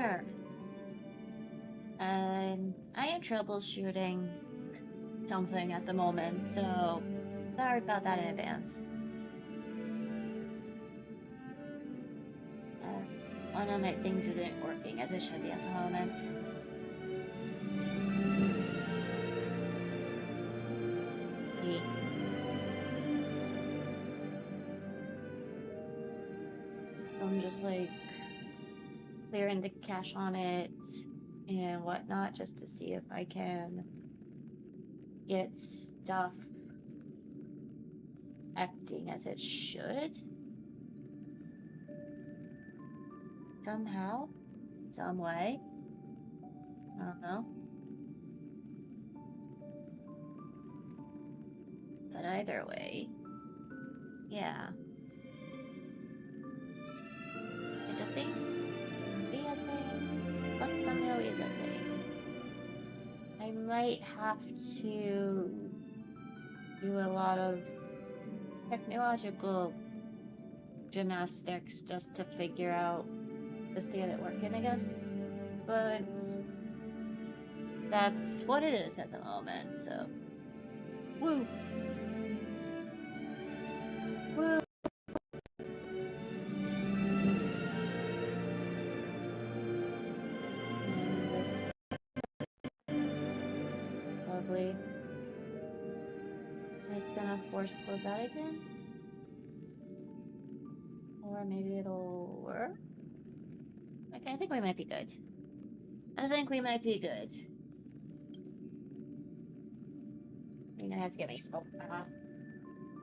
there. I am troubleshooting something at the moment, so sorry about that in advance. One of my things isn't working as it should be at the moment. I'm just like clearing the cache on it and whatnot just to see if I can get stuff acting as it should. Somehow, some way. I don't know. But either way, yeah. It's a thing. Be a thing. But somehow is a thing. I might have to do a lot of technological gymnastics just to figure out, just to get it working, I guess. But that's what it is at the moment, so. Woo! Woo! Lovely. It's gonna force close that again? Or maybe it'll work? Okay, I think we might be good. I think we might be good. I mean, I have to get my smoke off.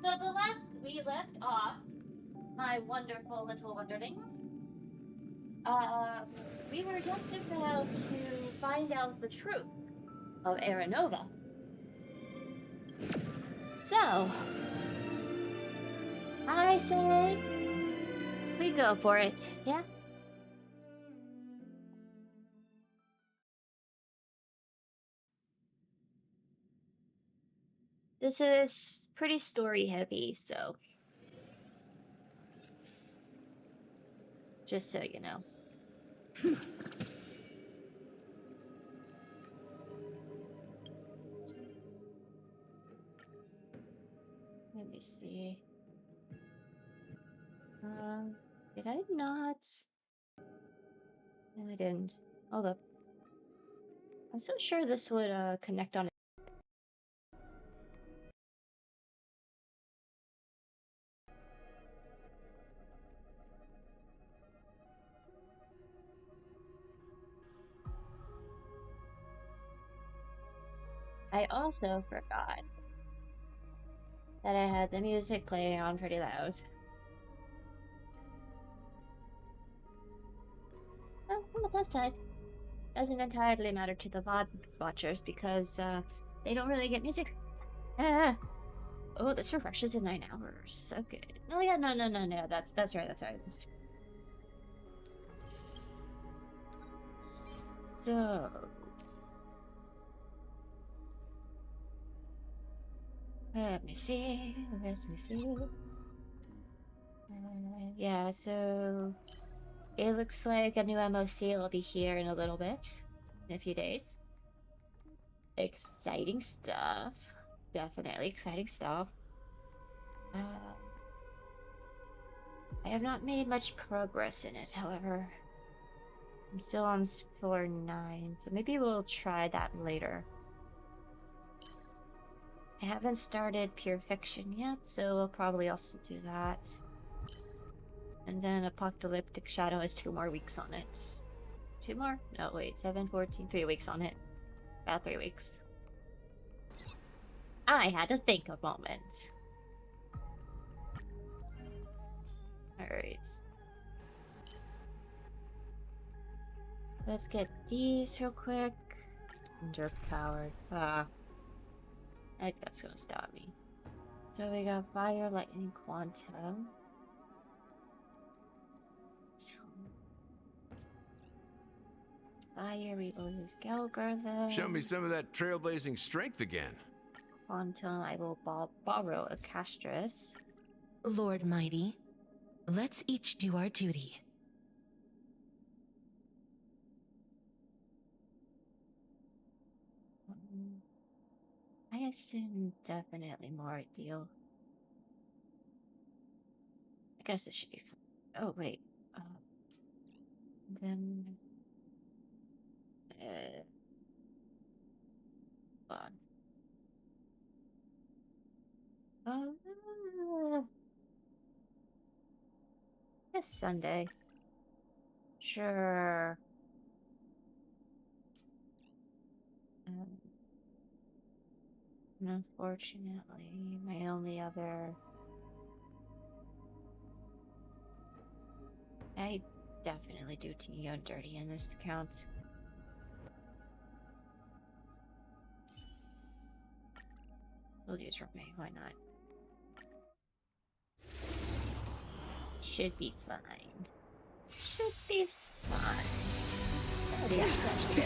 So the last we left off, my wonderful little wonderlings, we were just about to find out the truth of Aranova. So, I say we go for it, yeah? This is pretty story heavy, so just so you know. Let me see. Did I not? No, I didn't. Hold up. I'm so sure this would connect on. I also forgot that I had the music playing on pretty loud. Well, on the plus side, doesn't entirely matter to the VOD watchers because they don't really get music. Oh, this refreshes in 9 hours. Okay. Oh yeah, no. That's right. So. Let me see. Yeah, so it looks like a new MOC will be here in a little bit, in a few days. Exciting stuff. Definitely exciting stuff. I have not made much progress in it, however. I'm still on floor 9, so maybe we'll try that later. I haven't started Pure Fiction yet, so we'll probably also do that. And then Apocalyptic Shadow has 2 more weeks on it. 2 more? No, wait, 7, 14, 3 weeks on it. About 3 weeks. I had to think a moment. Alright. Let's get these real quick. Jerk powered. I think that's gonna stop me. So we got Fire, Lightning, Quantum. Fire, we will use Galgartha. Show me some of that trailblazing strength again. Quantum, I will borrow a Castress. Lord Mighty, let's each do our duty. I assume definitely more ideal. I guess this should be fun. Oh, wait. Then... hold on. It's Sunday. Sure. Unfortunately, my only other... I definitely do Huion dirty in this account. We'll use her May, why not? Should be fine. Should be fine. Oh, yeah, that's good.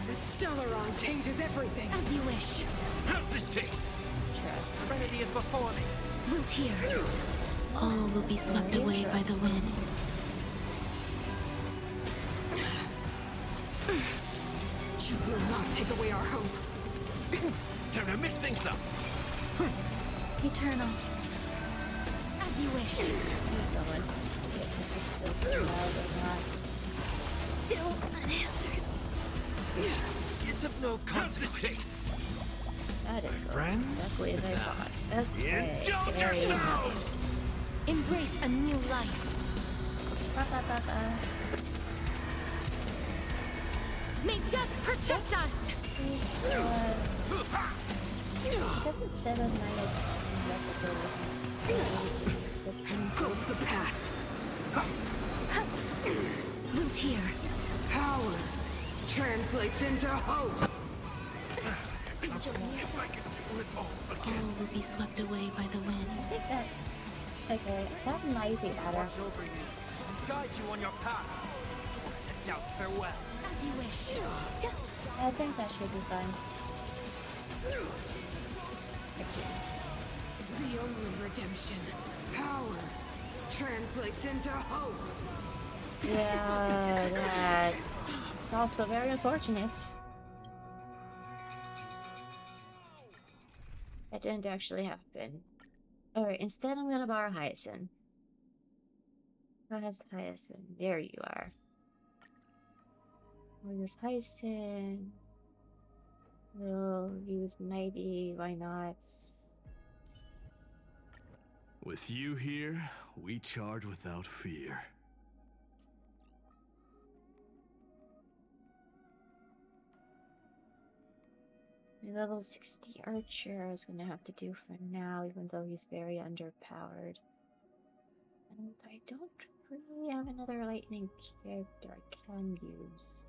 The Stellaron changes everything. As you wish. How's this take? Trust. Serenity is before me. Root here. All will be swept away by the wind. You will not take away our hope. Time to mix things up. Eternal. As you wish. Someone. Yeah, this is still too loud or not. Still unanswered. It's of no consequence. That is friends? exactly as I thought. Okay. Indulge very yourselves! nice. Embrace a new life. May death protect us! I guess instead of Go of the past. Root here. Power translates into hope. If I can do it all All again. will be swept away by the wind. I think that... Okay, that might be better. Watch over you. Guide you on your path. And out farewell. As you wish. I think that should be fine. The only redemption. Power translates into hope. Yeah, that's... It's also very unfortunate. That didn't actually happen. Alright, instead I'm gonna borrow Hyacinth. Where's Hyacinth? There you are. Where's Hyacinth? We'll use Mighty, why not? With you here, we charge without fear. My level 60 archer is gonna have to do for now, even though he's very underpowered. And I don't really have another lightning character I can use.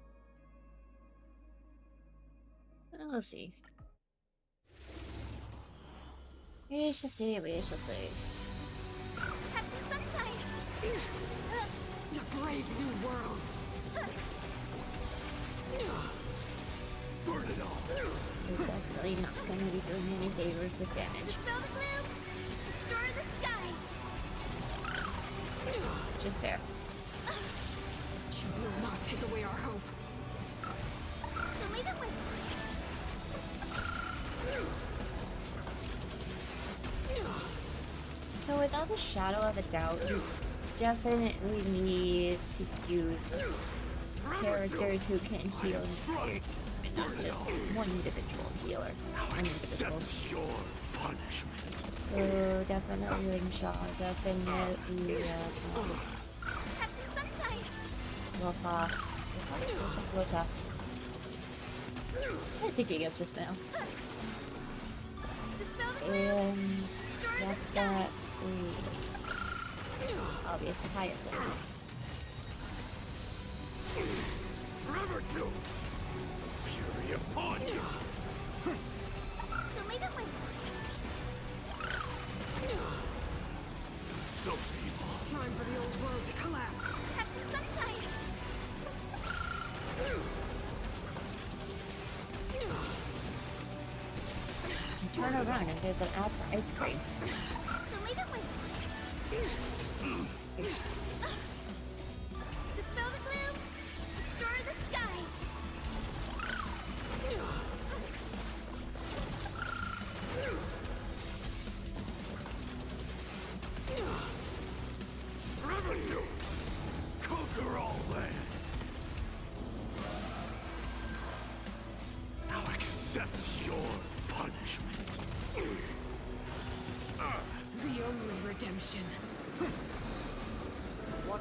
We'll see. We shall see, we shall see. Have some sunshine! A brave new world. Burn it all. He's definitely not gonna be doing any favors with damage. Dispel the gloom! Restore the skies! Which is fair. You will not take away our hope. Show me the way! So without a shadow of a doubt, you definitely need to use characters who can heal an entire team, and not just one individual healer. One individual. Accept your punishment. So definitely Ringshaw, definitely Have some sunshine! Wolfa. Wolfa. I'm thinking of just now. Dispel the gloom! And Restore the that's skies! obviously Hyacinth. Forever doomed. Fury upon you. Show me the way! So feeble. Time for the old world to collapse. Have some sunshine! You turn around and there's an ad for ice cream. Show me the way! Dispel the gloom! Restore the skies!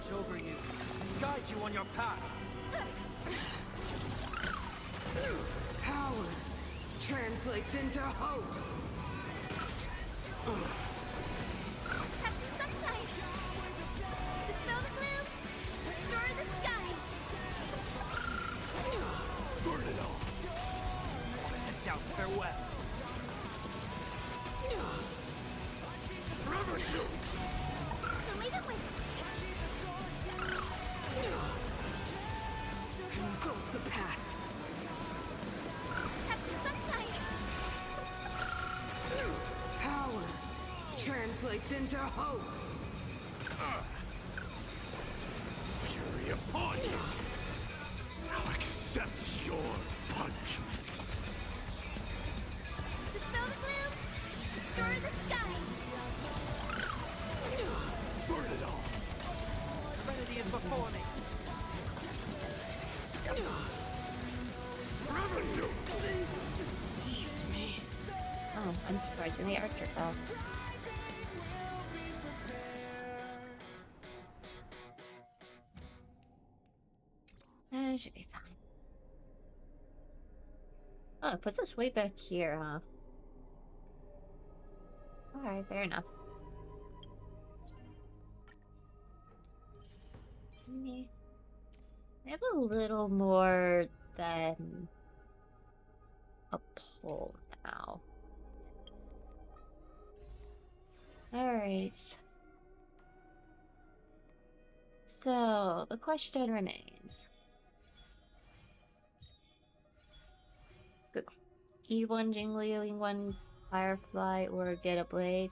watch over you, guide you on your path. Power translates into hope. Have some sunshine. Dispel the gloom. Restore the skies. Burn it all. To doubt farewell. Forever doomed. Who made it win? Engulf the past. Have some sunshine. Power translates into hope. Fury upon you. Now accept your punishment. Dispel the gloom. Restore the skies. Burn it all. Serenity is before me. Forever doomed. Deceived me. Oh, unsurprisingly, Archer fell. It should be fine. Oh, it puts us way back here, huh? Alright, fair enough. I have a little more than a pull now. Alright. So, the question remains. Good. E1 Jingliu, E1 Firefly, or get a blade?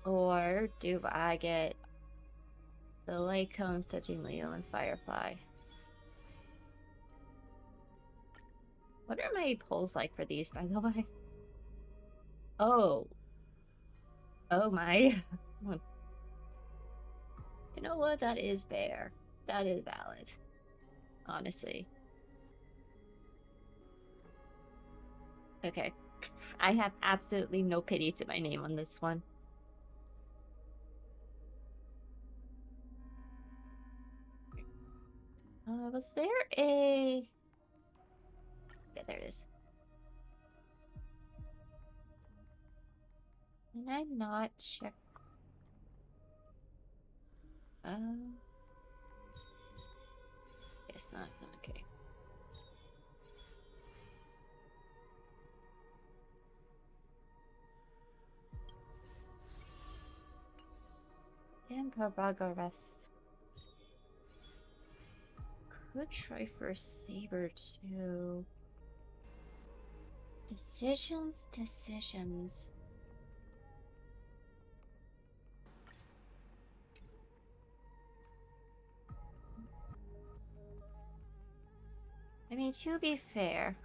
Or do I get the light cones to Jingliu and Firefly? What are my pulls like for these, by the way? Oh. Oh my. You know what? That is fair. That is valid. Honestly. Okay. I have absolutely no pity to my name on this one. Was there a... Yeah, there it is. Can I not check? Guess not. Okay. And Paragaras. Could try for a saber too. Decisions. I mean, to be fair,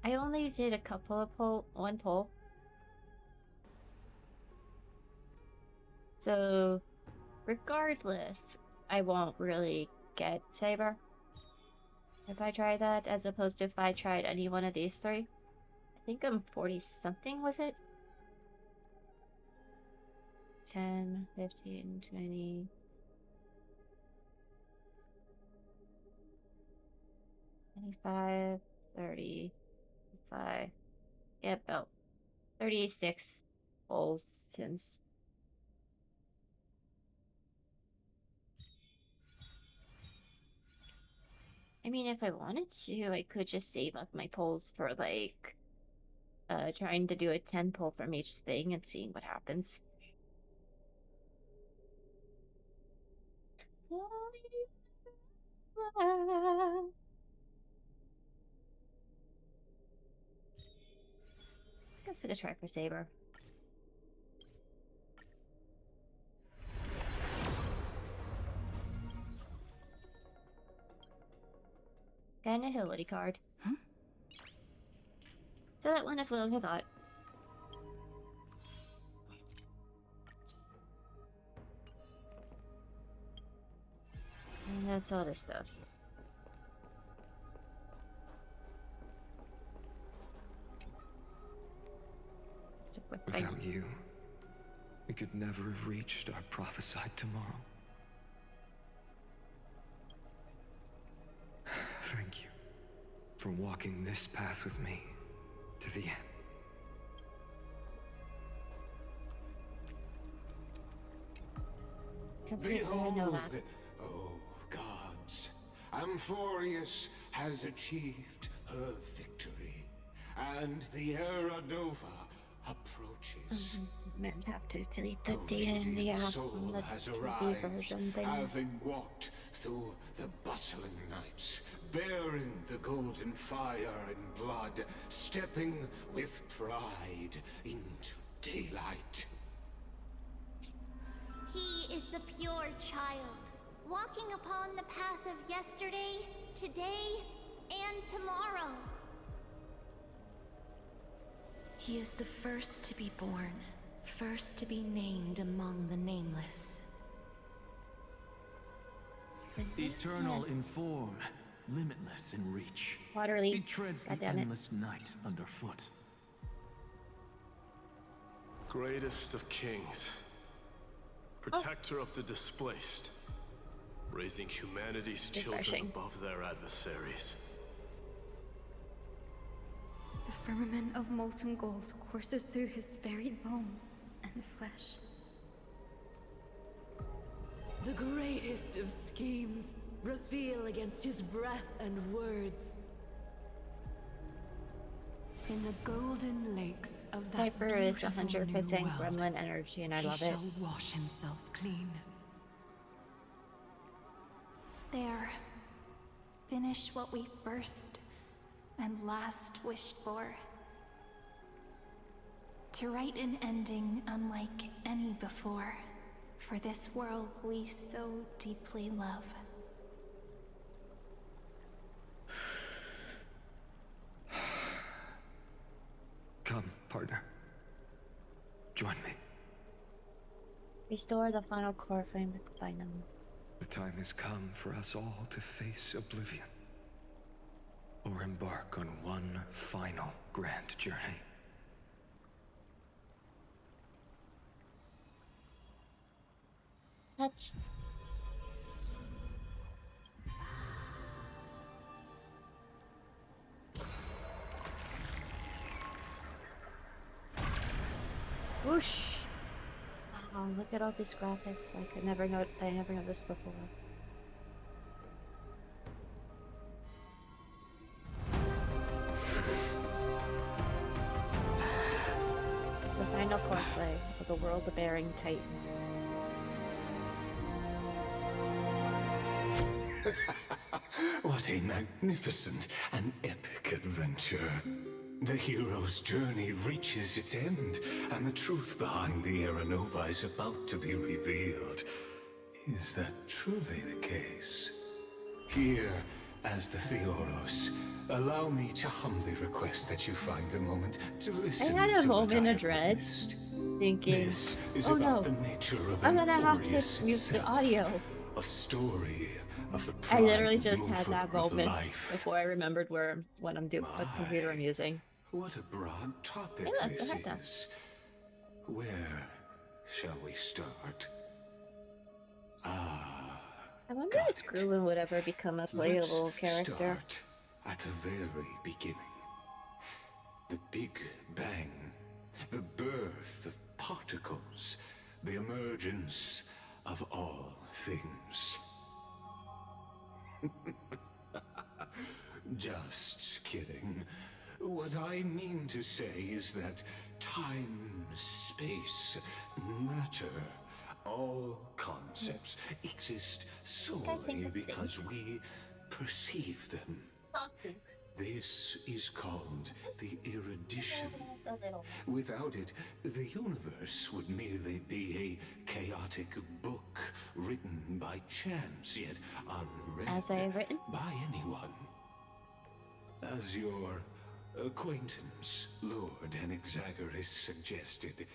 I only did a couple of one pull. So, regardless, I won't really get saber if I try that, as opposed to if I tried any one of these three. I think I'm 40 something, was it? 10, 15, 20... 25, 35. Yep, about 36 pulls since. I mean, if I wanted to, I could just save up my pulls for, like, trying to do a 10 pull from each thing and seeing what happens. Guess we could try for saber. Got an agility card. Huh? So that went as well as I thought. And that's all this stuff. Without you, we could never have reached our prophesied tomorrow. Thank you for walking this path with me to the end. Confused, I know that. Oh, gods. Amphorius has achieved her victory, and the Era Nova approaches. I'm gonna have to delete the The data in the radiant app soul on the has TV arrived, version thing. having walked through the bustling nights, bearing the golden fire and blood, stepping with pride into daylight. He is the pure child, walking upon the path of yesterday, today, and tomorrow. He is the first to be born, first to be named among the nameless. Eternal in form, limitless in reach. Waterly. He treads the Goddammit. endless night underfoot. Greatest of kings. Protector of the displaced. Raising humanity's children Refreshing. above their adversaries. The firmament of molten gold courses through his very bones and flesh. The greatest of schemes reveal against his breath and words. In the golden lakes of that Cypher is beautiful 100% new world, gremlin energy, and I he love it. shall wash himself clean. There. Finish what we first and last wished for. To write an ending unlike any before, for this world we so deeply love. Come, partner. Join me. Restore the final core frame with Bynum. The time has come for us all to face oblivion. Or embark on one final grand journey. Touch. Whoosh! Wow, look at all these graphics. Like I never noticed before. The final courseplay of the world-bearing Titan. What a magnificent and epic adventure. The hero's journey reaches its end, and the truth behind the Era Nova is about to be revealed. Is that truly the case? Here, as the Theoros, allow me to humbly request that you find a moment to listen had a to moment what I of have dread, witnessed. thinking, This is oh about no, the nature of I'm gonna have Amphorius to mute the itself. audio. A story of the I literally prime just had that mover of moment life. before I remembered what computer I'm using. What a broad topic Yeah, this I like that. is. Where shall we start? I wonder if Screwin would ever become a playable Let's character. start at the very beginning. The Big Bang. The birth of particles. The emergence of all things. Just kidding. What I mean to say is that time, space, matter, all concepts exist solely because we perceive them. This is called the erudition. Without it, the universe would merely be a chaotic book written by chance, yet unread As I have written. by anyone. As your acquaintance, Lord Anaxagoras, suggested,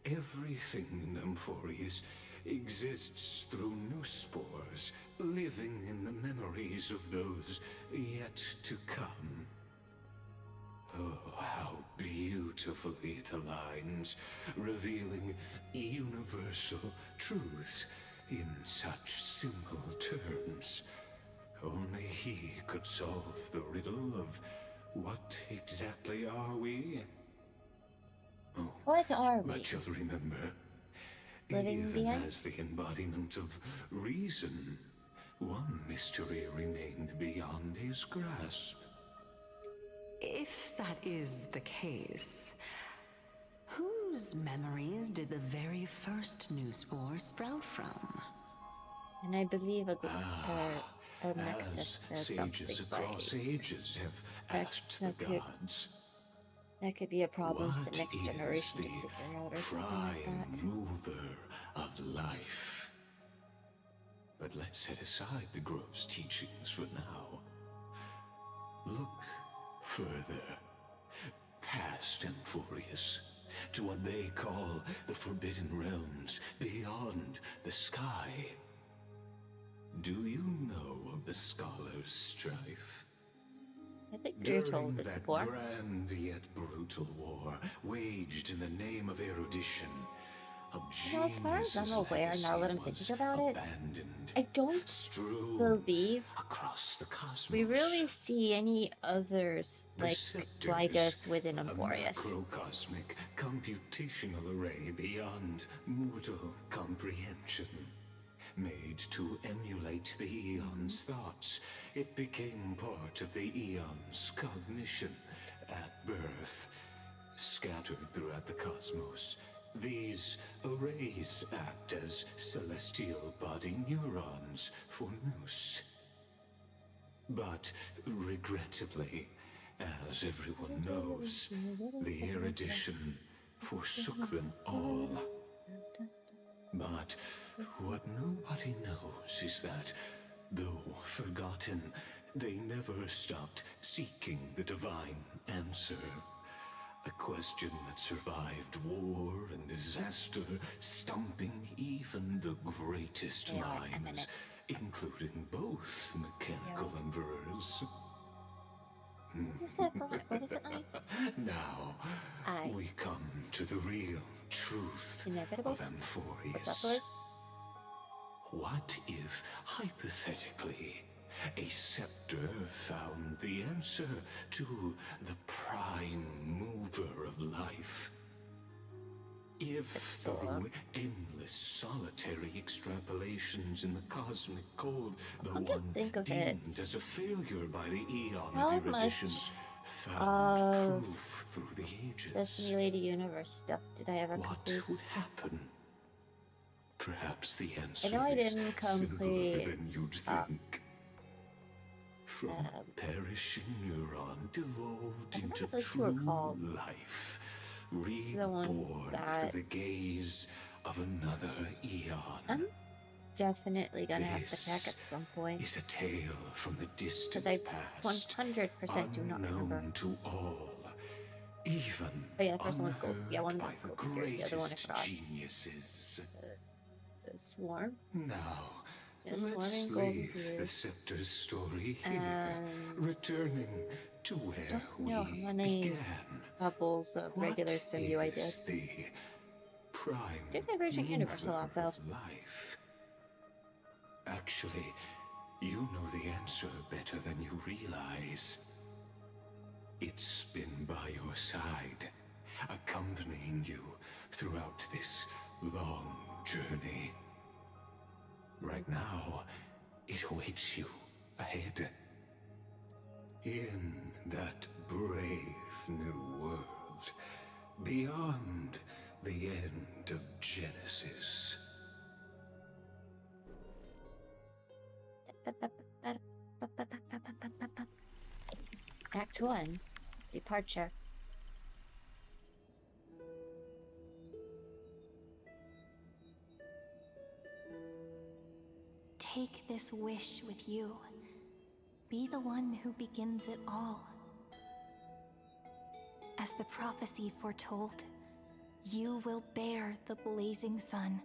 everything in Amphorius exists through new spores, living in the memories of those yet to come. Oh, how beautifully it aligns, revealing universal truths in such simple terms. Only he could solve the riddle of what exactly are we? Oh, What are we? but you'll remember, Living even beings? as the embodiment of reason, one mystery remained beyond his grasp. If that is the case, whose memories did the very first new spore sprout from? And I believe a nexus As said something sages across like ages have asked the gods, that could be a problem for what the next is generation to the figure out or something like prime that. mover of life? But let's set aside the grove's teachings for now. Look further, past Amphorius, to what they call the Forbidden Realms beyond the sky. Do you know of the Scholar's strife? I think you told this that before. grand yet brutal war waged in the name of erudition, You know, as far as I'm aware, now that I'm thinking about it, abandoned, I don't strewn believe across the cosmos. we really see any others like us within Amphorius. A macrocosmic computational array beyond mortal comprehension. Made to emulate the Eon's thoughts, it became part of the Eon's cognition at birth. Scattered throughout the cosmos, these arrays act as celestial body neurons for Nous. But regrettably, as everyone knows, the erudition forsook them all. But what nobody knows is that, though forgotten, they never stopped seeking the divine answer. A question that survived war and disaster, stumping even the greatest minds, including both mechanical emperors. What is that for? What is it like? Now, we come to the real truth Inevitable? of Amphorius. What's that for? What if, hypothetically, a scepter found the answer to the prime mover of life? If through endless solitary extrapolations in the cosmic code, the one deemed as a failure by the Eon of erudition found proof through the ages, the simulated universe stuff did I ever complete? what would happen? Perhaps the answer I know I is didn't simpler complete than you'd think. From perishing neuron devolved into true life, reborn through the gaze of another Eon. I'm definitely gonna have to check at some point. Is a tale from the distant because I past, 100% do not remember. unknown to all, even Oh yeah, the first one was cool. Yeah, one by was the cool. Here's the other one I greatest forgot. geniuses. The Swarm. Now, Yeah, let's swarming golden leave the deers. scepter's story here, And returning to where we how many began. levels of regular Simbu I did. Is the prime Did Divergent Universe a lot though. of life? Actually, you know the answer better than you realize. It's been by your side, accompanying you throughout this long journey. Right now, it awaits you ahead. In that brave new world, beyond the end of Genesis. Act 1. Departure. Take this wish with you. Be the one who begins it all. As the prophecy foretold, you will bear the blazing sun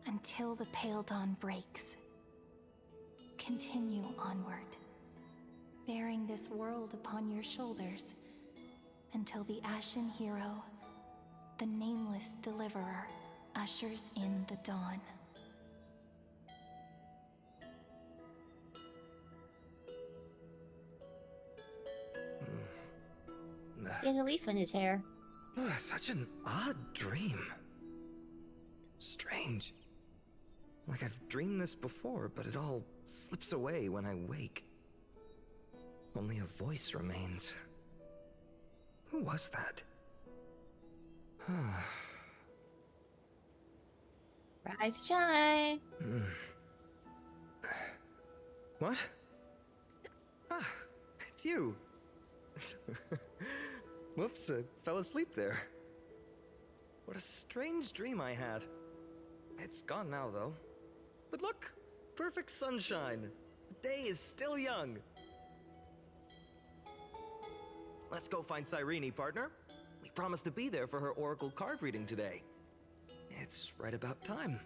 until the pale dawn breaks. Continue onward, bearing this world upon your shoulders until the Ashen Hero, the nameless deliverer, ushers in the dawn. He has a leaf in his hair. Such an odd dream. Strange. Like I've dreamed this before, but it all slips away when I wake. Only a voice remains. Who was that? Rise, shine. What? Ah, it's you. Whoops, I fell asleep there. What a strange dream I had. It's gone now, though. But look, perfect sunshine. The day is still young. Let's go find Cyrene, partner. We promised to be there for her oracle card reading today. It's right about time.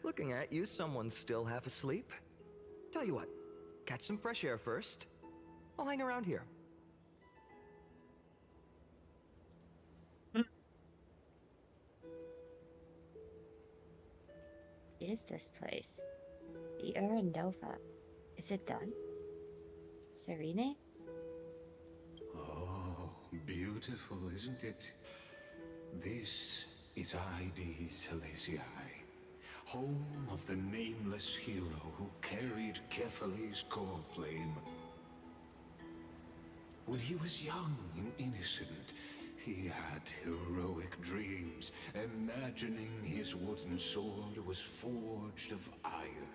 Looking at you, someone's still half asleep. Tell you what, catch some fresh air first. I'll hang around here. Is this place? The Aranova. Is it done? Serene? Oh, beautiful, isn't it? This is ID Silesiae, home of the nameless hero who carried Kephales's core flame. When he was young and innocent, he had heroic dreams, imagining his wooden sword was forged of iron.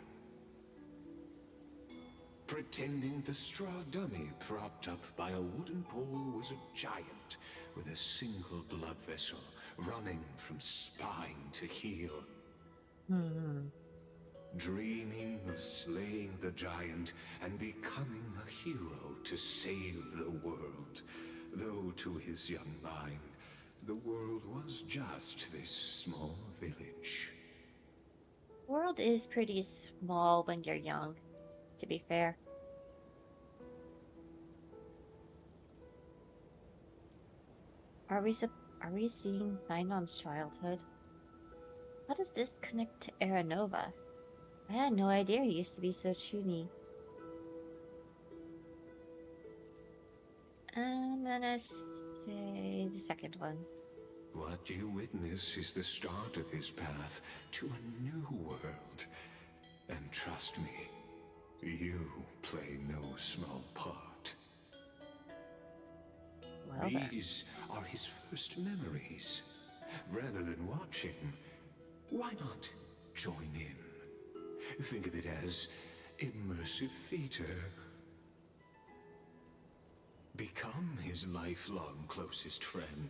Pretending the straw dummy propped up by a wooden pole was a giant with a single blood vessel running from spine to heel. Dreaming of slaying the giant and becoming a hero to save the world. Though to his young mind, the world was just this small village. The world is pretty small when you're young, to be fair. Are we seeing Ninom's childhood? How does this connect to Aranova? I had no idea he used to be so chuny. I'm gonna say the second one. What you witness is the start of his path to a new world. And trust me, you play no small part. Well, These are his first memories. Rather than watching, why not join in? Think of it as immersive theater. Become his lifelong closest friend,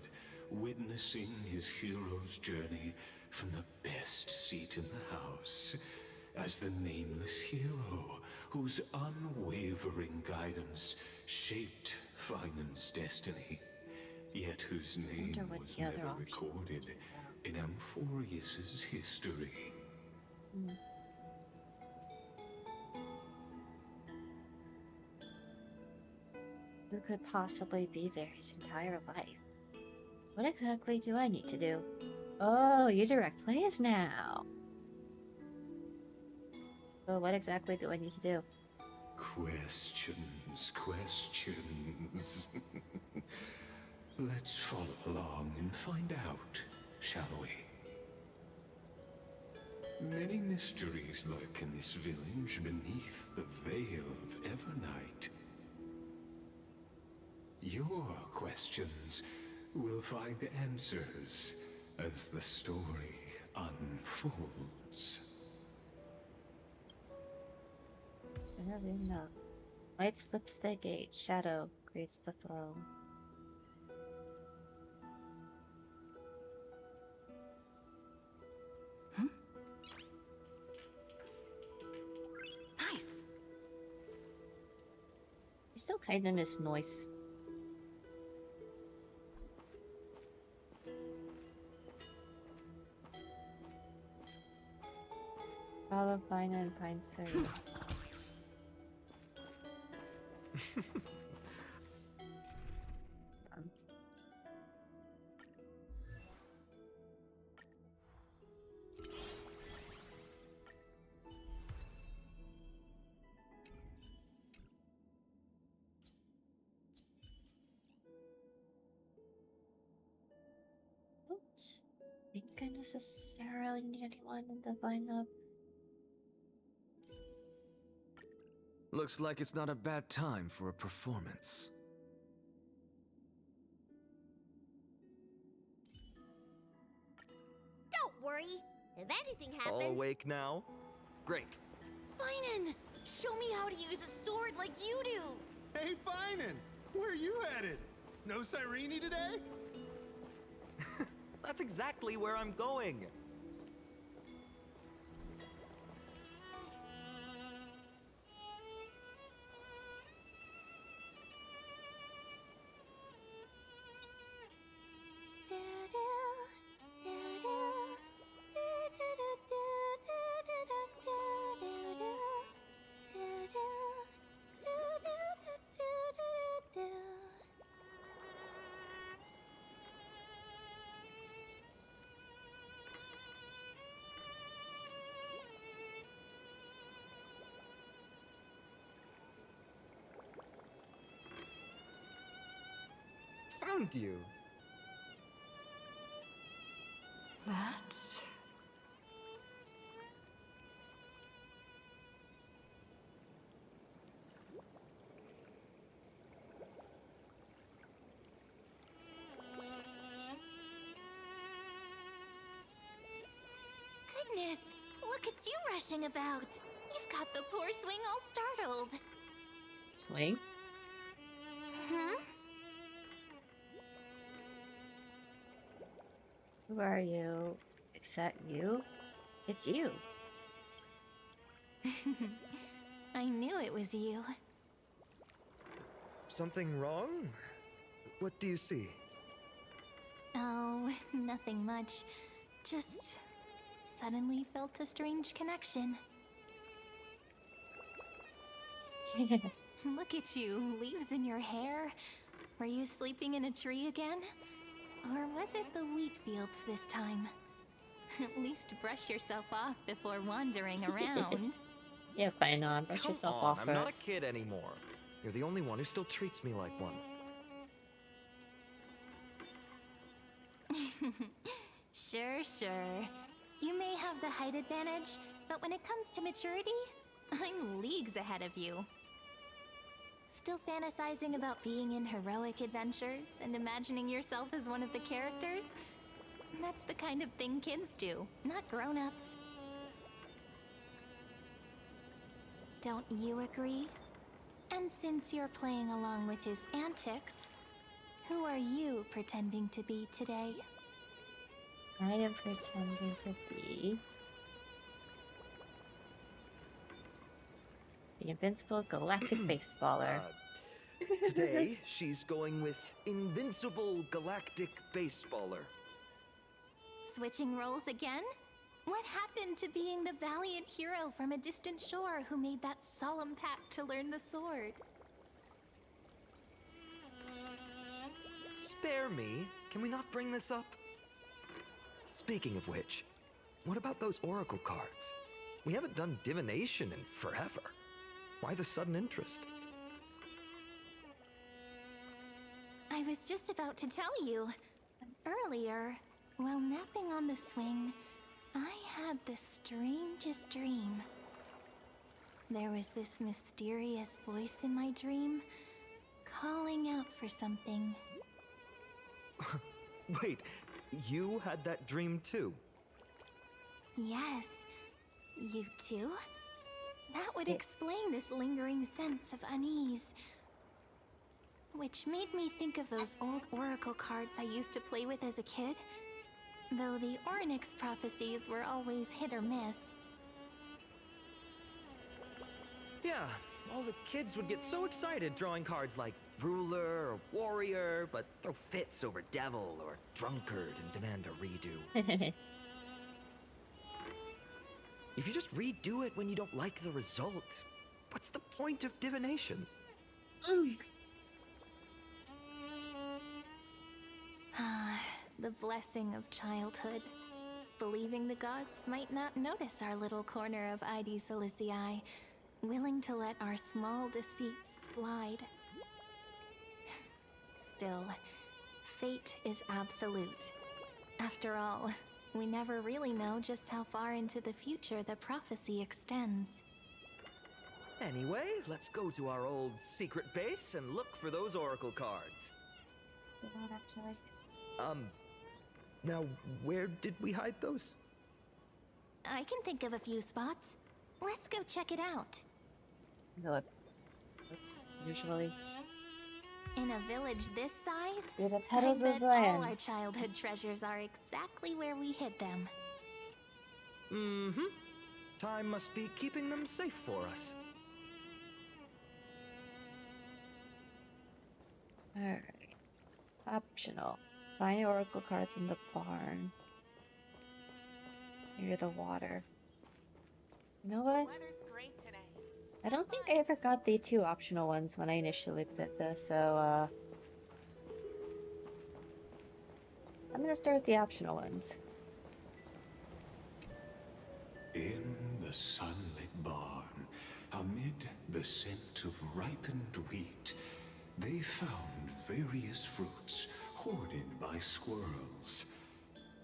witnessing his hero's journey from the best seat in the house, as the nameless hero whose unwavering guidance shaped Finon's destiny, yet whose name was never recorded in Amphorius's history. Who could possibly be there his entire life? What exactly do I need to do? Oh, you direct plays now. So what exactly do I need to do? Questions, questions. Let's follow along and find out, shall we? Many mysteries lurk in this village beneath the veil of Evernight. Your questions will find answers as the story unfolds. Fair enough. Light slips the gate, shadow creates the throne. Nice. I still kind of miss noise. Follow Fine and Pine Surrey. necessarily need anyone in the lineup. Looks like it's not a bad time for a performance. Don't worry. If anything happens... All awake now? Great. Finan! Show me how to use a sword like you do! Hey, Finan! Where are you headed? No Cyrene today? That's exactly where I'm going. Found you. That... Goodness, look at you rushing about. You've got the poor swing all startled. Swing? Hmm? Who are you? Is that you? It's you. I knew it was you. Something wrong? What do you see? Oh, nothing much. Just suddenly felt a strange connection. Look at you, leaves in your hair. Were you sleeping in a tree again? Or was it the wheat fields this time? At least brush yourself off before wandering around. Yeah, fine on. Brush yourself off I'm first. not a kid anymore. You're the only one who still treats me like one. Sure. You may have the height advantage, but when it comes to maturity, I'm leagues ahead of you. Still fantasizing about being in heroic adventures and imagining yourself as one of the characters? That's the kind of thing kids do, not grown-ups. Don't you agree? And since you're playing along with his antics, who are you pretending to be today? I am pretending to be the invincible galactic baseballer. Today, she's going with Invincible Galactic Baseballer. Switching roles again? What happened to being the valiant hero from a distant shore who made that solemn pact to learn the sword? Spare me. Can we not bring this up? Speaking of which, what about those oracle cards? We haven't done divination in forever. Why the sudden interest? I was just about to tell you. Earlier, while napping on the swing, I had the strangest dream. There was this mysterious voice in my dream, calling out for something. Wait, you had that dream too? Yes, you too? That would explain this lingering sense of unease. Which made me think of those old oracle cards I used to play with as a kid. Though the Ornyx prophecies were always hit or miss. Yeah, all the kids would get so excited drawing cards like ruler or warrior, but throw fits over devil or drunkard and demand a redo. If you just redo it when you don't like the result, what's the point of divination? The blessing of childhood. Believing the gods might not notice our little corner of ID Silicii, willing to let our small deceits slide. Still, fate is absolute. After all, We never really know just how far into the future the prophecy extends. Anyway, let's go to our old secret base and look for those oracle cards. Is it not actually? Now, where did we hide those? I can think of a few spots. Let's go check it out. No, it's usually In a village this size, you're the I petals of bet the all land. our childhood treasures are exactly where we hid them. Mm-hmm. Time must be keeping them safe for us. Alright. Optional. Find the oracle cards in the barn. Near the water. You know what? I don't think I ever got the 2 optional ones when I initially did this, so I'm gonna start with the optional ones. In the sunlit barn, amid the scent of ripened wheat, they found various fruits hoarded by squirrels,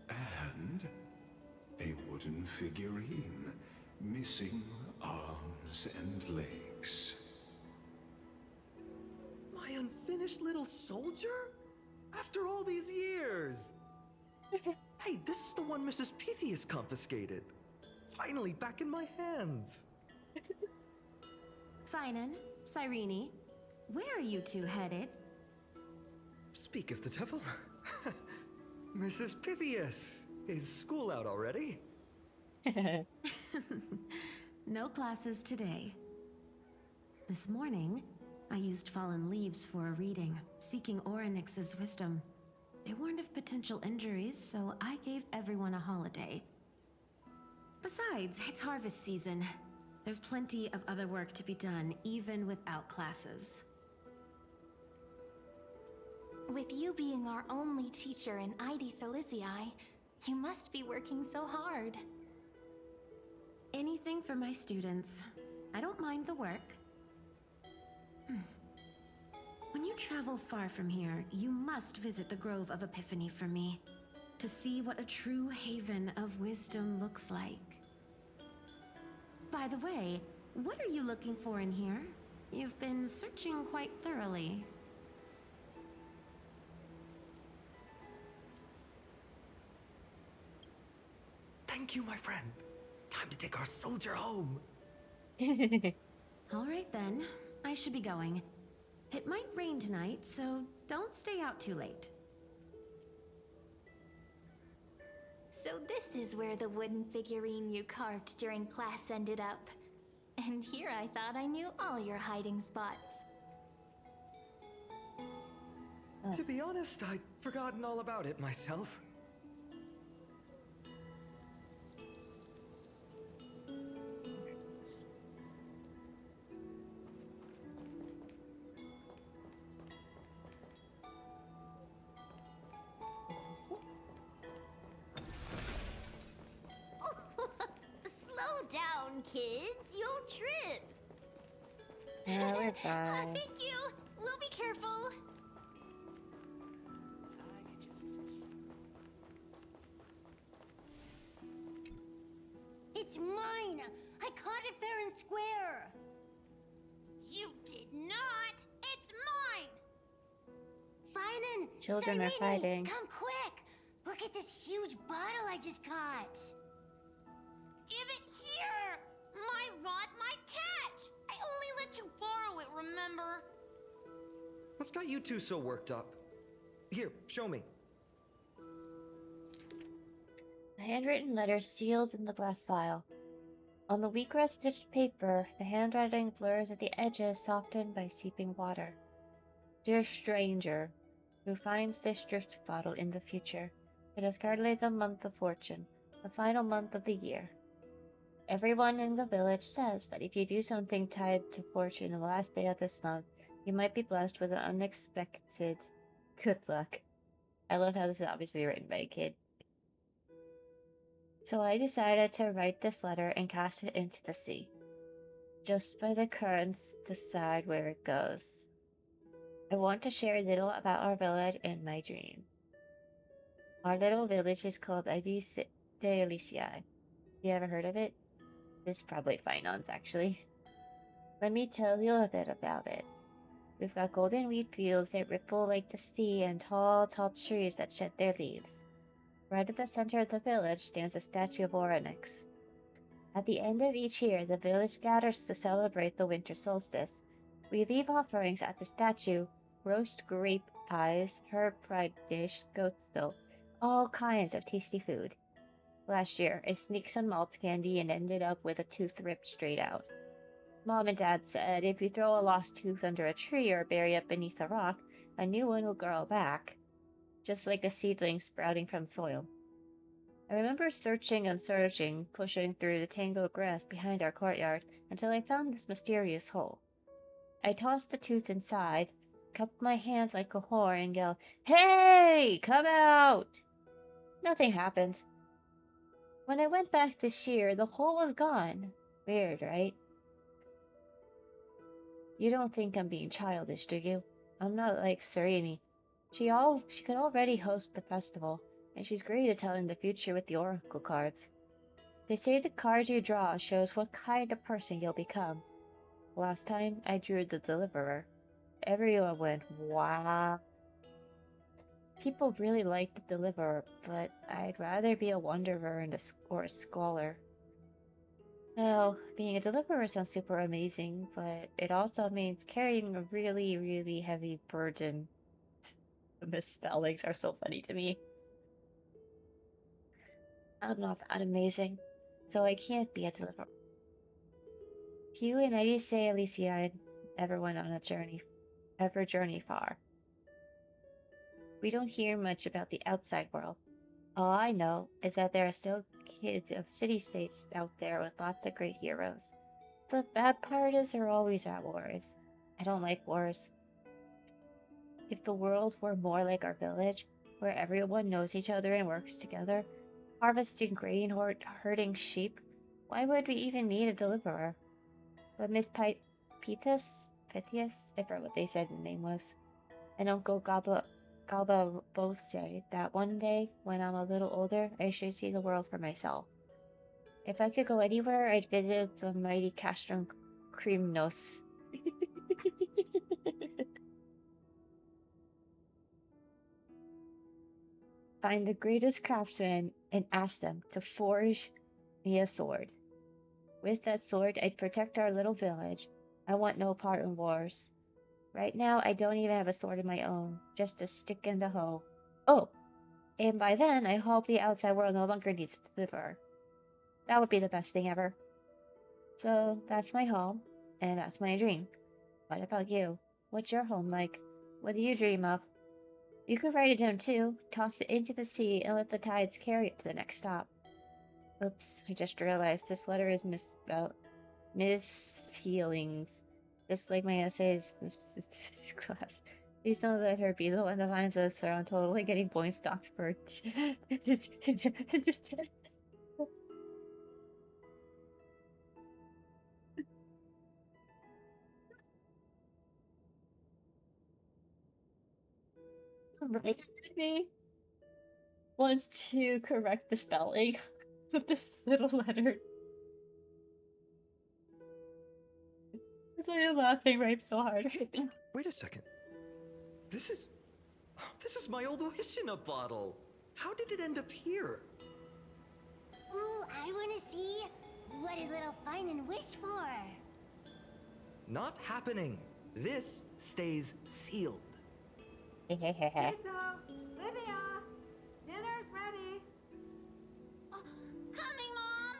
and a wooden figurine missing arms and legs. My unfinished little soldier? After all these years! Hey, this is the one Mrs. Pythias confiscated. Finally back in my hands. Finan, Cyrene, where are you two headed? Speak of the devil. Mrs. Pythias, is school out already? No classes today. This morning, I used fallen leaves for a reading, seeking Orynyx's wisdom. They warned of potential injuries, so I gave everyone a holiday. Besides, it's harvest season. There's plenty of other work to be done, even without classes. With you being our only teacher in ID Silicii, you must be working so hard. Anything for my students. I don't mind the work. When you travel far from here, you must visit the Grove of Epiphany for me, to see what a true haven of wisdom looks like. By the way, what are you looking for in here? You've been searching quite thoroughly. Thank you, my friend. Time to take our soldier home. All right then, I should be going. It might rain tonight, so don't stay out too late. So this is where the wooden figurine you carved during class ended up. And here I thought I knew all your hiding spots. To be honest, I'd forgotten all about it myself. Slow down, kids. You'll trip. Yeah, we're fine. Thank you. We'll be careful. It's mine. I caught it fair and square. You did not. It's mine. Finan, Children are Cyrene, fighting. come quick. Look at this huge bottle I just caught. Give it here! My rod, my catch! I only let you borrow it, remember? What's got you two so worked up? Here, show me. A handwritten letter sealed in the glass vial. On the wheatgrass stitched paper, the handwriting blurs at the edges, softened by seeping water. Dear stranger, who finds this drift bottle in the future, it is currently the month of fortune, the final month of the year. Everyone in the village says that if you do something tied to fortune in the last day of this month, you might be blessed with an unexpected good luck. I love how this is obviously written by a kid. So I decided to write this letter and cast it into the sea. Just by the currents decide where it goes. I want to share a little about our village and my dream. Our little village is called ID de Alicia. You ever heard of it? It's probably finance, actually. Let me tell you a bit about it. We've got golden wheat fields that ripple like the sea and tall, tall trees that shed their leaves. Right at the center of the village stands a statue of Oryx. At the end of each year, the village gathers to celebrate the winter solstice. We leave offerings at the statue, roast grape pies, herb fried dish, goat's milk, all kinds of tasty food. Last year, I sneaked some malt candy and ended up with a tooth ripped straight out. Mom and Dad said if you throw a lost tooth under a tree or bury it beneath a rock, a new one will grow back, just like a seedling sprouting from soil. I remember searching and searching, pushing through the tangled grass behind our courtyard until I found this mysterious hole. I tossed the tooth inside, cupped my hands like a whore, and yelled, "Hey! Come out!" Nothing happened. When I went back this year, the hole was gone. Weird, right? You don't think I'm being childish, do you? I'm not like Sereni. She could already host the festival, and she's great at telling the future with the oracle cards. They say the card you draw shows what kind of person you'll become. Last time, I drew the Deliverer. Everyone went, wow. People really like the Deliverer, but I'd rather be a Wanderer or a Scholar. Well, being a Deliverer sounds super amazing, but it also means carrying a really, really heavy burden. The misspellings are so funny to me. I'm not that amazing, so I can't be a Deliverer. Few and I say Alicia ever went on a journey far. We don't hear much about the outside world. All I know is that there are still kids of city-states out there with lots of great heroes. The bad part is they're always at wars. I don't like wars. If the world were more like our village, where everyone knows each other and works together, harvesting grain or herding sheep, why would we even need a deliverer? But Miss Pythias, I forgot what they said the name was, and Uncle Gaba both say that one day, when I'm a little older, I should see the world for myself. If I could go anywhere, I'd visit the mighty Castrum Creamnos. Find the greatest craftsmen and ask them to forge me a sword. With that sword, I'd protect our little village. I want no part in wars. Right now, I don't even have a sword of my own, just a stick and a hoe. Oh, and by then, I hope the outside world no longer needs to deliver. That would be the best thing ever. So, that's my home, and that's my dream. What about you? What's your home like? What do you dream of? You could write it down too, toss it into the sea, and let the tides carry it to the next stop. Oops, I just realized this letter is misspelled. Misfeelings. Just like my essays, class. Please don't let her be the one that finds us, or I'm totally getting points docked for just right me wants to correct the spelling of this little letter. I'm laughing right so hard right now. Wait a second. This is my old Huion bottle. How did it end up here? Ooh, I want to see. What did little find and wish for? Not happening. This stays sealed. Livia, dinner's ready. Coming, Mom!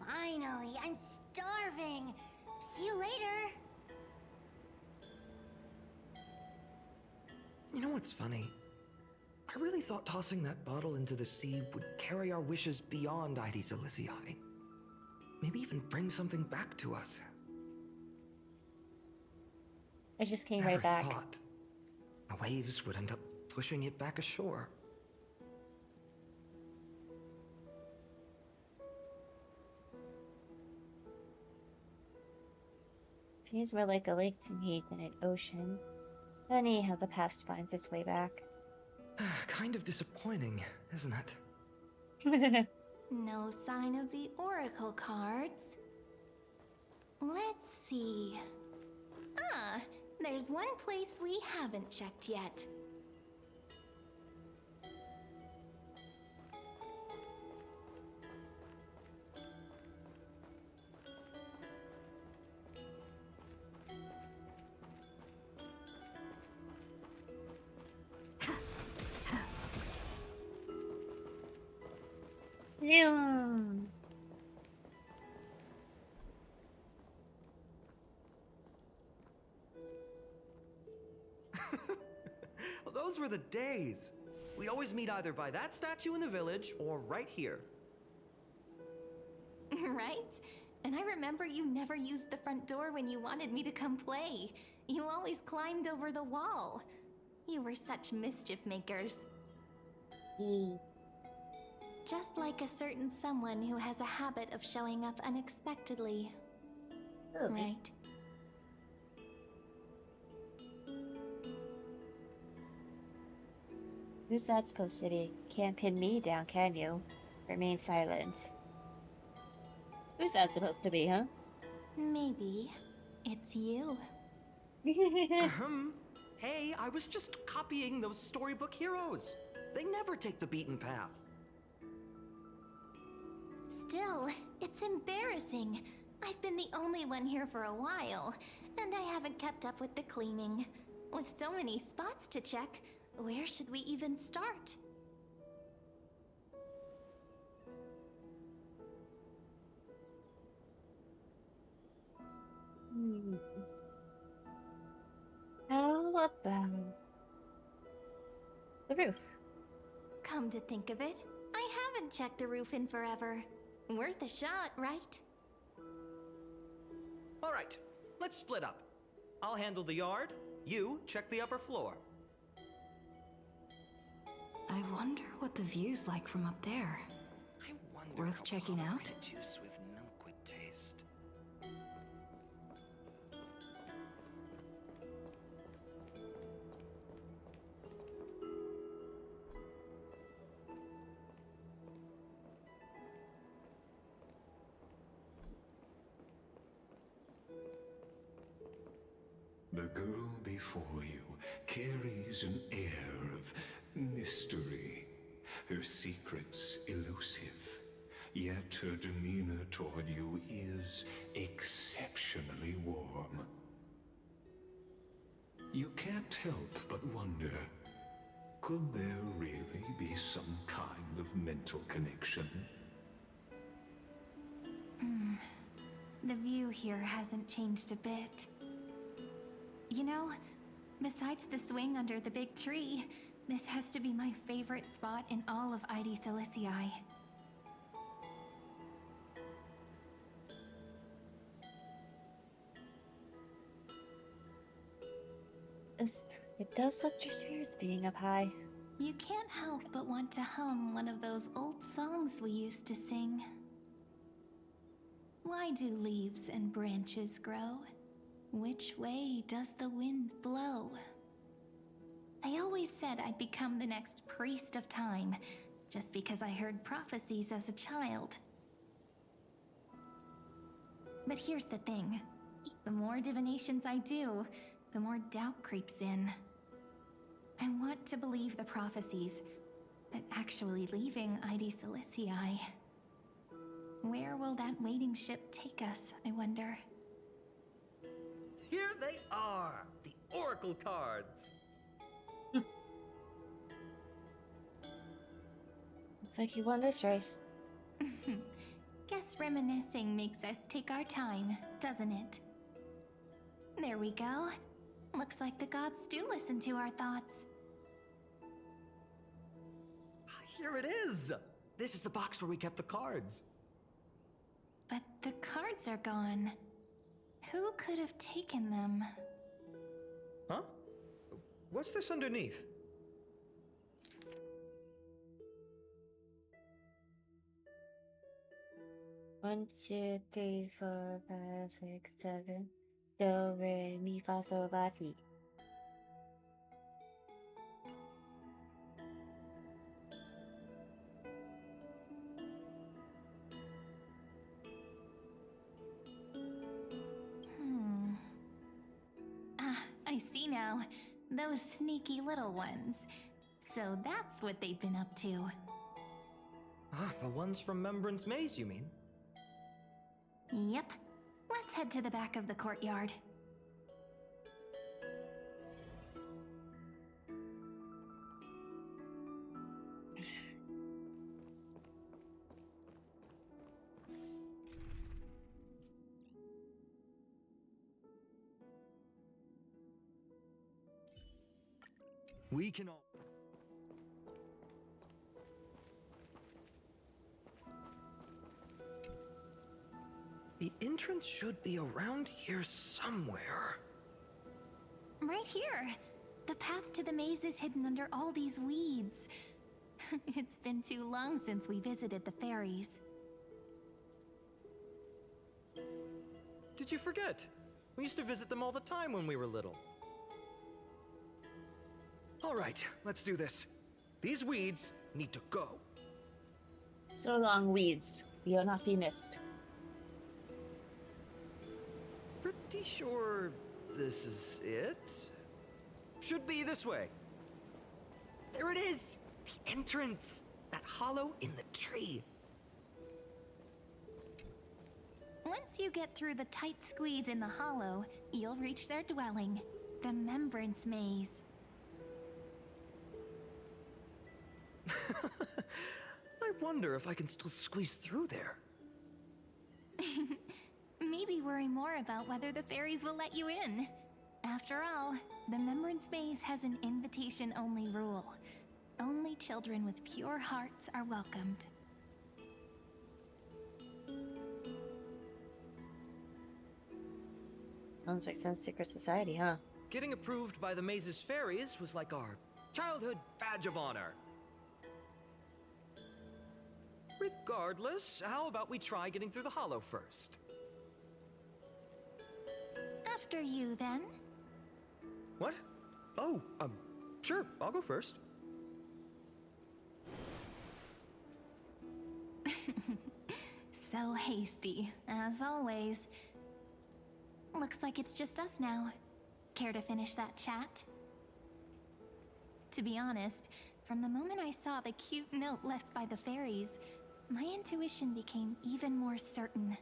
Finally, I'm starving. See you later. You know what's funny? I really thought tossing that bottle into the sea would carry our wishes beyond Ides Elysiae. Maybe even bring something back to us. It just came Never right back. Thought the waves would end up pushing it back ashore. Seems more like a lake to me than an ocean. Funny how the past finds its way back. Kind of disappointing, isn't it? No sign of the oracle cards. Let's see. Ah, there's one place we haven't checked yet. Vroom. Well, those were the days. We'd always meet either by that statue in the village or right here. Right? And I remember you never used the front door when you wanted me to come play. You always climbed over the wall. You were such mischief makers. Just like a certain someone who has a habit of showing up unexpectedly. Right. Who's that supposed to be? Can't pin me down, can you? Remain silent. Who's that supposed to be, huh? Maybe it's you. Hey, I was just copying those storybook heroes. They never take the beaten path. Still, it's embarrassing. I've been the only one here for a while, and I haven't kept up with the cleaning. With so many spots to check, where should we even start? How about the roof? Come to think of it, I haven't checked the roof in forever. Worth a shot, right? All right, let's split up. I'll handle the yard. You check the upper floor. I wonder what the view's like from up there. I wonder Worth checking out? Juice with milk would taste. The girl before you carries an air of mystery, her secrets elusive, yet her demeanor toward you is exceptionally warm. You can't help but wonder, could there really be some kind of mental connection? The view here hasn't changed a bit. You know, besides the swing under the big tree, this has to be my favorite spot in all of Ide Silicii. It does look your spirits being up high. You can't help but want to hum one of those old songs we used to sing. Why do leaves and branches grow? Which way does the wind blow? They always said I'd become the next priest of time, just because I heard prophecies as a child. But here's the thing. The more divinations I do, the more doubt creeps in. I want to believe the prophecies, but actually leaving Ide Silicii. Where will that waiting ship take us, I wonder? Here they are, the oracle cards. Looks like you won this race. Guess reminiscing makes us take our time, doesn't it? There we go. Looks like the gods do listen to our thoughts. Here it is! This is the box where we kept the cards. But the cards are gone. Who could have taken them? Huh? What's this underneath? One, two, three, four, five, six, seven. Do, re, mi, fa, sol, la, ti. I see now. Those sneaky little ones. So that's what they've been up to. Ah, the ones from Membrance Maze, you mean? Yep. Let's head to the back of the courtyard. We can all... The entrance should be around here somewhere. Right here. The path to the maze is hidden under all these weeds. It's been too long since we visited the fairies. Did you forget? We used to visit them all the time when we were little. All right, let's do this. These weeds need to go. So long, weeds. You'll not be missed. Pretty sure this is it? Should be this way. There it is! The entrance! That hollow in the tree. Once you get through the tight squeeze in the hollow, you'll reach their dwelling, the Membrance Maze. I wonder if I can still squeeze through there. Maybe worry more about whether the fairies will let you in. After all, the Membrance Maze has an invitation-only rule. Only children with pure hearts are welcomed. Sounds like some secret society, huh? Getting approved by the maze's fairies was like our childhood badge of honor. Regardless, how about we try getting through the hollow first? After you, then. What? Oh, sure, I'll go first. So hasty, as always. Looks like it's just us now. Care to finish that chat? To be honest, from the moment I saw the cute note left by the fairies, my intuition became even more certain.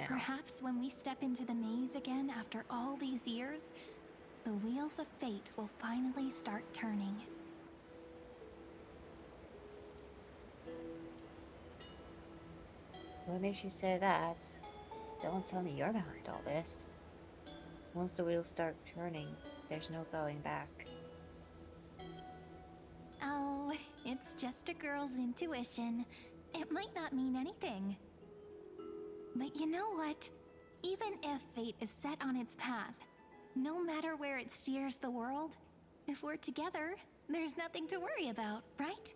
Perhaps when we step into the maze again after all these years, the wheels of fate will finally start turning. What makes you say that? Don't tell me you're behind all this. Once the wheels start turning, there's no going back. Oh, it's just a girl's intuition. It might not mean anything. But you know what? Even if fate is set on its path, no matter where it steers the world, if we're together, there's nothing to worry about, right?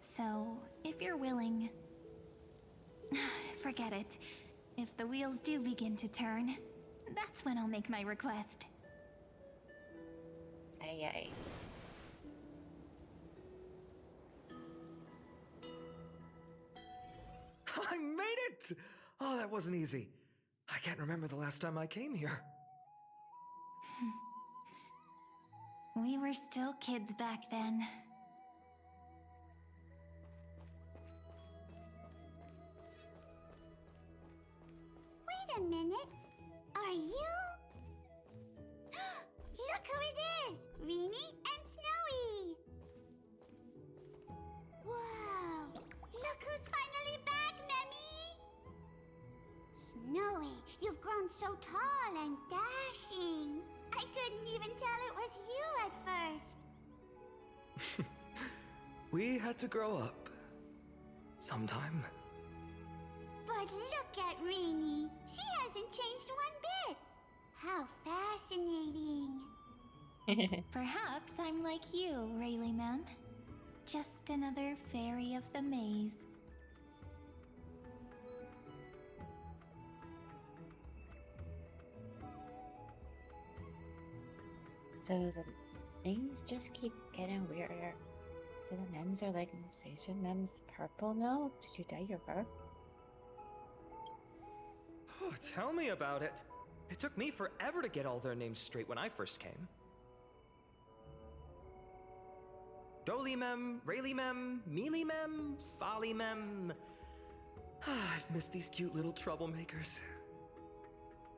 So, if you're willing... Forget it. If the wheels do begin to turn, that's when I'll make my request. Aye aye. I made it! Oh, that wasn't easy. I can't remember the last time I came here. We were still kids back then. Wait a minute. Are you? Look who it is! Reenie and Snowy! Whoa! Look who's finally back, Memmy! Snowy, you've grown so tall and dashing. I couldn't even tell it was you at first. We had to grow up. Sometime. But look at Reenie. She hasn't changed one bit. How fascinating. Perhaps I'm like you, Rayleigh Mem. Just another fairy of the maze. So the things just keep getting weirder. So the memes are like station memes purple now? Did you dye your fur? Oh, Tell me about it. It took me forever to get all their names straight when I first came. Dolimem, Raylimem, Mealimem, Follimem. I've missed these cute little troublemakers.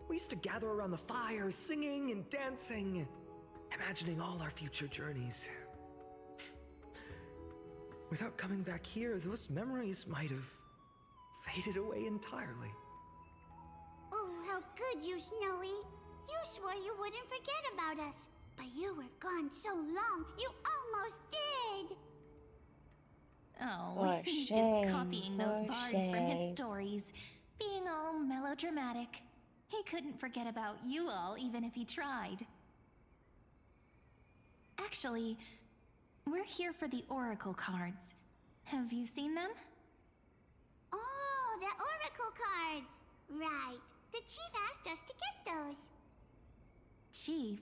We used to gather around the fire, singing and dancing, imagining all our future journeys. Without coming back here, those memories might have faded away entirely. Oh, how good you, Snowy. You swore you wouldn't forget about us. But you were gone so long, you almost did! Oh, For he's shame, just copying those for bards from his shame. stories, being all melodramatic. He couldn't forget about you all, even if he tried. Actually, we're here for the Oracle cards. Have you seen them? Oh, the Oracle cards! Right. The chief asked us to get those. Chief?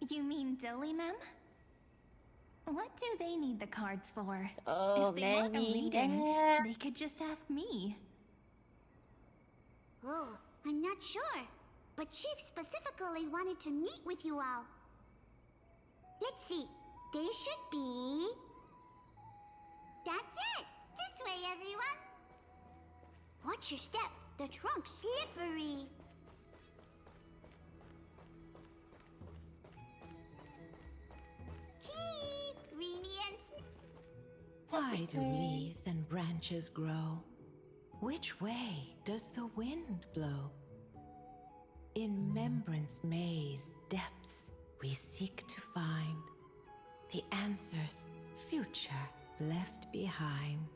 You mean Dolimem? What do they need the cards for? So If they want a many reading, names. they could just ask me. Oh, I'm not sure. But Chief specifically wanted to meet with you all. Let's see. They should be... That's it! This way, everyone! Watch your step. The trunk's slippery. Chief! Reenie and Why do leaves and branches grow? Which way does the wind blow? In Membrance Maze depths we seek to find the answers future left behind.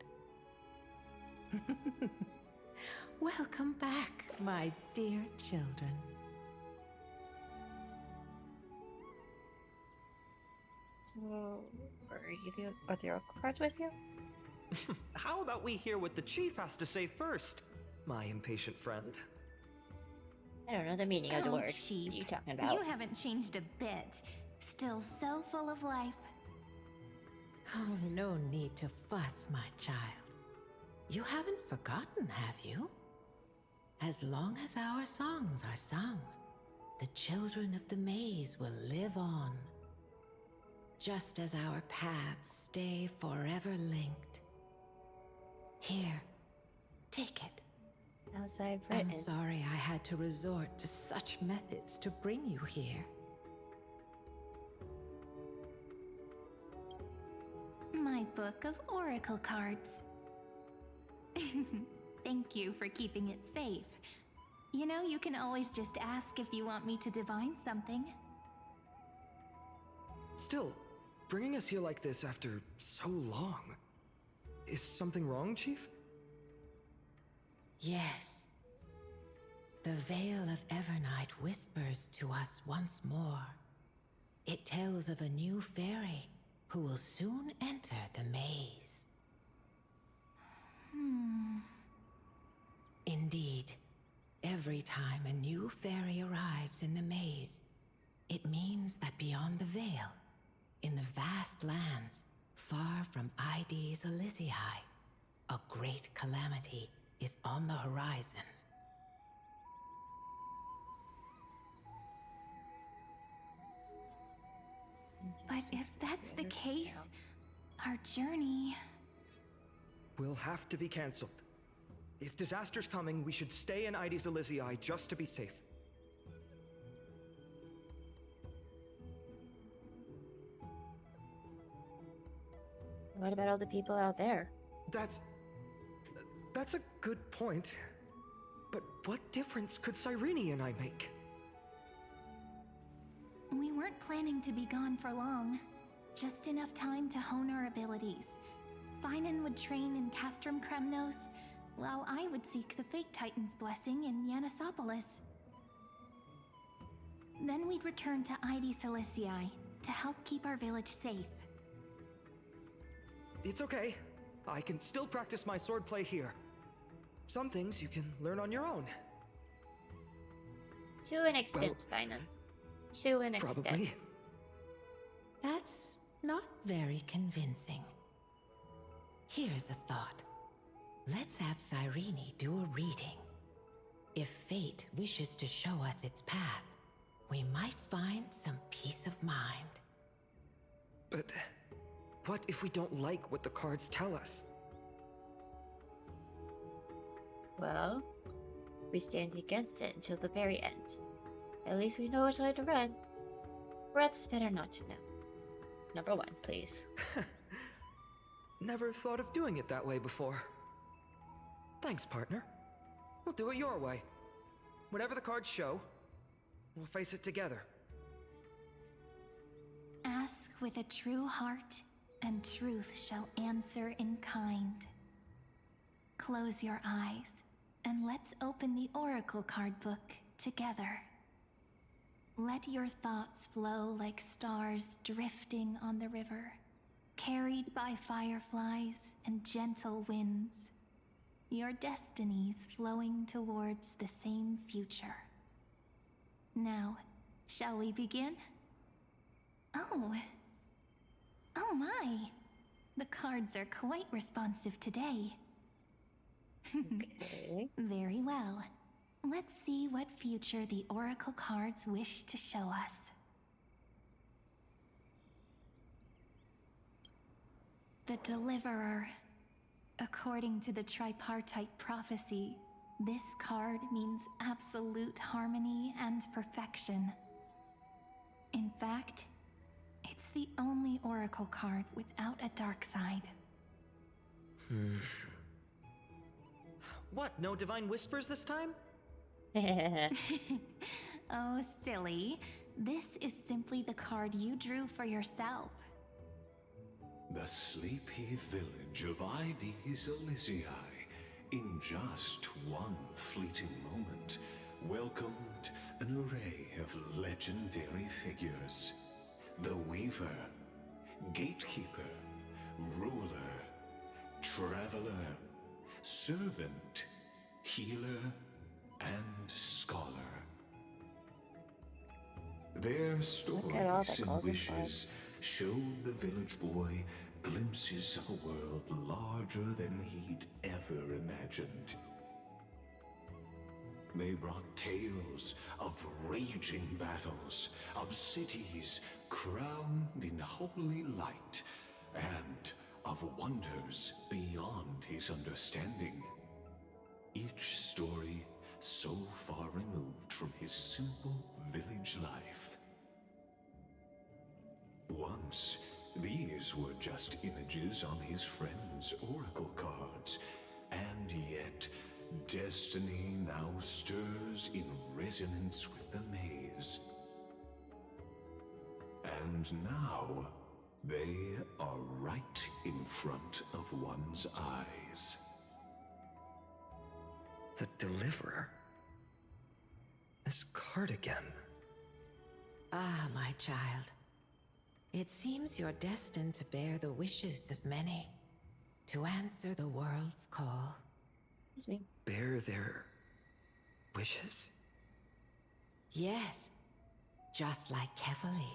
Welcome back, my dear children. So, are the Oracle cards with you? How about we hear what the chief has to say first, my impatient friend? I don't know the meaning of the Oh, word. Chief, What are you talking about? You haven't changed a bit. Still so full of life. Oh, no need to fuss, my child. You haven't forgotten, have you? As long as our songs are sung, the children of the maze will live on. Just as our paths stay forever linked. Here, take it. As I've written. I'm sorry I had to resort to such methods to bring you here. My book of Oracle cards. Thank you for keeping it safe. You know, you can always just ask if you want me to divine something. Still, bringing us here like this after so long. Is something wrong, Chief? Yes. The Veil of Evernight whispers to us once more. It tells of a new fairy who will soon enter the maze. Indeed, every time a new fairy arrives in the maze, it means that beyond the veil, in the vast lands, far from ID's Elysiae, a great calamity is on the horizon. But if that's the case, our journey... Will have to be cancelled. If disaster's coming, we should stay in ID's Elysiae just to be safe. What about all the people out there? That's a good point. But what difference could Cyrene and I make? We weren't planning to be gone for long. Just enough time to hone our abilities. Finan would train in Castrum Kremnos, while I would seek the Fake Titan's blessing in Yanisopolis. Then we'd return to ID Celestii to help keep our village safe. It's okay. I can still practice my swordplay here. Some things you can learn on your own. To an extent, Finan. To an extent. Probably. That's not very convincing. Here's a thought. Let's have Cyrene do a reading. If fate wishes to show us its path, we might find some peace of mind. But what if we don't like what the cards tell us? Well, we stand against it until the very end. At least we know which way to run. Or else it's better not to know. Number 1, please. Never thought of doing it that way before. Thanks, partner. We'll do it your way. Whatever the cards show, we'll face it together. Ask with a true heart, and truth shall answer in kind. Close your eyes, and let's open the Oracle card book together. Let your thoughts flow like stars drifting on the river, carried by fireflies and gentle winds. Your destinies flowing towards the same future. Now, shall we begin? Oh my! The cards are quite responsive today. Okay. Very well. Let's see what future the Oracle cards wish to show us. The Deliverer. According to the tripartite prophecy, this card means absolute harmony and perfection. In fact, it's the only Oracle card without a dark side. What, no divine whispers this time? Oh, silly. This is simply the card you drew for yourself. The sleepy village of Ides Elysiae, in just one fleeting moment, welcomed an array of legendary figures. The Weaver, Gatekeeper, Ruler, Traveler, Servant, Healer, and Scholar. Their stories and wishes showed the village boy glimpses of a world larger than he'd ever imagined. They brought tales of raging battles, of cities crowned in holy light, and of wonders beyond his understanding. Each story so far removed from his simple village life. Once, these were just images on his friend's oracle cards, and yet destiny now stirs in resonance with the maze. And now, they are right in front of one's eyes. The Deliverer? This card again. Ah, my child. It seems you're destined to bear the wishes of many, to answer the world's call. Excuse me. Bear their wishes? Yes, just like Kefali,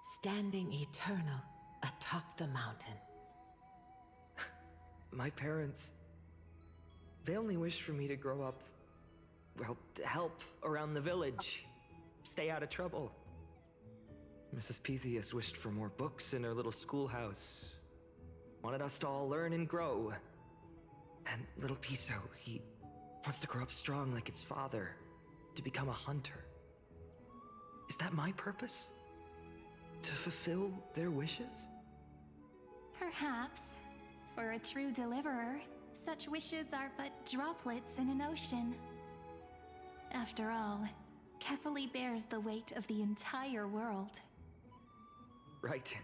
standing eternal atop the mountain. My parents, they only wished for me to grow up, well, to help around the village, stay out of trouble. Mrs. Pythias wished for more books in her little schoolhouse, wanted us to all learn and grow. And little Piso, he wants to grow up strong like its father, to become a hunter. Is that my purpose? To fulfill their wishes? Perhaps. For a true deliverer, such wishes are but droplets in an ocean. After all, Kefali bears the weight of the entire world. Right.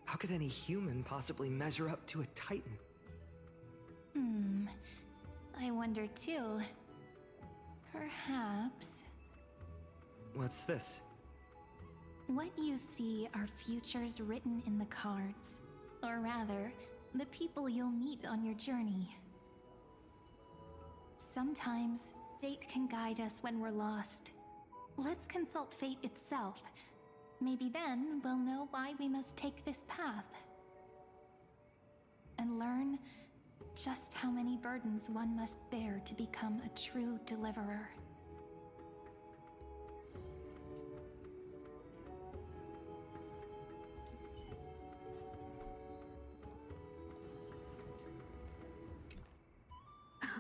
How could any human possibly measure up to a Titan? I wonder too. Perhaps... What's this? What you see are futures written in the cards. Or rather, the people you'll meet on your journey. Sometimes, fate can guide us when we're lost. Let's consult fate itself. Maybe then we'll know why we must take this path. And learn just how many burdens one must bear to become a true deliverer.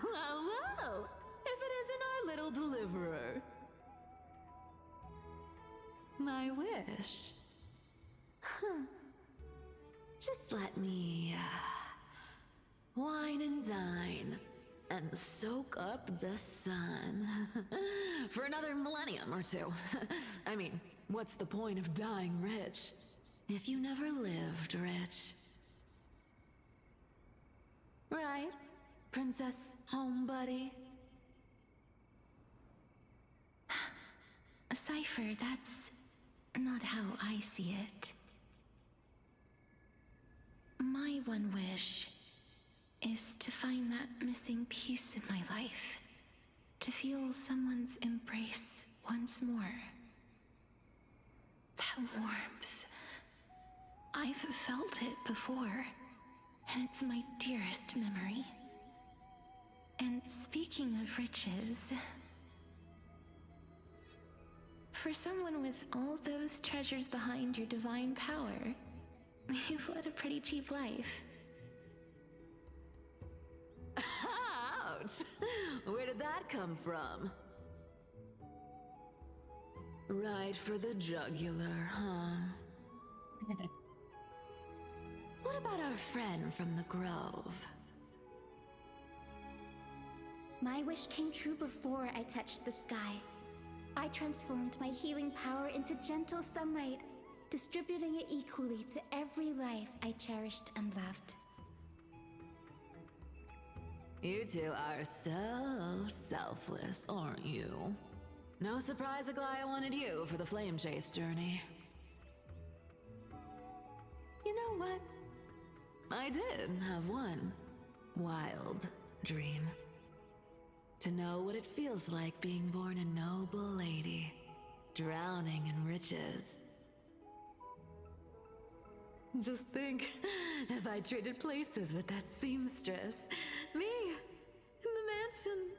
Well, well, if it isn't our little deliverer. My wish. Huh. Just let me, wine and dine, and soak up the sun. For another millennium or two. I mean, what's the point of dying rich if you never lived rich? Right, Princess Homebuddy? Cypher, that's not how I see it. My one wish is to find that missing piece in my life. To feel someone's embrace once more. That warmth. I've felt it before, and it's my dearest memory. And speaking of riches, for someone with all those treasures behind your divine power, you've led a pretty cheap life. Ouch! Where did that come from? Right for the jugular, huh? What about our friend from the Grove? My wish came true before I touched the sky. I transformed my healing power into gentle sunlight, distributing it equally to every life I cherished and loved. You two are so selfless, aren't you? No surprise Aglaya wanted you for the flame chase journey. You know what? I did have one wild dream. To know what it feels like being born a noble lady, drowning in riches. Just think, if I traded places with that seamstress, me in the mansion,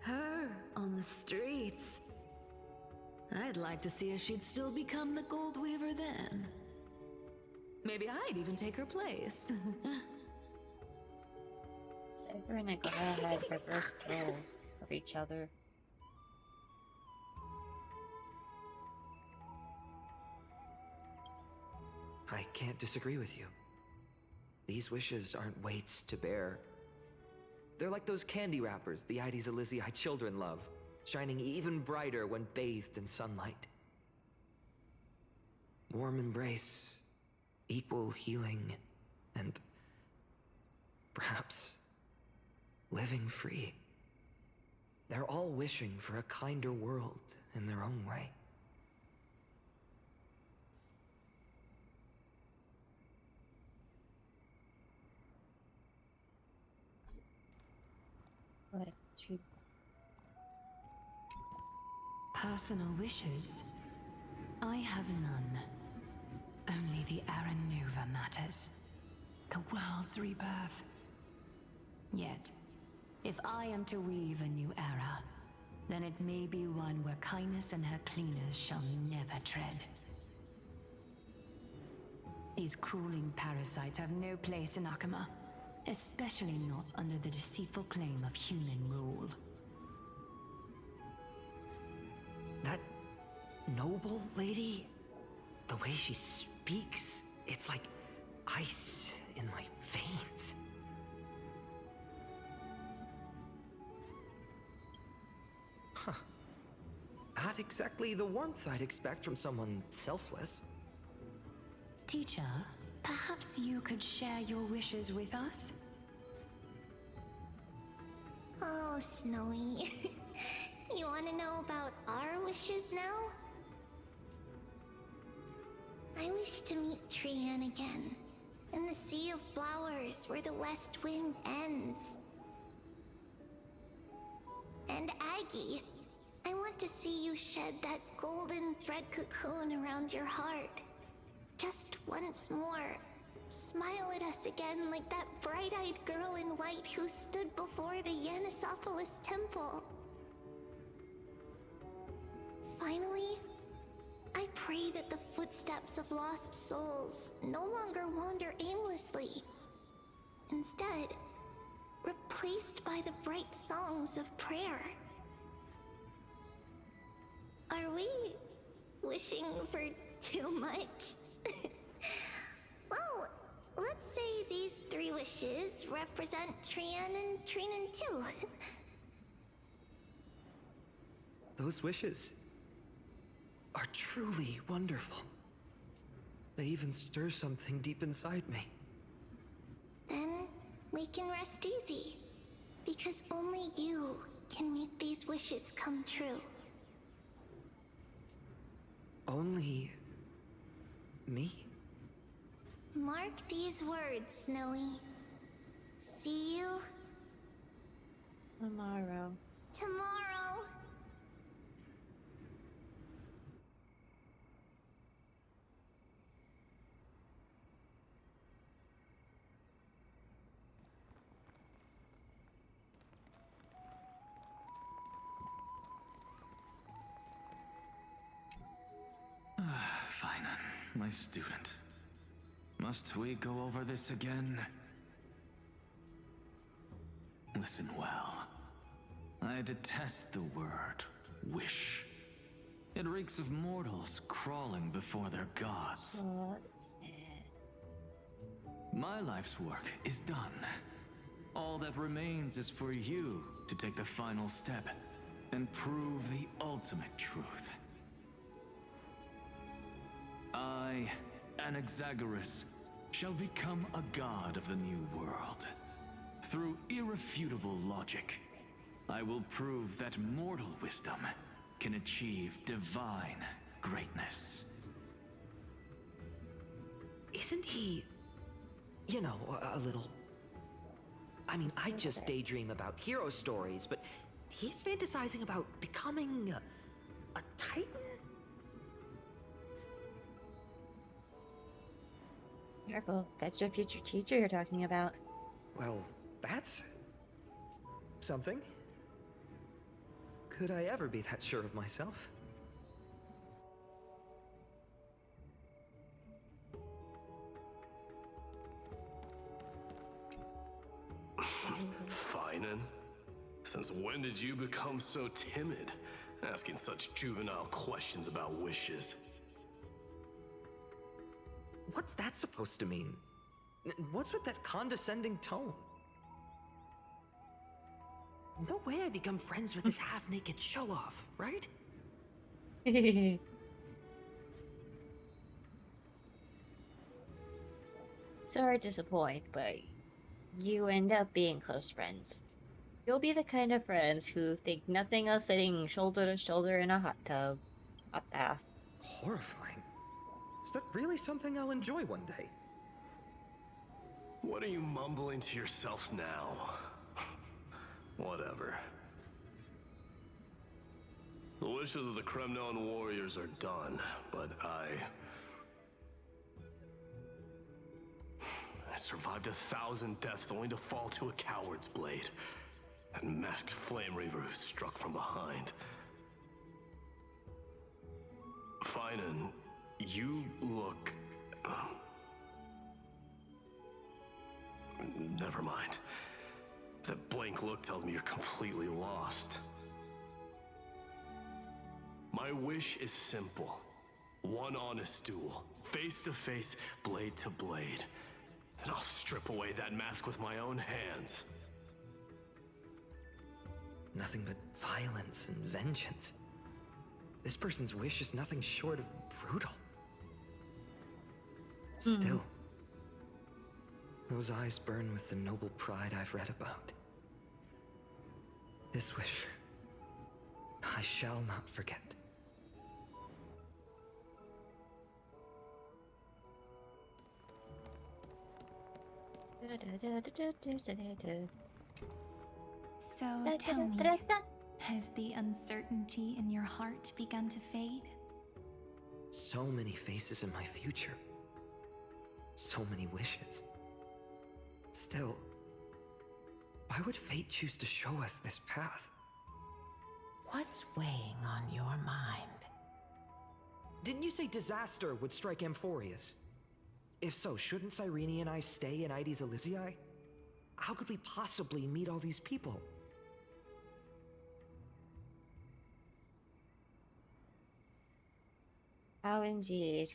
her on the streets. I'd like to see if she'd still become the gold weaver then. Maybe I'd even take her place. Cypher and Aglaya had reversed roles of each other. I can't disagree with you. These wishes aren't weights to bear. They're like those candy wrappers the Ides Elysiae children love, shining even brighter when bathed in sunlight. Warm embrace, equal healing, and perhaps living free. They're all wishing for a kinder world in their own way. But she... Personal wishes? I have none. Only the Aranova matters. The world's rebirth. Yet, if I am to weave a new era, then it may be one where kindness and her cleaners shall never tread. These crawling parasites have no place in Akama, especially not under the deceitful claim of human rule. That noble lady, the way she speaks, it's like ice in my veins. Huh. Not exactly the warmth I'd expect from someone selfless. Teacher, perhaps you could share your wishes with us? Oh, Snowy. You want to know about our wishes now? I wish to meet Trian again, in the sea of flowers where the west wind ends. And Aggie, I want to see you shed that golden thread cocoon around your heart. Just once more, Smile at us again like that bright-eyed girl in white who stood before the Yanisopolis temple. Finally, I pray that the footsteps of lost souls no longer wander aimlessly. Instead, replaced by the bright songs of prayer. Are we wishing for too much? Well, let's say these 3 wishes represent Trian and Trinan too. Those wishes are truly wonderful. They even stir something deep inside me. Then we can rest easy, because only you can make these wishes come true. Only me? Mark these words, Snowy. See you tomorrow. Tomorrow. Finan, my student. Must we go over this again? Listen well. I detest the word wish. It reeks of mortals crawling before their gods. My life's work is done. All that remains is for you to take the final step and prove the ultimate truth. I, Anaxagoras, shall become a god of the new world. Through irrefutable logic, I will prove that mortal wisdom can achieve divine greatness. Isn't he, you know, a little... I mean, I just daydream about hero stories, but he's fantasizing about becoming a titan? Careful, that's your future teacher you're talking about. Well, that's something. Could I ever be that sure of myself? Finan? Since when did you become so timid, asking such juvenile questions about wishes? What's that supposed to mean? What's with that condescending tone? No way I become friends with this half-naked show-off, right? Sorry to disappoint, but you end up being close friends. You'll be the kind of friends who think nothing of sitting shoulder to shoulder in a hot bath. Horrifying. Is that really something I'll enjoy one day? What are you mumbling to yourself now? Whatever. The wishes of the Kremnon warriors are done, but I survived 1,000 deaths only to fall to a coward's blade. That masked flame reaver who struck from behind. Finan, you look... Never mind. That blank look tells me you're completely lost. My wish is simple. One honest duel, face to face, blade to blade. Then I'll strip away that mask with my own hands. Nothing but violence and vengeance. This person's wish is nothing short of brutal. Still, those eyes burn with the noble pride I've read about. This wish, I shall not forget. So tell me, has the uncertainty in your heart begun to fade? So many faces in my future. So many wishes. Still, why would fate choose to show us this path? What's weighing on your mind? Didn't you say disaster would strike Amphorius? If so, shouldn't Cyrene and I stay in Ides Elysiae? How could we possibly meet all these people? How indeed.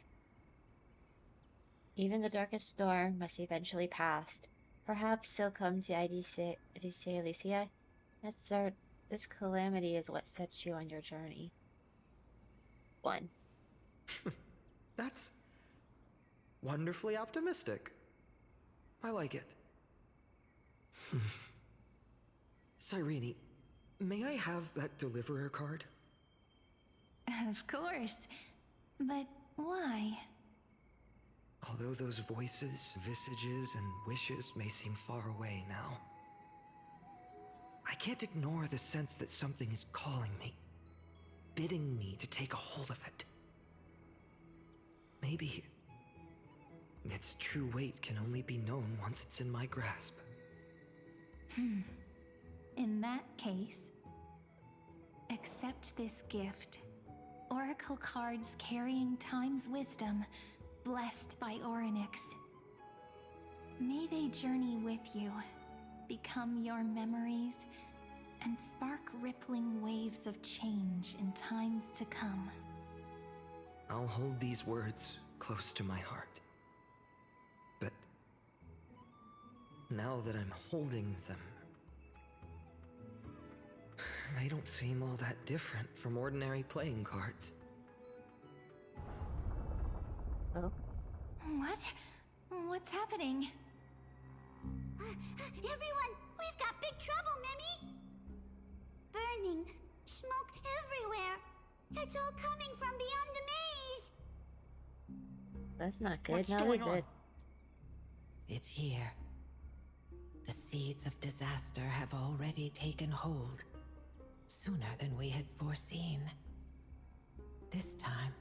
Even the darkest storm must eventually pass. Perhaps they'll come to Ides Elysiae. This calamity is what sets you on your journey. 1. That's wonderfully optimistic. I like it. Cyrene, may I have that deliverer card? Of course. But why? Although those voices, visages, and wishes may seem far away now, I can't ignore the sense that something is calling me, bidding me to take a hold of it. Maybe its true weight can only be known once it's in my grasp. In that case, accept this gift. Oracle cards carrying time's wisdom, blessed by Orynyx. May they journey with you, become your memories, and spark rippling waves of change in times to come. I'll hold these words close to my heart. But now that I'm holding them, they don't seem all that different from ordinary playing cards. Oh? What? What's happening? Everyone, we've got big trouble, Mimi! Burning, smoke everywhere. It's all coming from beyond the maze. That's not good, What's now going is on? it? It's here. The seeds of disaster have already taken hold, sooner than we had foreseen. This time,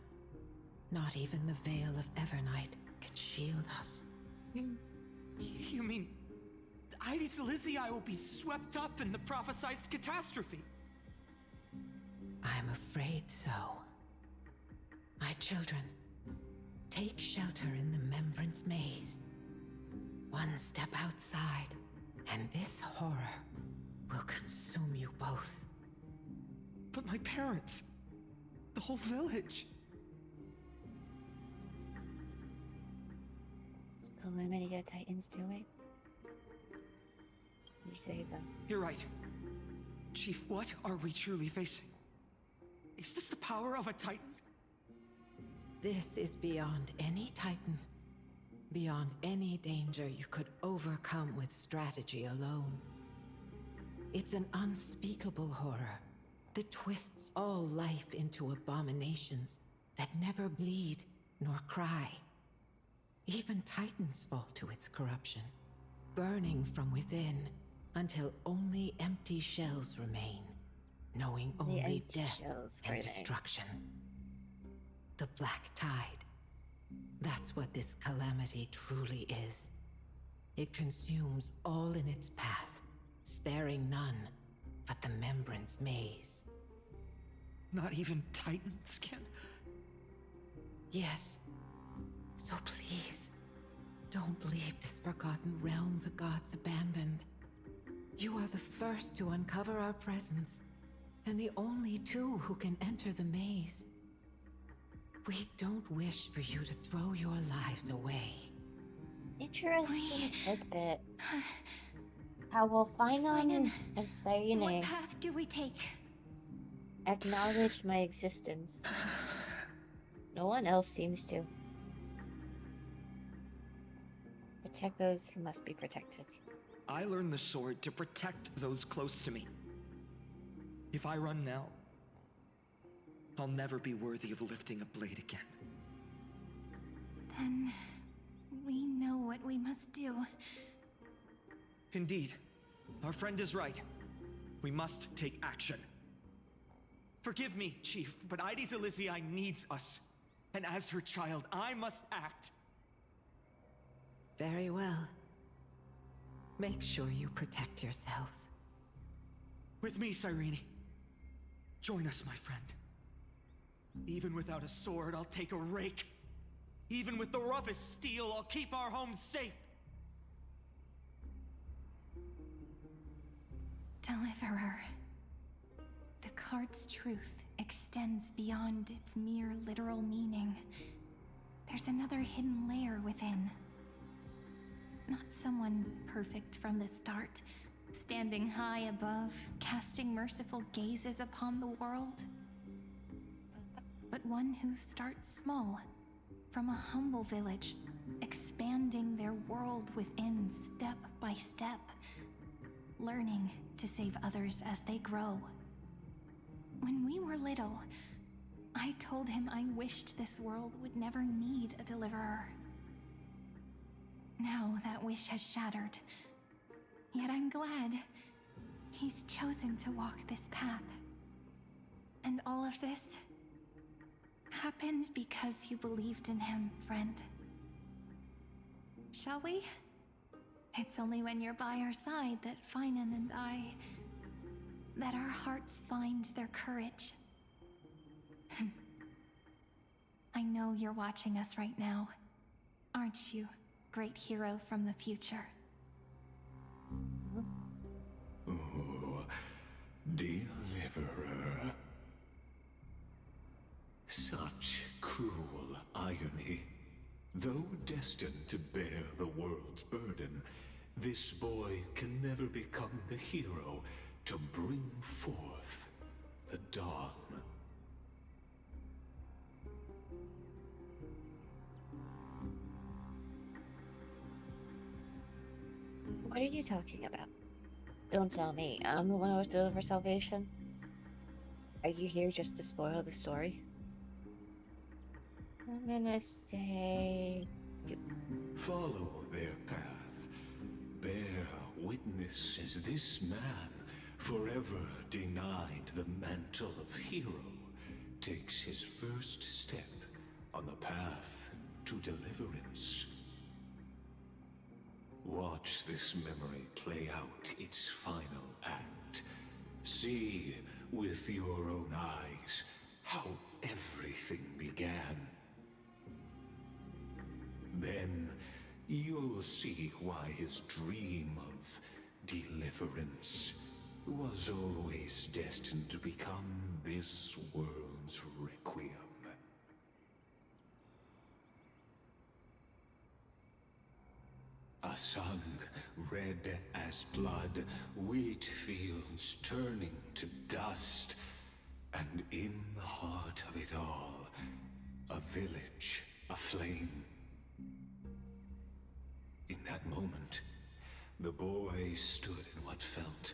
not even the veil of Evernight can shield us. You mean Ides Elysiae will be swept up in the prophesied catastrophe? I'm afraid so. My children, take shelter in the Membrance Maze. One step outside, and this horror will consume you both. But my parents, the whole village. Is Calamity a Titan's doing? You save them. You're right. Chief, what are we truly facing? Is this the power of a Titan? This is beyond any Titan. Beyond any danger you could overcome with strategy alone. It's an unspeakable horror that twists all life into abominations that never bleed nor cry. Even Titans fall to its corruption, burning from within until only empty shells remain, knowing only death and destruction. The Black Tide. That's what this calamity truly is. It consumes all in its path, sparing none but the Membrance Maze. Not even Titans can? Yes. So please, don't leave this forgotten realm the gods abandoned. You are the first to uncover our presence, and the only two who can enter the maze. We don't wish for you to throw your lives away. Interesting tidbit. How will Huion and Cyrene What path do we take? acknowledge my existence? No one else seems to. Protect those who must be protected. I learned the sword to protect those close to me. If I run now, I'll never be worthy of lifting a blade again. Then we know what we must do. Indeed, our friend is right. We must take action. Forgive me, Chief, but Ides Elysiae needs us. And as her child, I must act. Very well. Make sure you protect yourselves. With me, Cyrene. Join us, my friend. Even without a sword, I'll take a rake. Even with the roughest steel, I'll keep our home safe. Deliverer. The card's truth extends beyond its mere literal meaning. There's another hidden layer within. Not someone perfect from the start, standing high above, casting merciful gazes upon the world. But one who starts small, from a humble village, expanding their world within step by step, learning to save others as they grow. When we were little, I told him I wished this world would never need a deliverer. Now that wish has shattered. Yet I'm glad he's chosen to walk this path. And all of this happened because you believed in him, friend. Shall we? It's only when you're by our side that Finan and that our hearts find their courage. I know you're watching us right now, aren't you, great hero from the future? Oh, deliverer. Such cruel irony. Though destined to bear the world's burden, this boy can never become the hero to bring forth the dawn. What are you talking about? Don't tell me. I'm the one who was delivered for salvation. Are you here just to spoil the story? I'm gonna say... Follow their path. Bear witness as this man, forever denied the mantle of hero, takes his first step on the path to deliverance. Watch this memory play out its final act. See with your own eyes how everything began. Then you'll see why his dream of deliverance was always destined to become this world's requiem. A sun red as blood, wheat fields turning to dust, and in the heart of it all, a village aflame. In that moment, the boy stood in what felt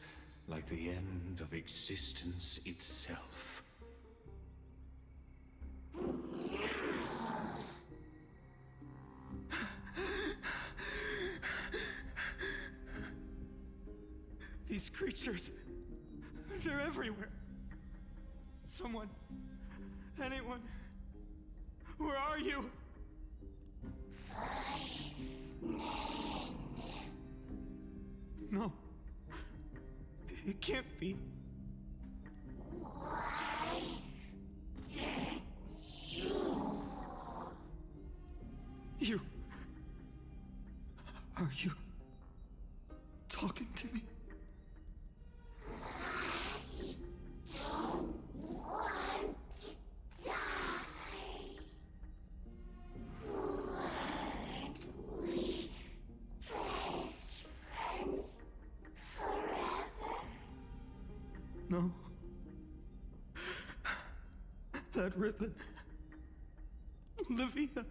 like the end of existence itself. These creatures, they're everywhere. Someone, anyone, where are you? No, it can't be. You, are you talking to me? No. That ribbon. Olivia.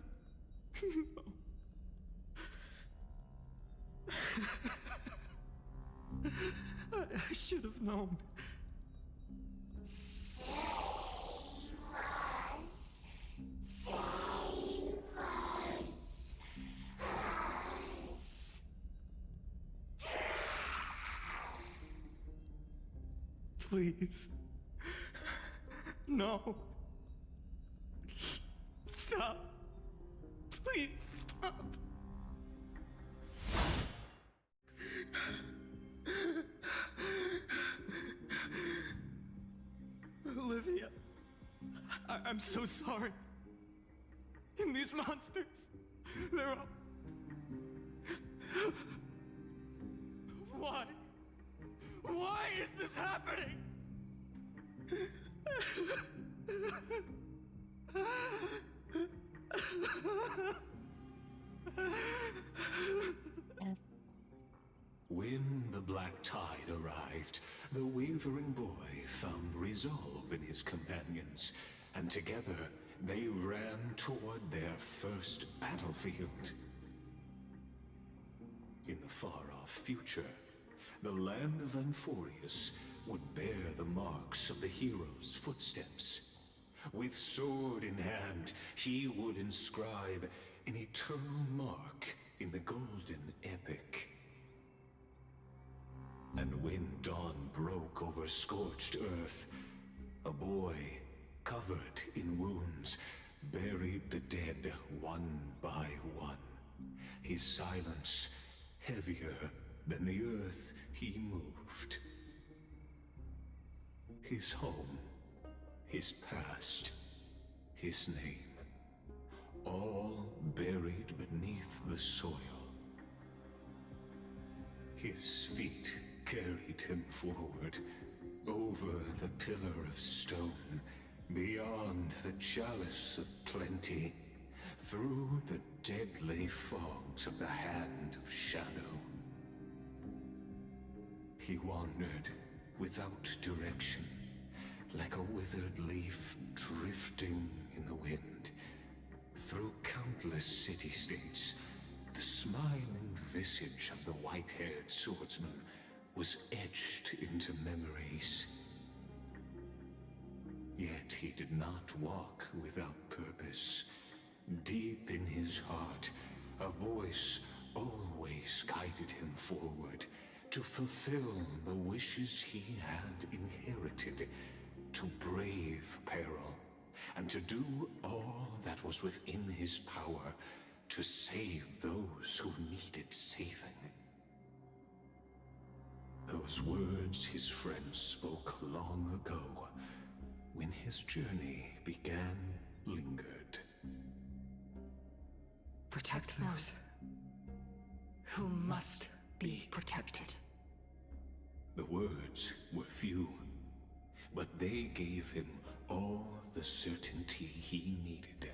No. I should have known. Save us. Save us. Please. No. Stop. Please stop. I'm so sorry. And these monsters, they're all... Why? Why is this happening? When the black tide arrived, the wavering boy found resolve in his companions, and together they ran toward their first battlefield. In the far-off future, the land of Anforius would bear the marks of the hero's footsteps. With sword in hand, he would inscribe an eternal mark in the golden epic. And when dawn broke over scorched earth, a boy, covered in wounds, buried the dead one by one. His silence heavier than the earth he moved. His home, his past, his name, all buried beneath the soil. His feet carried him forward, over the pillar of stone, beyond the chalice of plenty, through the deadly fogs of the Hand of Shadow. He wandered without direction, like a withered leaf drifting in the wind. Through countless city-states, the smiling visage of the white-haired swordsman was etched into memories. Yet he did not walk without purpose. Deep in his heart, a voice always guided him forward to fulfill the wishes he had inherited, to brave peril, and to do all that was within his power to save those who needed saving. Those words his friends spoke long ago, when his journey began, lingered. Protect those who must be protected. The words were few, but they gave him all the certainty he needed.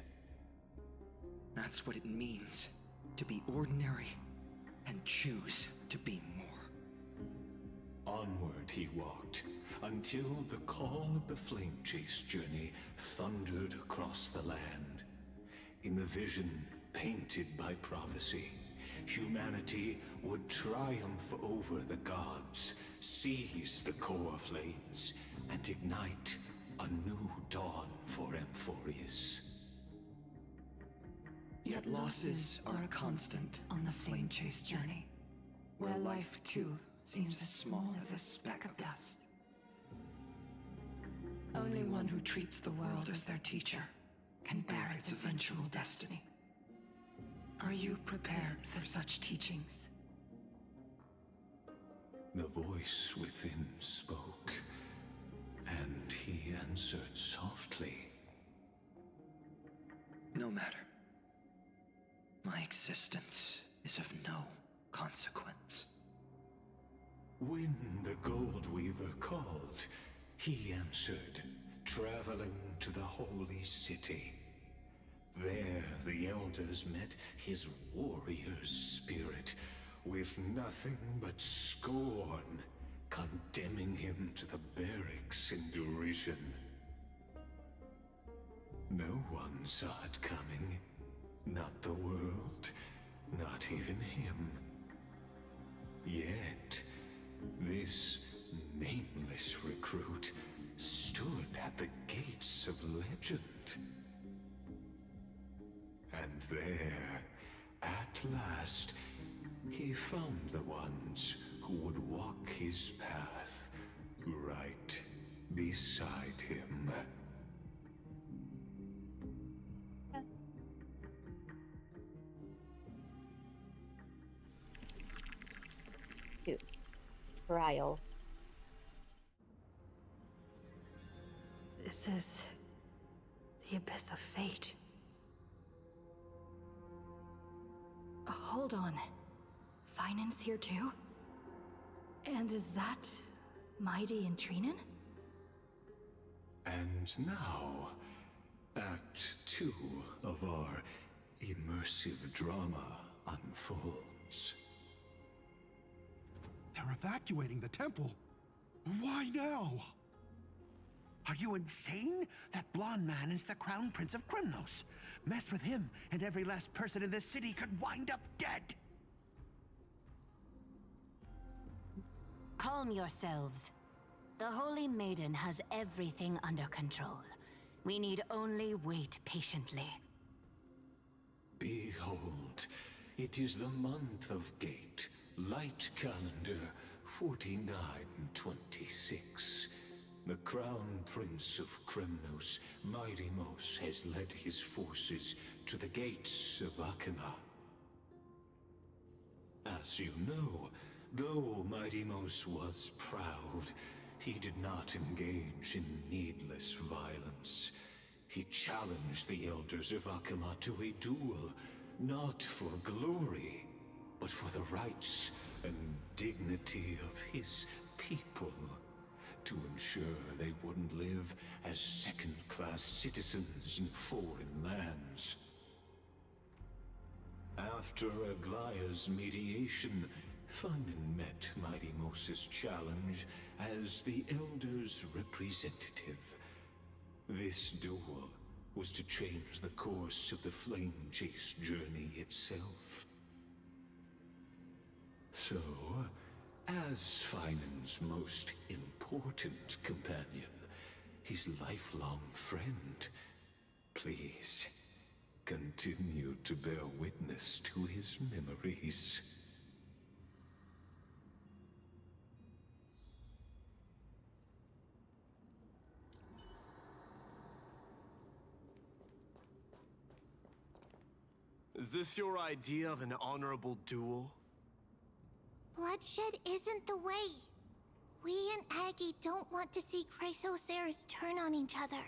That's what it means to be ordinary and choose to be more. Onward he walked, until the call of the flame chase journey thundered across the land. In the vision painted by prophecy, humanity would triumph over the gods, seize the core flames, and ignite a new dawn for Amphorius. Yet losses are a constant on the flame chase journey, where life too seems as small as a speck of dust. Only one who treats the world as their teacher can bear its eventual destiny. Are you prepared for such teachings? The voice within spoke, and he answered softly. No matter. My existence is of no consequence. When the Gold Weaver called, he answered, traveling to the holy city. There the elders met his warrior's spirit, with nothing but scorn, condemning him to the barracks in derision. No one saw it coming. Not the world, not even him. Yet, this nameless recruit stood at the gates of legend. And there, at last, he found the ones who would walk his path right beside him. Trial. This is The abyss of fate. Hold on. Finance here too? And is that Mighty and Trinen? And now, Act 2 of our immersive drama unfolds. They're evacuating the temple. Why now? Are you insane? That blonde man is the Crown Prince of Krymnos. Mess with him, and every last person in this city could wind up dead. Calm yourselves. The Holy Maiden has everything under control. We need only wait patiently. Behold, it is the month of Gate, light calendar 4926. The Crown Prince of Krymnos, Mighty-Mos, has led his forces to the gates of Akima. As you know, though Mighty-Mos was proud, he did not engage in needless violence. He challenged the elders of Akima to a duel, not for glory, but for the rights and dignity of his people, to ensure they wouldn't live as second-class citizens in foreign lands. After Aglaya's mediation, Funden met Mighty-Mos's challenge as the Elder's representative. This duel was to change the course of the Flame Chase journey itself. So, as Finan's most important companion, his lifelong friend, please continue to bear witness to his memories. Is this your idea of an honorable duel? Bloodshed isn't the way. We and Aggie don't want to see Chrysoceres turn on each other.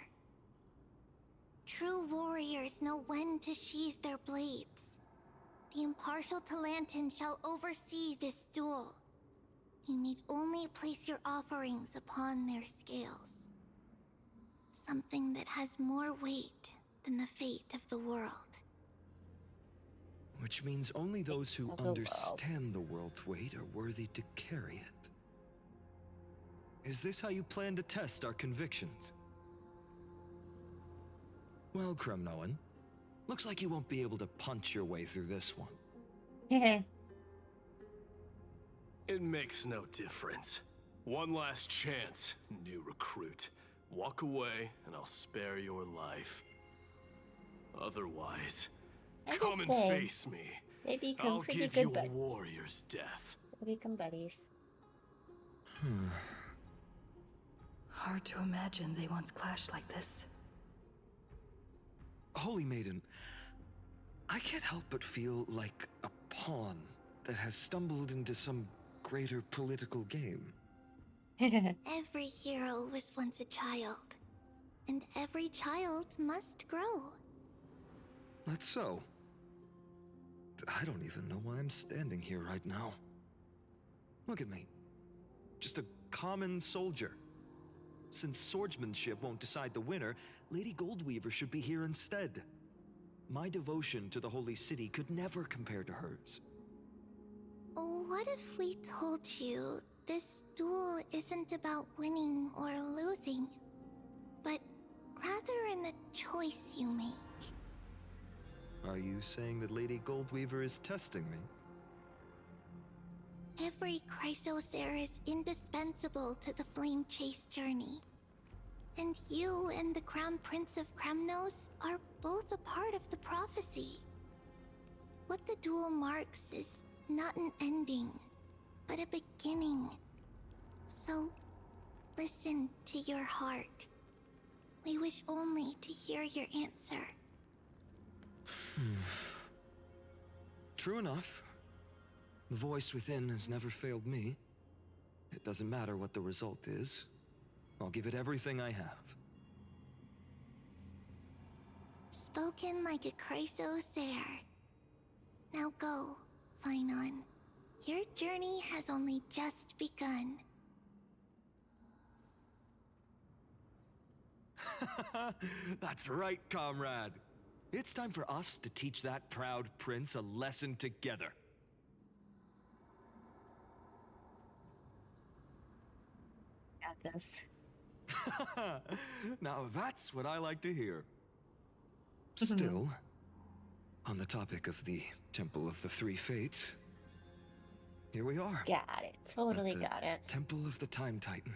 True warriors know when to sheathe their blades. The impartial Talantin shall oversee this duel. You need only place your offerings upon their scales. Something that has more weight than the fate of the world. Which means only those who understand the world's weight are worthy to carry it. Is this how you plan to test our convictions? Well, Kremnoan, looks like you won't be able to punch your way through this one. It makes no difference. One last chance, new recruit. Walk away, and I'll spare your life. Otherwise, come and face me. They become I'll pretty give good you buds. a warrior's death. They become buddies. Hard to imagine they once clashed like this. Holy Maiden, I can't help but feel like a pawn that has stumbled into some greater political game. Every hero was once a child, and every child must grow. That's so. I don't even know why I'm standing here right now. Look at me. Just a common soldier. Since swordsmanship won't decide the winner, Lady Goldweaver should be here instead. My devotion to the Holy City could never compare to hers. What if we told you this duel isn't about winning or losing, but rather in the choice you make? Are you saying that Lady Goldweaver is testing me? Every Chrysocer is indispensable to the Flame Chase journey. And you and the Crown Prince of Krymnos are both a part of the prophecy. What the duel marks is not an ending, but a beginning. So, listen to your heart. We wish only to hear your answer. True enough. The voice within has never failed me. It doesn't matter what the result is. I'll give it everything I have. spoken like a chrysosaur. Now go, Huion. Your journey has only just begun. That's right, comrade. It's time for us to teach that proud prince a lesson together. Got this. Now that's what I like to hear. Still, on the topic of the Temple of the Three Fates, here we are. Got it. Totally at the got it. Temple of the Time Titan.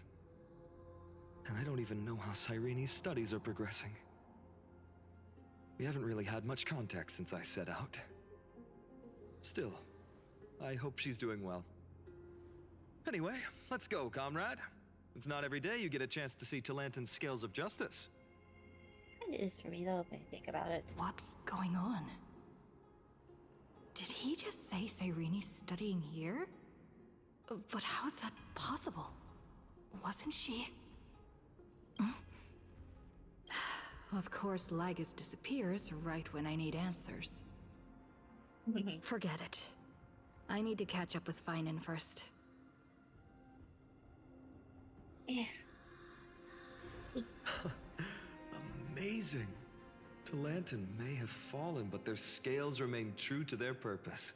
And I don't even know how Cyrene's studies are progressing. We haven't really had much contact since I set out. Still, I hope she's doing well. Anyway, let's go, comrade. It's not every day you get a chance to see Talantin's scales of justice. It is for me, though, if I think about it. What's going on? Did he just say Cyrene's studying here? But how is that possible? Wasn't she? Of course, Lygus disappears right when I need answers. Forget it. I need to catch up with Huion first. Yeah. Amazing. Talantin may have fallen, but their scales remain true to their purpose.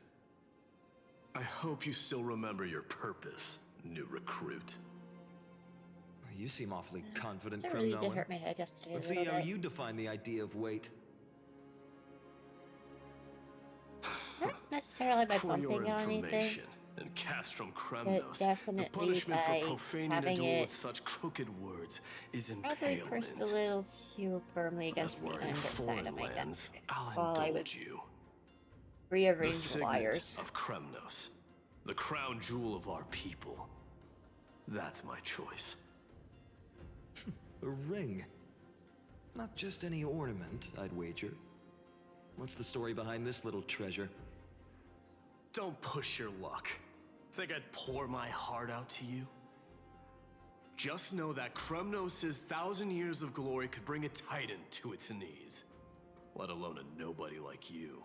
I hope you still remember your purpose, new recruit. You seem awfully confident, That really did Kremnoan. hurt my head yesterday. Let's a see little how bit. you define the idea of weight. Not necessarily by For your bumping on anything, information, in Castrum but Kremnos, the definitely punishment by for profaning a having duel it with such crooked words is probably impalement. pressed a little too firmly against As the we're in underside foreign of my lands, desk I'll while I indulge was you. The rearranging signet wires. of Kremnos, the crown jewel of our people. That's my choice. A ring. Not just any ornament, I'd wager. What's the story behind this little treasure? Don't push your luck. Think I'd pour my heart out to you? Just know that Kremnos' 1,000 years of glory could bring a titan to its knees. Let alone a nobody like you.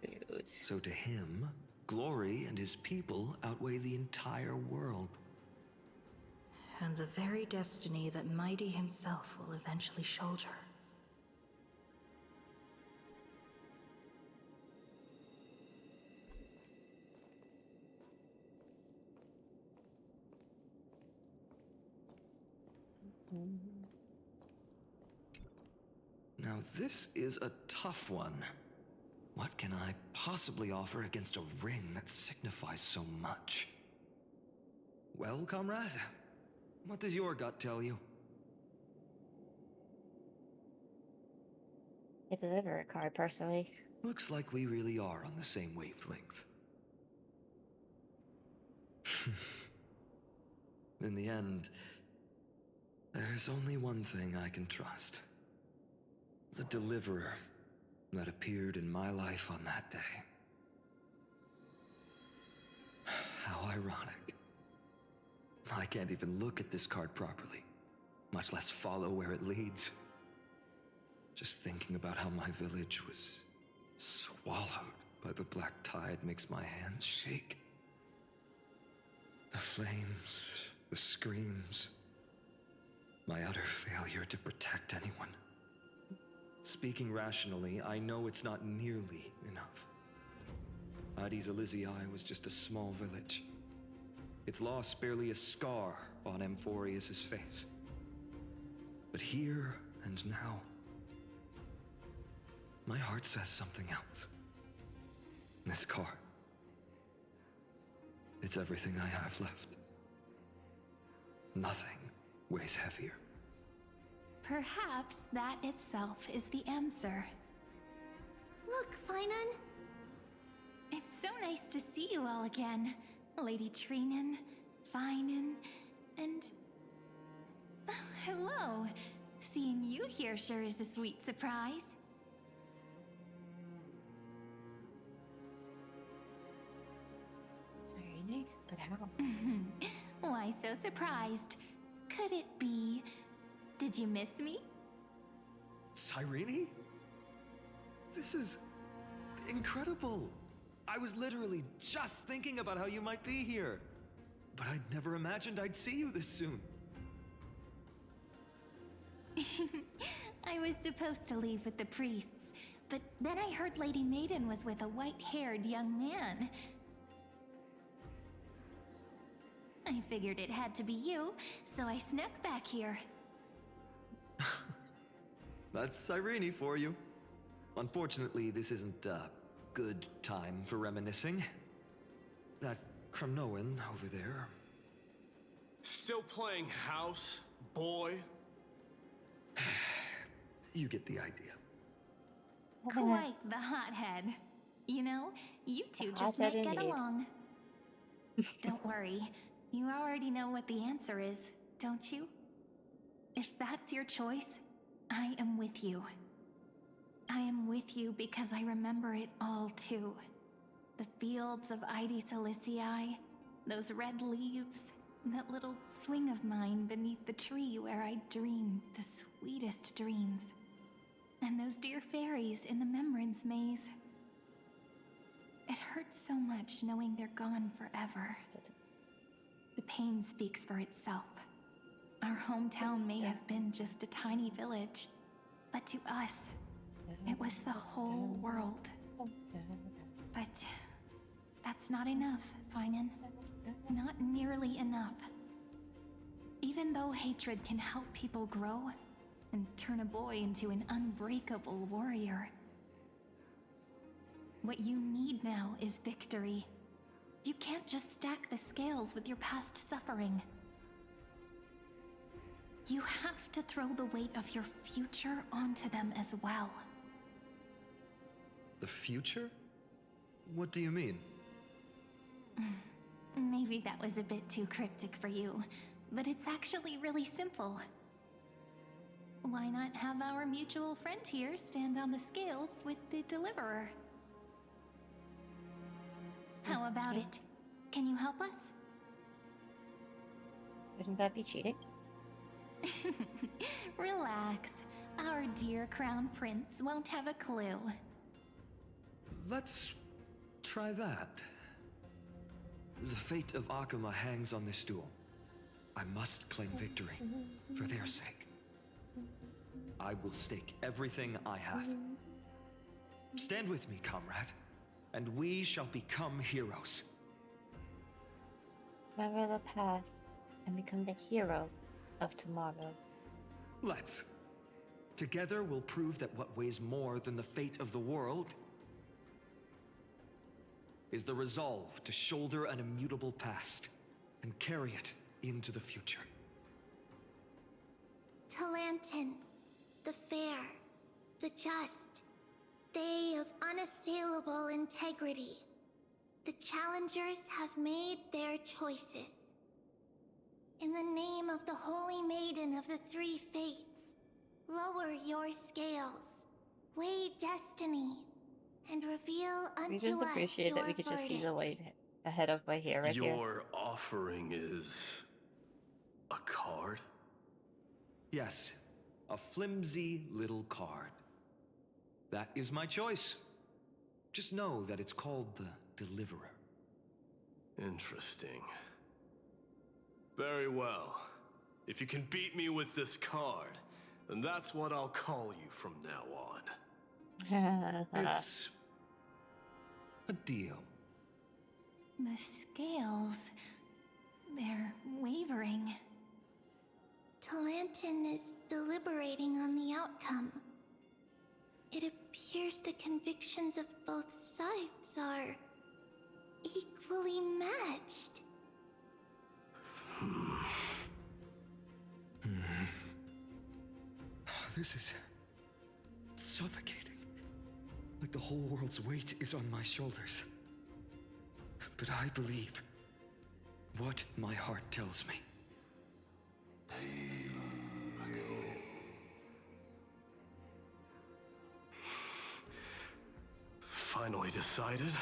Dude. So to him, glory and his people outweigh the entire world. And the very destiny that Mighty himself will eventually shoulder. Now this is a tough one. What can I possibly offer against a ring that signifies so much? Well, comrade, what does your gut tell you? It's a liver card, personally. Looks like we really are on the same wavelength. In the end, there's only one thing I can trust. The deliverer that appeared in my life on that day. How ironic. I can't even look at this card properly, much less follow where it leads. Just thinking about how my village was swallowed by the black tide makes my hands shake. The flames, the screams, my utter failure to protect anyone. Speaking rationally, I know it's not nearly enough. Addis Elysiae was just a small village. Its loss barely a scar on Amphorius' face. But here and now, my heart says something else. This car, it's everything I have left. Nothing weighs heavier. Perhaps that itself is the answer. Look, Huion. It's so nice to see you all again. Lady Trinen, Huion, and... hello. Seeing you here sure is a sweet surprise. Sorry, Nick, but how? Why so surprised? Could it be... Did you miss me? Cyrene? This is incredible. I was literally just thinking about how you might be here. But I'd never imagined I'd see you this soon. I was supposed to leave with the priests, but then I heard Lady Maiden was with a white-haired young man. I figured it had to be you, so I snuck back here. That's Cyrene for you. Unfortunately, this isn't a good time for reminiscing. That Krumnoan over there. Still playing house, boy? You get the idea. Quite the hothead. You know, you two just might get along. Don't worry, you already know what the answer is, don't you? If that's your choice, I am with you. I am with you because I remember it all too. The fields of Ide Silicii, those red leaves, that little swing of mine beneath the tree where I dreamed the sweetest dreams. And those dear fairies in the Memorance Maze. It hurts so much knowing they're gone forever. The pain speaks for itself. Our hometown may have been just a tiny village, but to us, it was the whole world. But that's not enough, Finan. Not nearly enough. Even though hatred can help people grow and turn a boy into an unbreakable warrior, what you need now is victory. You can't just stack the scales with your past suffering. You have to throw the weight of your future onto them as well. The future? What do you mean? Maybe that was a bit too cryptic for you, but it's actually really simple. Why not have our mutual friend here stand on the scales with the deliverer? How about it? Can you help us? Wouldn't that be cheating? Relax. Our dear Crown Prince won't have a clue. Let's try that. The fate of Akuma hangs on this duel. I must claim victory, for their sake. I will stake everything I have. Stand with me, comrade, and we shall become heroes. Remember the past and become the hero of tomorrow. Let's. Together we'll prove that what weighs more than the fate of the world is the resolve to shoulder an immutable past and carry it into the future. Talantin, the fair, the just, they of unassailable integrity. The challengers have made their choices. In the name of the Holy Maiden of the Three Fates, lower your scales, weigh destiny, and reveal unto us We just appreciate that we could just see the light ahead of my hair right here. Your offering is a card? Yes, a flimsy little card. That is my choice. Just know that it's called the Deliverer. Interesting. Very well. If you can beat me with this card, then that's what I'll call you from now on. It's a deal. The scales, they're wavering. Talantin is deliberating on the outcome. It appears the convictions of both sides are equally matched. This is suffocating. Like the whole world's weight is on my shoulders. But I believe what my heart tells me. Finally decided?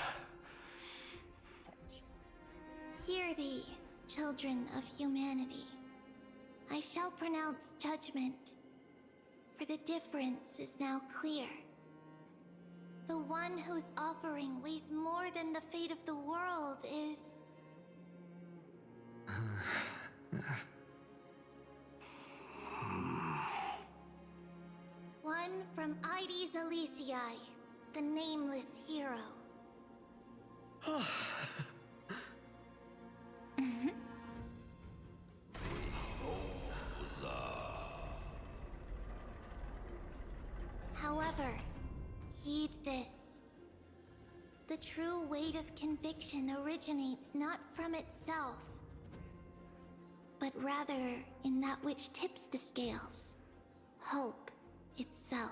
Hear thee, children of humanity. I shall pronounce judgment. for the difference is now clear. The one whose offering weighs more than the fate of the world is... one from Ides Elysiae, the nameless hero. However, heed this. The true weight of conviction originates not from itself, but rather in that which tips the scales. Hope itself.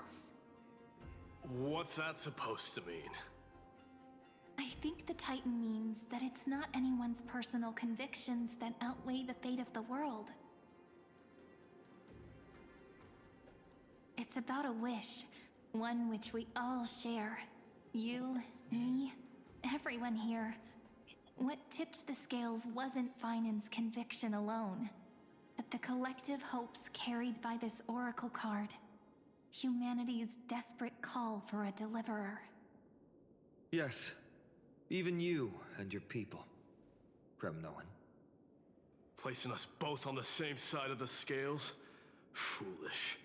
What's that supposed to mean? I think the Titan means that it's not anyone's personal convictions that outweigh the fate of the world. It's about a wish, one which we all share. You, me, everyone here. What tipped the scales wasn't Finan's conviction alone, but the collective hopes carried by this oracle card. Humanity's desperate call for a deliverer. Yes, even you and your people, Kremnoan. Placing us both on the same side of the scales? Foolish.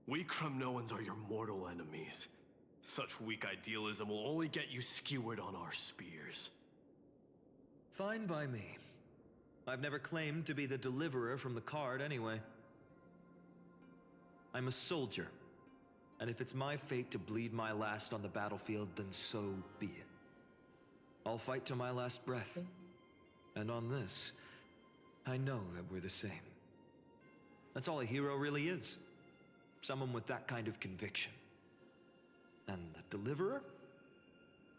We Kremnoans are your mortal enemies. Such weak idealism will only get you skewered on our spears. Fine by me. I've never claimed to be the deliverer from the card anyway. I'm a soldier, and if it's my fate to bleed my last on the battlefield, then so be it. I'll fight to my last breath. And on this, I know that we're the same. That's all a hero really is. Someone with that kind of conviction. And the deliverer?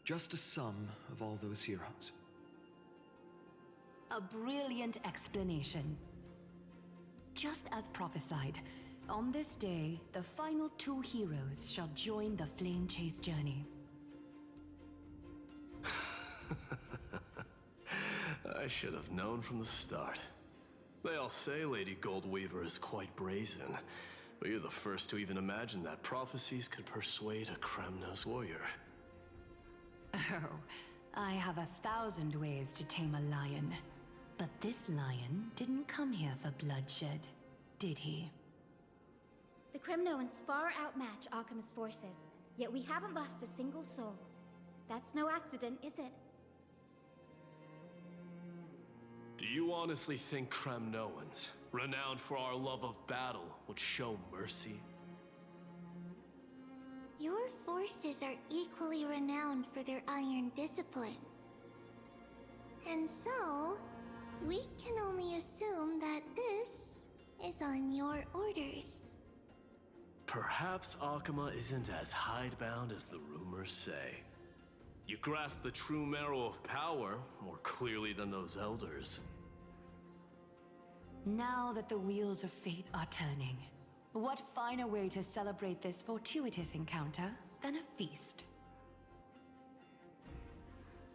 Just a sum of all those heroes. A brilliant explanation. Just as prophesied, on this day, the final two heroes shall join the Flame Chase journey. I should have known from the start. They all say Lady Goldweaver is quite brazen, but you're the first to even imagine that prophecies could persuade a Kremnos warrior. Oh, I have 1,000 ways to tame a lion. But this lion didn't come here for bloodshed, did he? The Kremnoans far outmatch Akama's forces, yet we haven't lost a single soul. That's no accident, is it? Do you honestly think Kremnoans, renowned for our love of battle, would show mercy? Your forces are equally renowned for their iron discipline. And so, we can only assume that this is on your orders. Perhaps Akama isn't as hidebound as the rumors say. You grasp the true marrow of power more clearly than those elders. Now that the wheels of fate are turning, what finer way to celebrate this fortuitous encounter than a feast?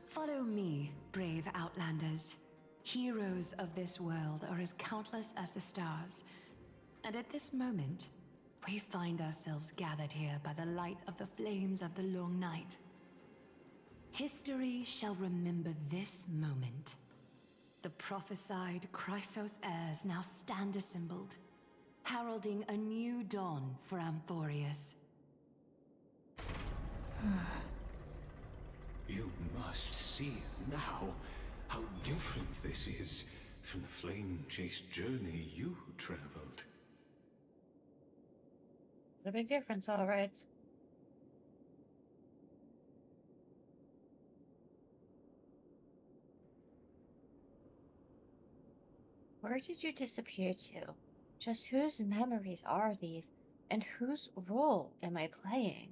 Follow me, brave Outlanders. Heroes of this world are as countless as the stars. And at this moment, we find ourselves gathered here by the light of the flames of the long night. History shall remember this moment. The prophesied Chrysos heirs now stand assembled, heralding a new dawn for Amphorius. You must see now how different this is from the flame-chased journey you traveled. A big difference, all right. Where did you disappear to? Just whose memories are these? And whose role am I playing?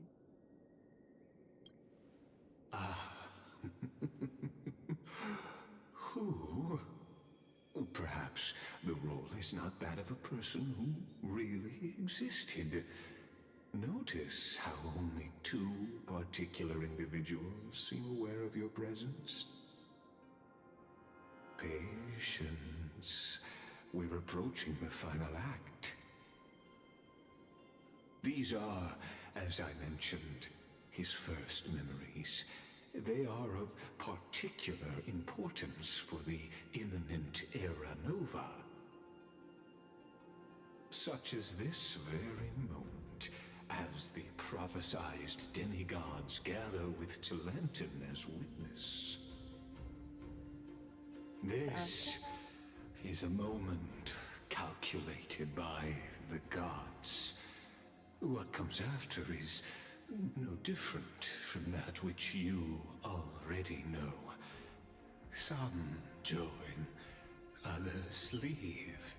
Who? Perhaps the role is not that of a person who really existed. Notice how only two particular individuals seem aware of your presence. Patience. We're approaching the final act. These are, as I mentioned, his first memories. They are of particular importance for the imminent Era Nova. Such as this very moment, as the prophesized demigods gather with Talentum as witness. This is a moment calculated by the gods. What comes after is no different from that which you already know. Some join, others leave,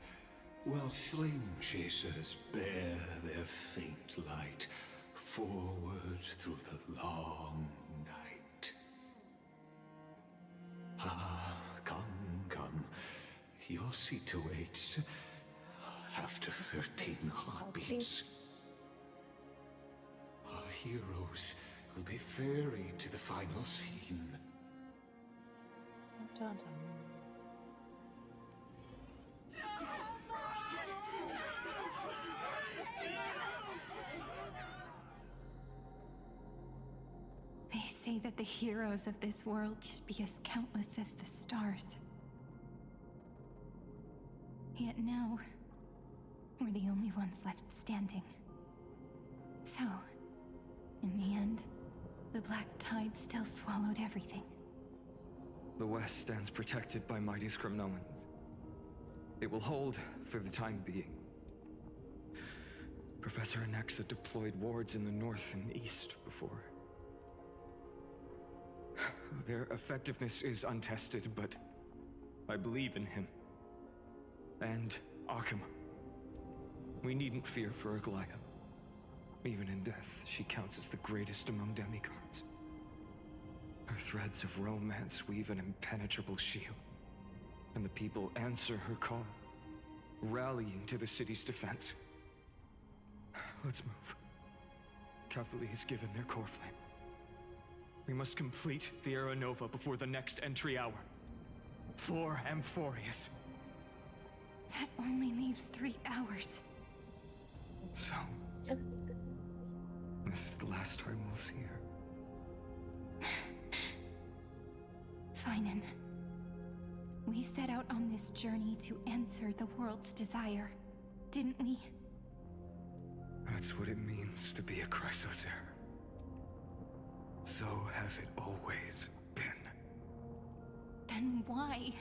while flame chasers bear their faint light forward through the long night. Ah, come. Your seat awaits. After 13 heartbeats, our heroes will be ferried to the final scene. They say that the heroes of this world should be as countless as the stars. Yet now, we're the only ones left standing. So, in the end, the black tide still swallowed everything. The West stands protected by mighty Skrymnoans. It will hold for the time being. Professor Anexa deployed wards in the north and east before. Their effectiveness is untested, but I believe in him. And Akuma. We needn't fear for Aglaya. Even in death, she counts as the greatest among demigods. Her threads of romance weave an impenetrable shield, and the people answer her call, rallying to the city's defense. Let's move. Cavalry has given their core flame. We must complete the Era Nova before the next entry hour. For Amphorius. That only leaves 3 hours. So, this is the last time we'll see her. Finan. We set out on this journey to answer the world's desire, didn't we? That's what it means to be a Chrysosaur. So has it always been. Then why?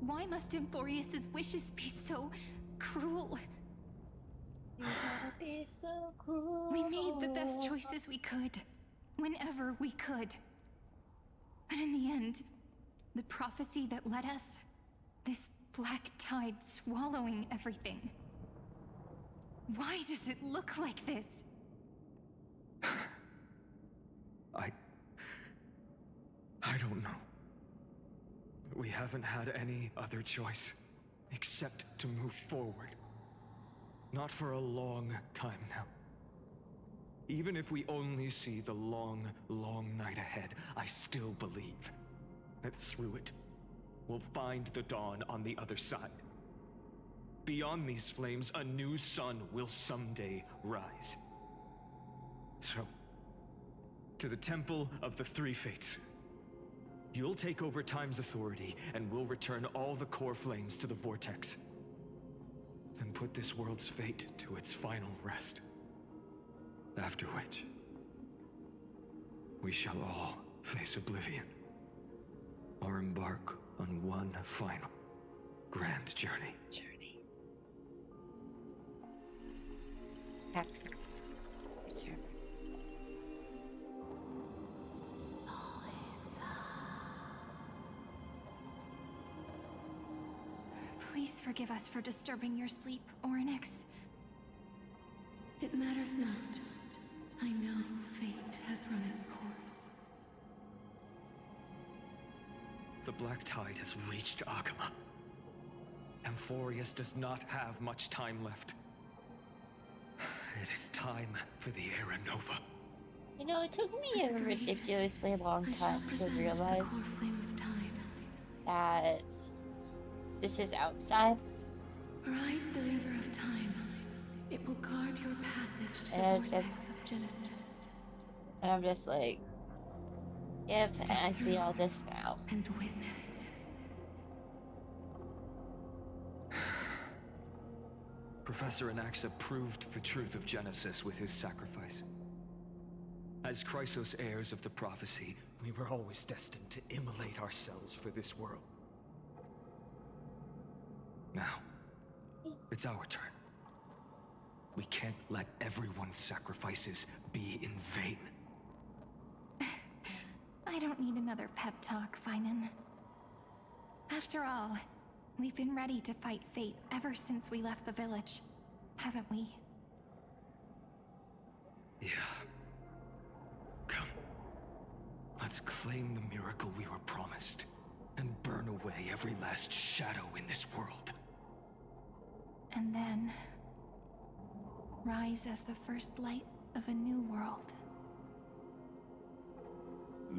Why must Amphorius's wishes be so cruel? You gotta be so cruel. We made the best choices we could, whenever we could. But in the end, the prophecy that led us, this black tide swallowing everything. Why does it look like this? I don't know. We haven't had any other choice, except to move forward. Not for a long time now. Even if we only see the long, long night ahead, I still believe that through it, we'll find the dawn on the other side. Beyond these flames, a new sun will someday rise. So, to the Temple of the Three Fates. You'll take over Time's authority, and we'll return all the core flames to the Vortex. Then put this world's fate to its final rest. After which, we shall all face oblivion. Or embark on one final, grand journey. Return. Please forgive us for disturbing your sleep, Orynyx. It matters not. I know fate has run its course. The Black Tide has reached Akuma. Amphorius does not have much time left. It is time for the Era Nova. You know, it took me a ridiculously long time to realize that this is outside. Ride the river of time It will guard your passage to the And vortex of Genesis. And I'm just like, yep, I see all this now. And witness. Professor Anaxa proved the truth of Genesis with his sacrifice. As Chrysos heirs of the prophecy, we were always destined to immolate ourselves for this world. Now, it's our turn. We can't let everyone's sacrifices be in vain. I don't need another pep talk, Huion. After all, we've been ready to fight fate ever since we left the village, haven't we? Yeah. Come. Let's claim the miracle we were promised, and burn away every last shadow in this world. And then rise as the first light of a new world.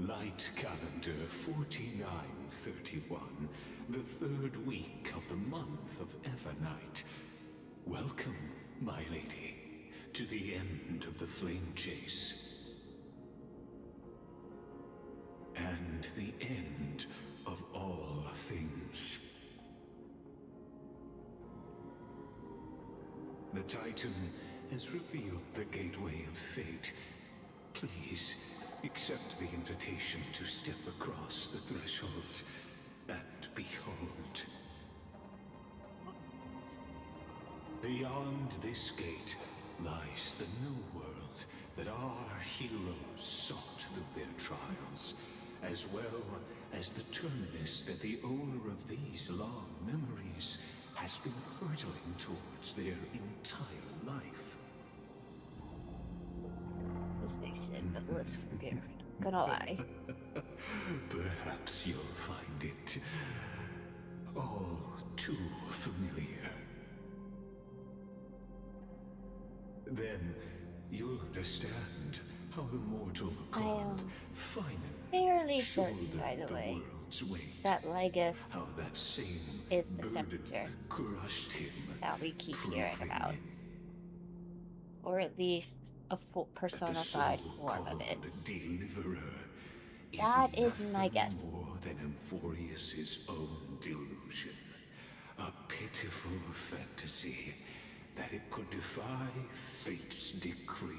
Light calendar 4931, the third week of the month of Evernight. Welcome, my lady, to the end of the flame chase. And the end of all things. The Titan has revealed the gateway of fate. Please, accept the invitation to step across the threshold and behold. Beyond this gate lies the new world that our heroes sought through their trials, as well as the terminus that the owner of these long memories has been hurtling towards their entire life. This makes it a little weird, not gonna lie. Perhaps you'll find it all too familiar. Then you'll understand how the mortal called Huion Fairly certain, by the way, world's weight. that Legus How that same is the burden scepter crushed him, that we keep hearing proving about. Or at least a full personified form of it. Deliverer That is my nothing guess. more than Emphorius's own delusion. A pitiful fantasy that it could defy fate's decree.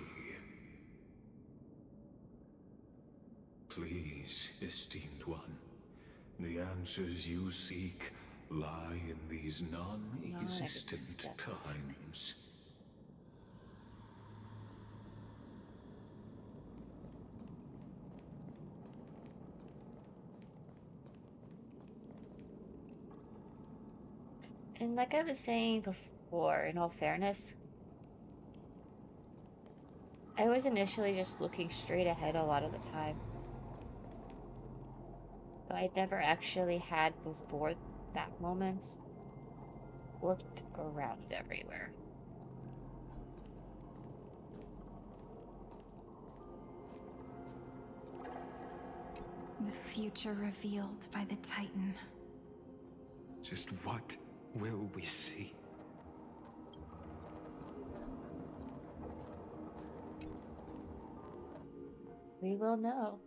Please, esteemed one, the answers you seek lie in these non-existent times. And like I was saying before, in all fairness, I was initially just looking straight ahead a lot of the time. But I never actually had, before that moment, looked around everywhere. The future revealed by the Titan. Just what will we see? We will know.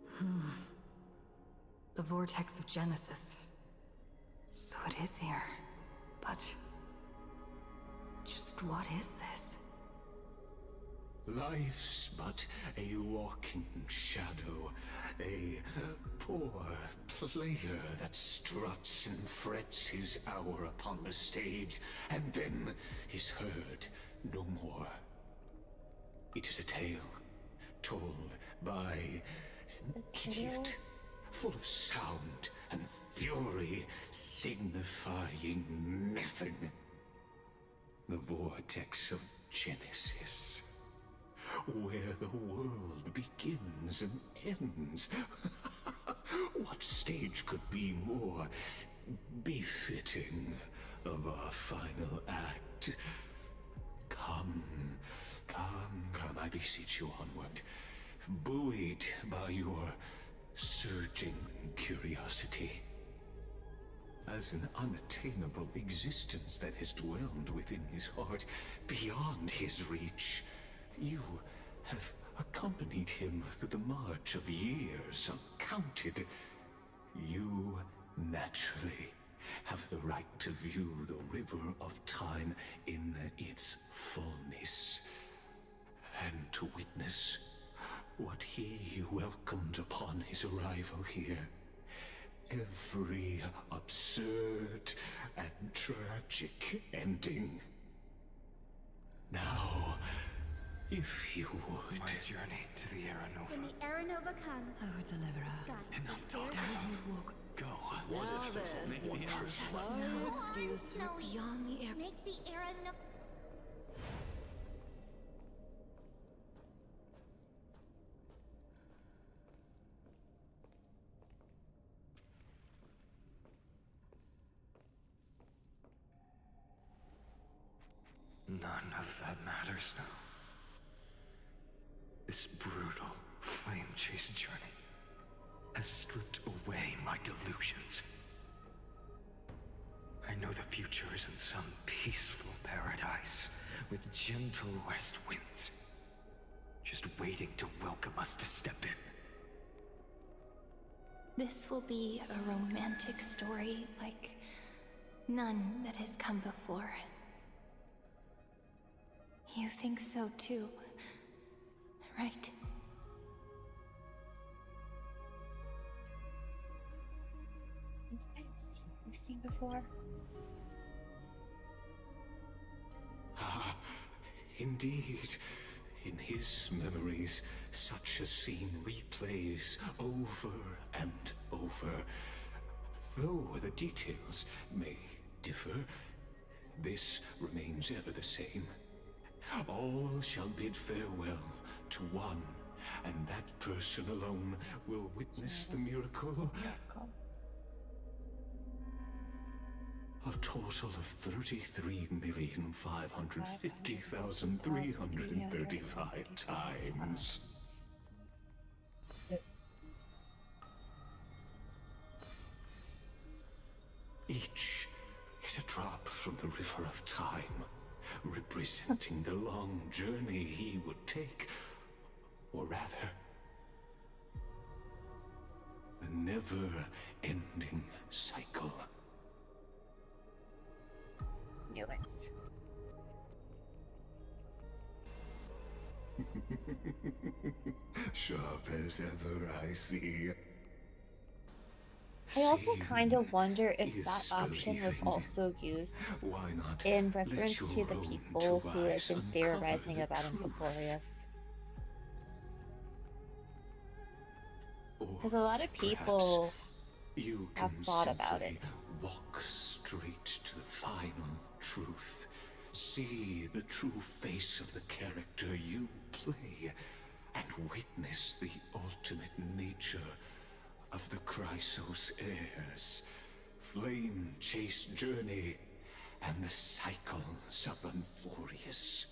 The vortex of Genesis. So it is here. But just what is this? Life's but a walking shadow, a poor player that struts and frets his hour upon the stage, and then is heard no more. It is a tale told by an idiot, full of sound and fury, signifying nothing. The vortex of Genesis, where the world begins and ends. What stage could be more befitting of our final act? Come, I beseech you onward, buoyed by your surging curiosity. as an unattainable existence that has dwelled within his heart, beyond his reach. You have accompanied him through the march of years uncounted. You naturally have the right to view the river of time in its fullness, and to witness what he welcomed upon his arrival here. Every absurd and tragic ending. Now, if you would... My journey to the Aranova. When the Aranova comes, Oh, deliverer. the skies Enough will talk. dare You walk. Go. What if there's only one person Just left? no excuse no, beyond the air. Make the Aranova. None of that matters now. This brutal, flame-chased journey has stripped away my delusions. I know the future is in some peaceful paradise with gentle west winds, just waiting to welcome us to step in. This will be a romantic story like none that has come before. You think so too, right? I've seen this scene before. Ah, indeed. In his memories, such a scene replays over and over. Though the details may differ, this remains ever the same. All shall bid farewell to one, and that person alone will witness the miracle. A total of 33,550,335 times. Each is a drop from the river of time, representing the long journey he would take, or rather, the never-ending cycle. Knew it. Sharp as ever, I see. I also kind of wonder if that option was also used in reference to the people who had been theorizing about Emporius. Because a lot of people have thought about it. Walk straight to the final truth. See the true face of the character you play, and witness the ultimate nature of the Chrysos heirs, flame-chased journey, and the cycles of Emporius.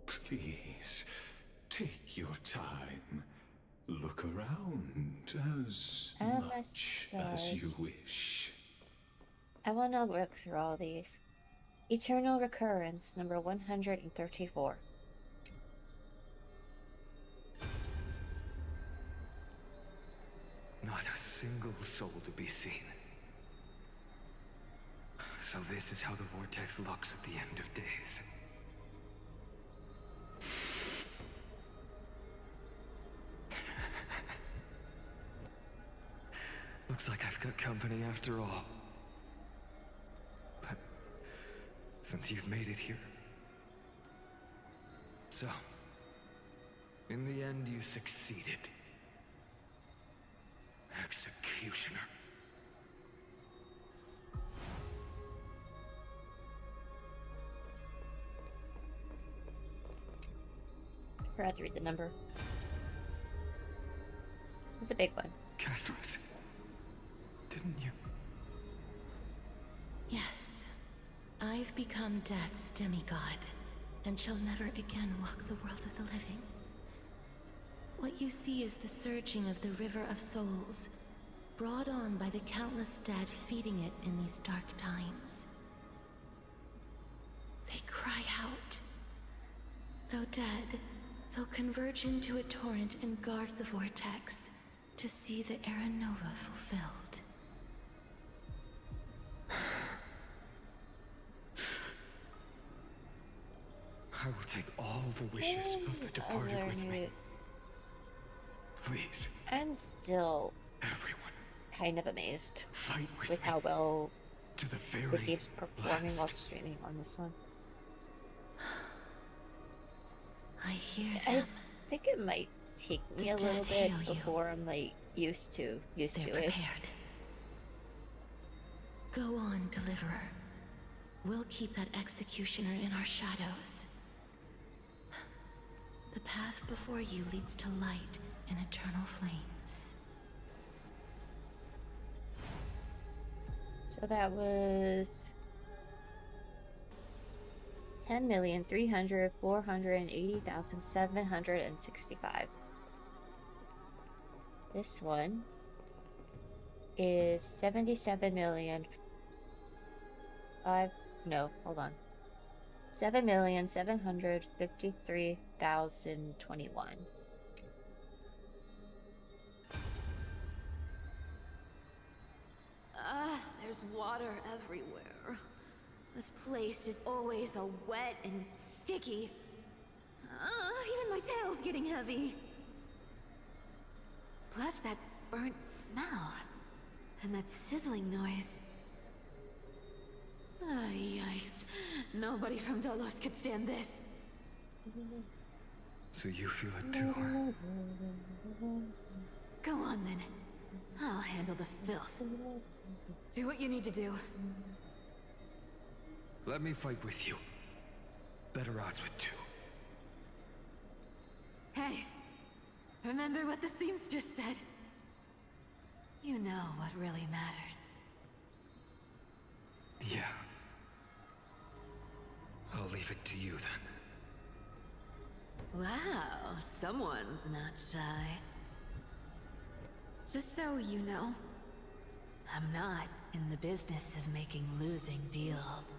Please, take your time. Look around as much as you wish. I want to work through all these. Eternal Recurrence, number 134. Not a single soul to be seen. So this is how the vortex looks at the end of days. Looks like I've got company after all. But since you've made it here... So, in the end you succeeded. Executioner. I forgot to read the number. It was a big one. Castaway, didn't you? Yes. I've become Death's demigod, and shall never again walk the world of the living. What you see is the surging of the River of Souls, brought on by the countless dead feeding it in these dark times. They cry out. Though dead, they'll converge into a torrent and guard the vortex to see the Era Nova fulfilled. I will take all the wishes of the departed with me. Please. I'm still everyone kind of amazed fight with how well to the very the game's performing while streaming on this one. I hear I them. think it might take me a little bit before I'm like used to it. Go on, Deliverer. We'll keep that executioner in our shadows. The path before you leads to light and eternal flames. So that was 10,300,480,765. This one is 7,753,021. There's water everywhere. This place is always so wet and sticky. Even my tail's getting heavy. Plus that burnt smell. And that sizzling noise. Yikes. Nobody from Dolos could stand this. So you feel it too, huh? Go on then. I'll handle the filth. Do what you need to do. Let me fight with you. Better odds with two. Hey, remember what the seamstress said? You know what really matters. Yeah. I'll leave it to you then. Wow, someone's not shy. Just so you know, I'm not in the business of making losing deals.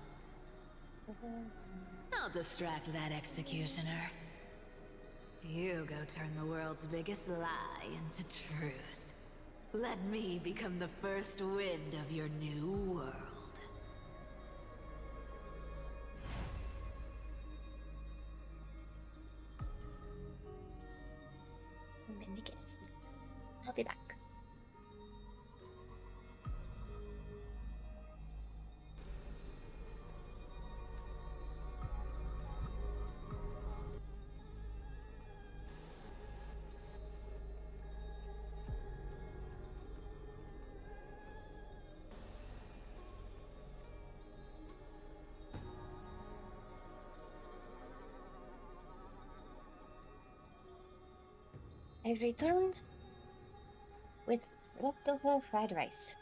I'll distract that executioner. You go turn the world's biggest lie into truth. Let me become the first wind of your new world. I'm gonna get it. I'll be back. I returned with leftover fried rice.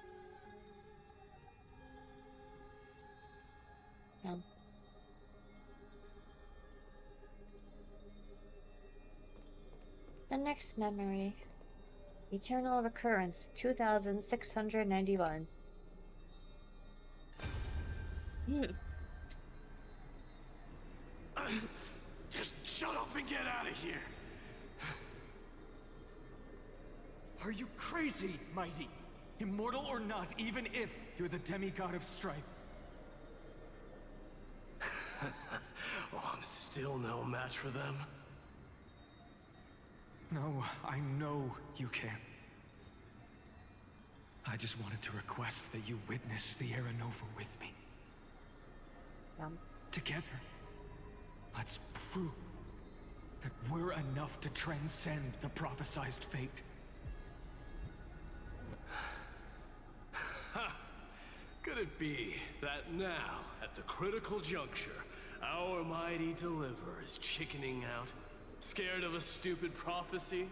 The next memory. Eternal Recurrence 2691. Just shut up and get out of here! Are you crazy, Mighty? Immortal or not, even if you're the demigod of strife. Oh, I'm still no match for them. No, I know you can. I just wanted to request that you witness the Era Nova with me. Together, let's prove that we're enough to transcend the prophesized fate. Could it be that now, at the critical juncture, our mighty deliverer is chickening out? Scared of a stupid prophecy?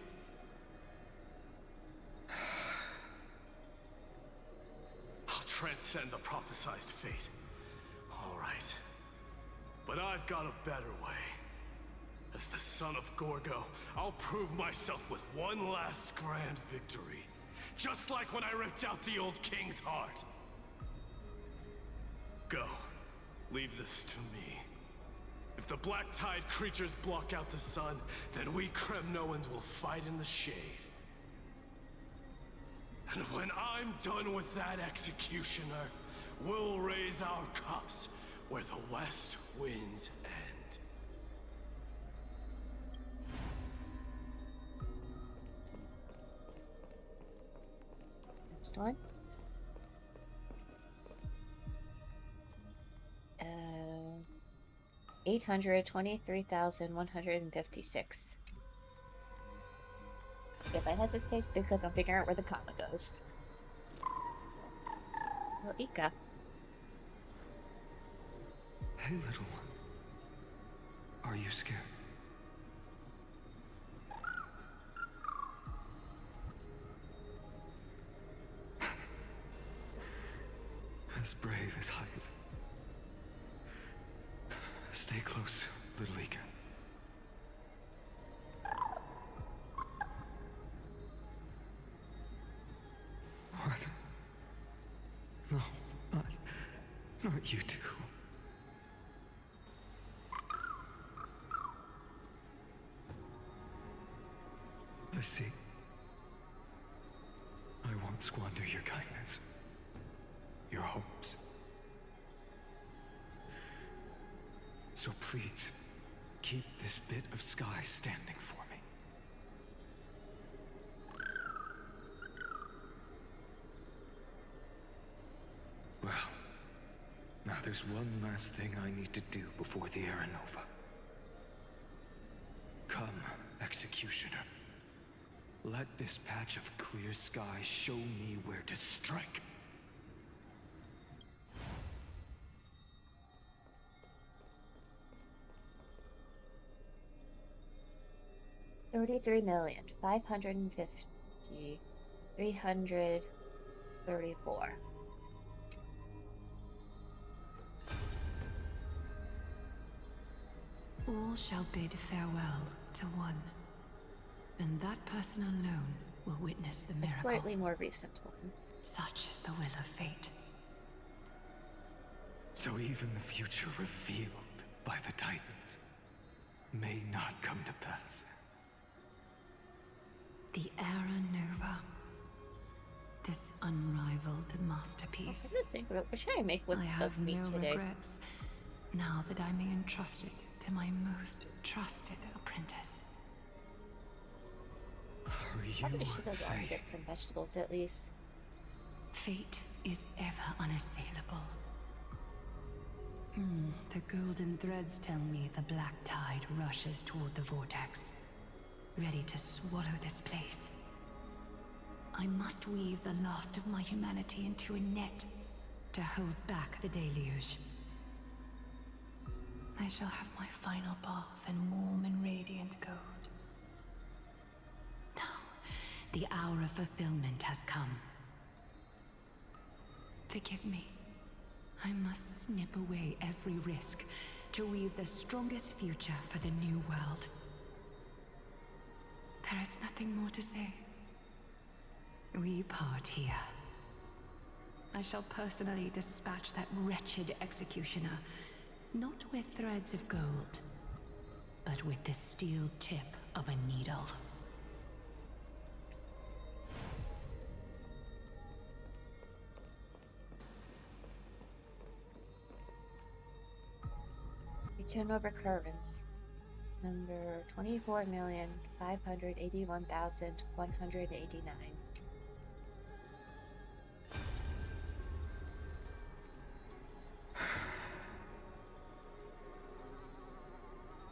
I'll transcend the prophesized fate. All right. But I've got a better way. As the son of Gorgo, I'll prove myself with one last grand victory. Just like when I ripped out the old king's heart. Go. Leave this to me. If the black tide creatures block out the sun, then we Kremnoans will fight in the shade. And when I'm done with that executioner, we'll raise our cups where the west winds end. Next one. 823,156. If I hesitate, because I'm figuring out where the comma goes. Well, Ika. Hey, little one. Are you scared? As brave as heights. Stay close, little Ika. What? No, not you two. I see. I won't squander your kindness. Your hopes. So please, keep this bit of sky standing for me. Well, now there's one last thing I need to do before the Era Nova. Come, Executioner. Let this patch of clear sky show me where to strike. $33,550,334. All shall bid farewell to one, and that person alone will witness the A miracle. slightly more recent one. Such is the will of fate. So even the future revealed by the Titans may not come to pass. The Era Nova. This unrivaled masterpiece. I think what should I make with I have of me no today? regrets now that I'm entrusted to my most trusted apprentice. Are you Probably should have saying get some vegetables at least. Fate is ever unassailable. The golden threads tell me the black tide rushes toward the vortex, ready to swallow this place. I must weave the last of my humanity into a net to hold back the deluge. I shall have my final bath in warm and radiant gold. Now, the hour of fulfillment has come. Forgive me. I must snip away every risk to weave the strongest future for the new world. There is nothing more to say. We part here. I shall personally dispatch that wretched executioner, not with threads of gold, but with the steel tip of a needle. Return of recurrence. Number 24,581,189.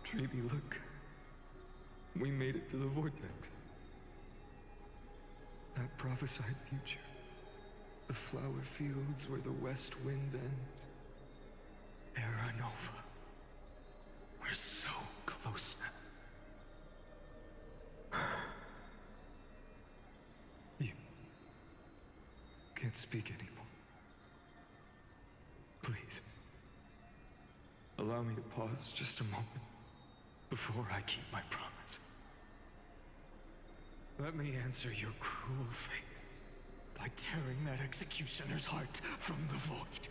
Treeby, look. We made it to the vortex. That prophesied future. The flower fields where the west wind ends. Era Nova. We're so close now. You can't speak anymore. Please. Allow me to pause just a moment before I keep my promise. Let me answer your cruel fate by tearing that executioner's heart from the void.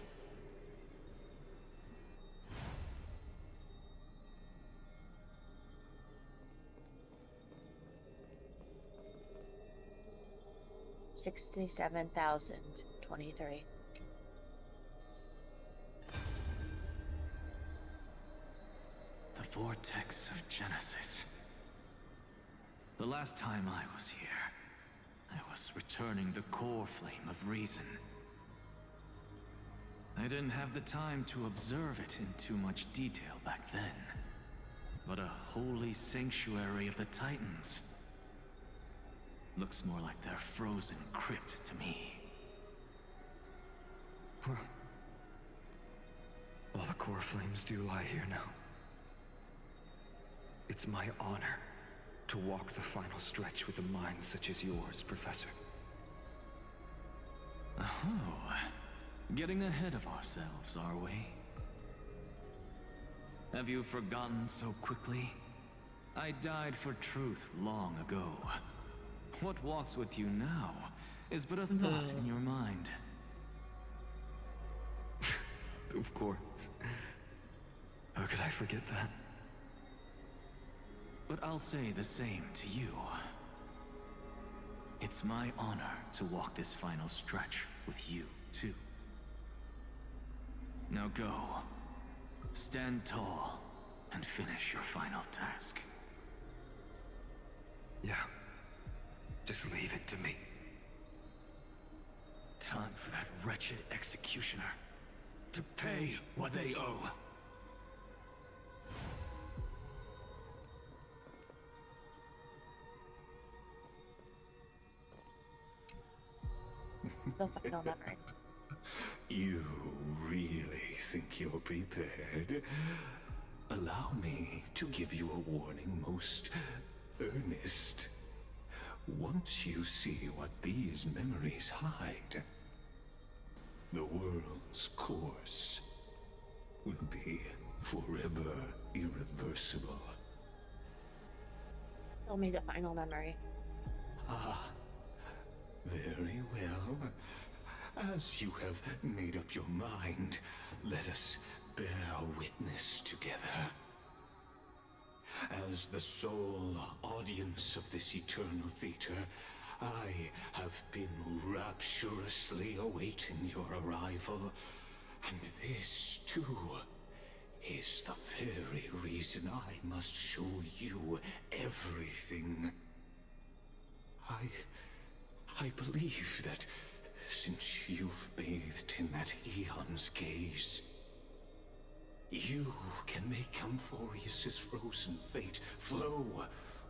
$67,023. The Vortex of Genesis. The last time I was here, I was returning the core flame of reason. I didn't have the time to observe it in too much detail back then. But a holy sanctuary of the Titans. Looks more like their frozen crypt to me. Well, all the core flames do lie here now. It's my honor to walk the final stretch with a mind such as yours, Professor. Oh, getting ahead of ourselves, are we? Have you forgotten so quickly? I died for truth long ago. What walks with you now is but a thought in your mind. Of course. How could I forget that? But I'll say the same to you. It's my honor to walk this final stretch with you, too. Now go. Stand tall and finish your final task. Yeah. Just leave it to me. Time for that wretched executioner to pay what they owe. The final memory. You really think you're prepared? Allow me to give you a warning most earnest. Once you see what these memories hide, the world's course will be forever irreversible. Tell me the final memory. Ah, very well. As you have made up your mind, let us bear witness together. As the sole audience of this eternal theater, I have been rapturously awaiting your arrival, and this, too, is the very reason I must show you everything. I believe that since you've bathed in that Eon's gaze, you can make Kamvas' frozen fate flow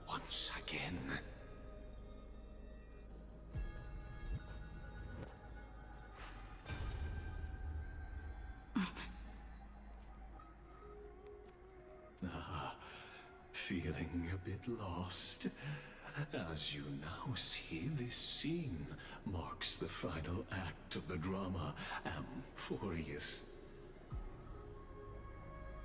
once again. Feeling a bit lost? As you now see, this scene marks the final act of the drama Amphorius.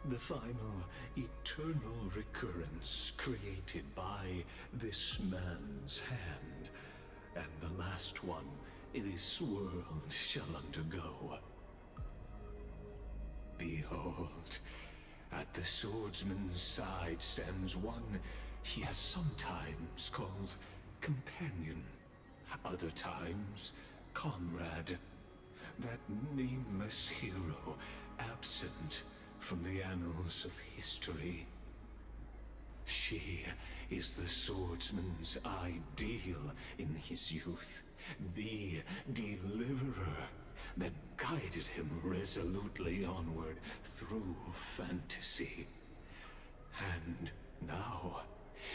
The final eternal recurrence created by this man's hand, and the last one this world shall undergo. Behold, at the swordsman's side stands one he has sometimes called companion, other times comrade, that nameless hero absent from the annals of history. She is the swordsman's ideal in his youth, the deliverer that guided him resolutely onward through fantasy. And now,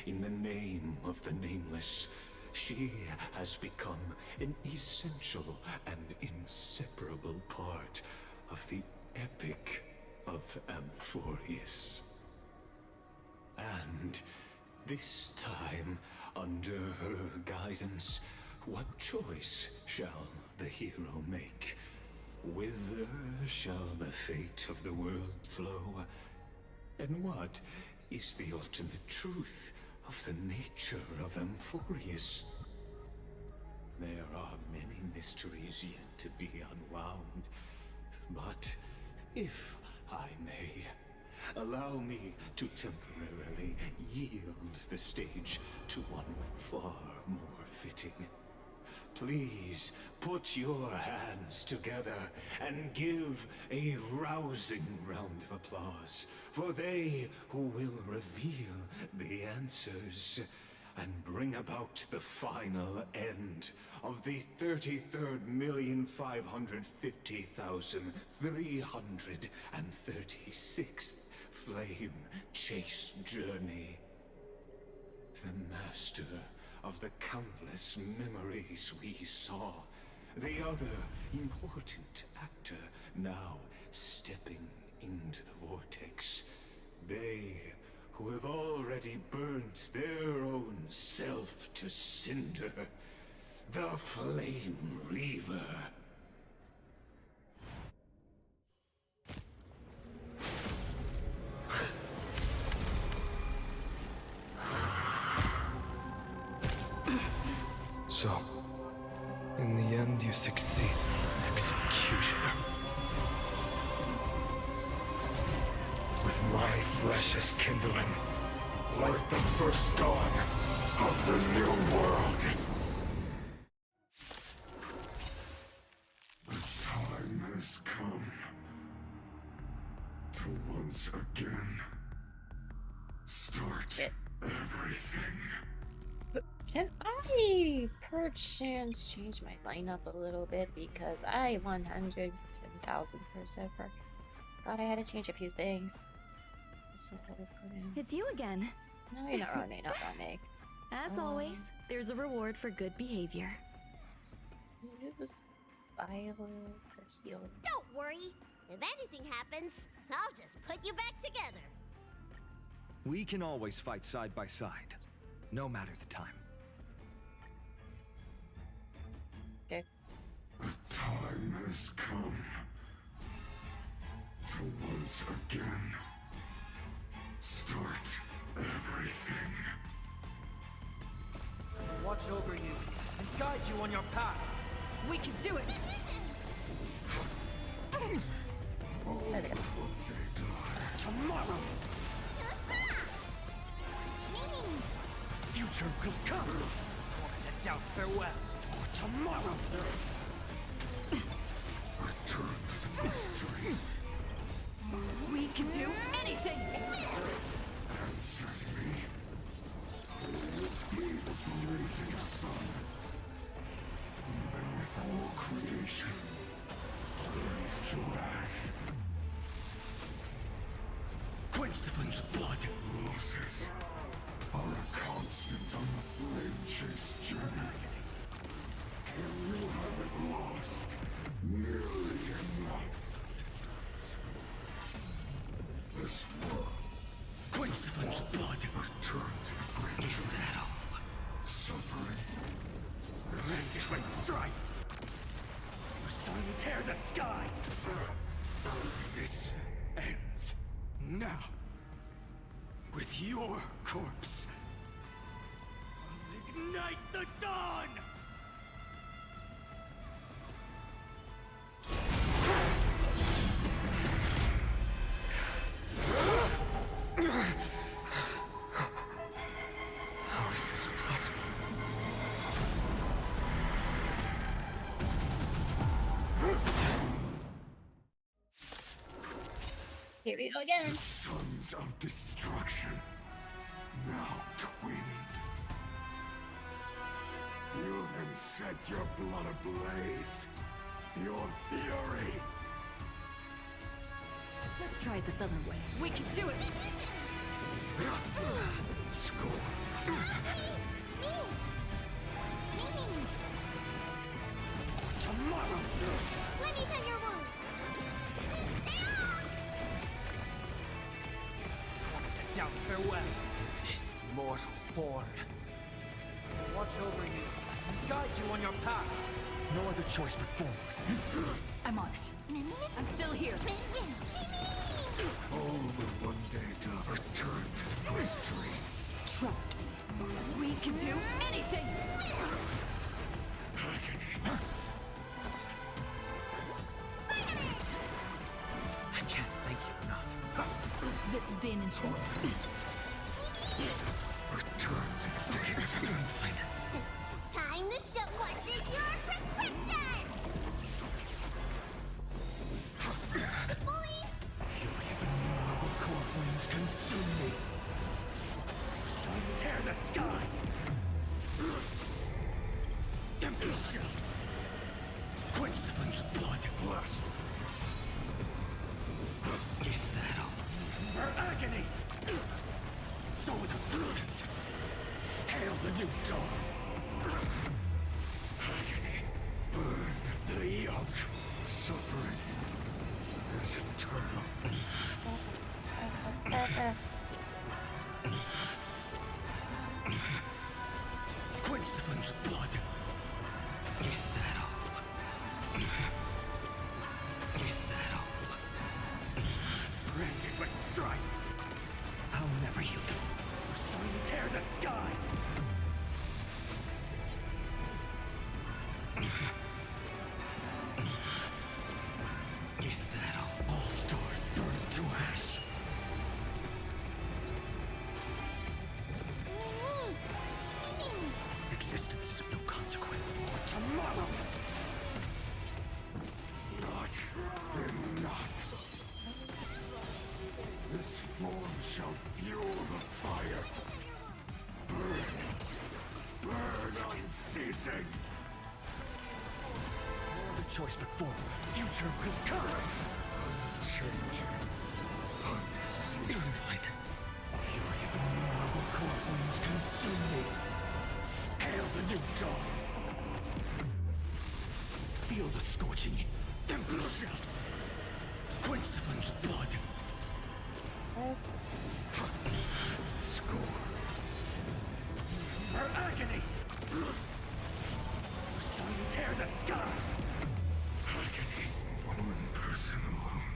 in the name of the Nameless, she has become an essential and inseparable part of the epic of Amphorius. And this time, under her guidance, what choice shall the hero make? Whither shall the fate of the world flow? And what is the ultimate truth of the nature of Amphorius? There are many mysteries yet to be unwound, but if I may, allow me to temporarily yield the stage to one far more fitting. Please put your hands together and give a rousing round of applause for they who will reveal the answers and bring about the final end of the 33,550,336th flame chase journey. The master of the countless memories we saw, the other important actor now stepping into the vortex. They who have already burnt their own self to cinder, the Flame Reaver. So, in the end, you succeed, Executioner. With my flesh as kindling, like the first dawn of the new world. The time has come to once again start everything. Can I perchance change my lineup a little bit because I 110,000% thought I had to change a few things. So It's you again. No, you're not running, not running. As always, there's a reward for good behavior. It was viable for healing. Don't worry. If anything happens, I'll just put you back together. We can always fight side by side, no matter the time. Okay. The time has come to once again start everything. Watch over you and guide you on your path. We can do it! Tomorrow, future will come. To doubt farewell. For tomorrow. Return to the mystery. We can do anything! Answer me. Be the blazing sun. Even if all creation burns to ash. Quench the flames of blood. Losses are a constant on the flame chase journey. You haven't lost nearly enough. This world. Quench the flames of blood. Return to the great. Is that all? Suffering. Rend it with strife. You sun tear the sky. This ends now. With your corpse. I'll ignite the dawn! How is this possible? Here we go again. Sons of destruction, now twinned. You then set your blood ablaze, your fury. Let's try it this other way. We can do it! Score. Tomorrow! Let me tend your wounds. To doubt farewell. This mortal form. Watch over you and guide you on your path. No other choice but forward. I'm on it. I'm still here. All will one day return to victory. Trust me. We can do anything! been instead. Return to the days of Moonlight. Time to show what's in your prescription! Bully! Fury of innumerable core flames consume me. Sun tear the sky! Empty shell! Quench the flames of blood. Lust. Is that all? Her agony! So without substance. Hail the new dawn! Agony. Burn the young. Suffering is eternal. Quench the flames of blood. Is that all? Is that all? Branded with strife. I'll never yield. Sun tear the sky. Is that all? All stars burn to ash. Existence is of no consequence. Tomorrow! Not enough. This form shall fuel the fire. Burn. Burn unceasing. No other choice but forward. Future will come. Change. Unceasing. Fury of innumerable core flames consume me. Hail the new dawn! Feel the scorching, empty shell! Quench the flames of blood! Yes. Score! Her agony! Sun tear the sky! Agony. One person alone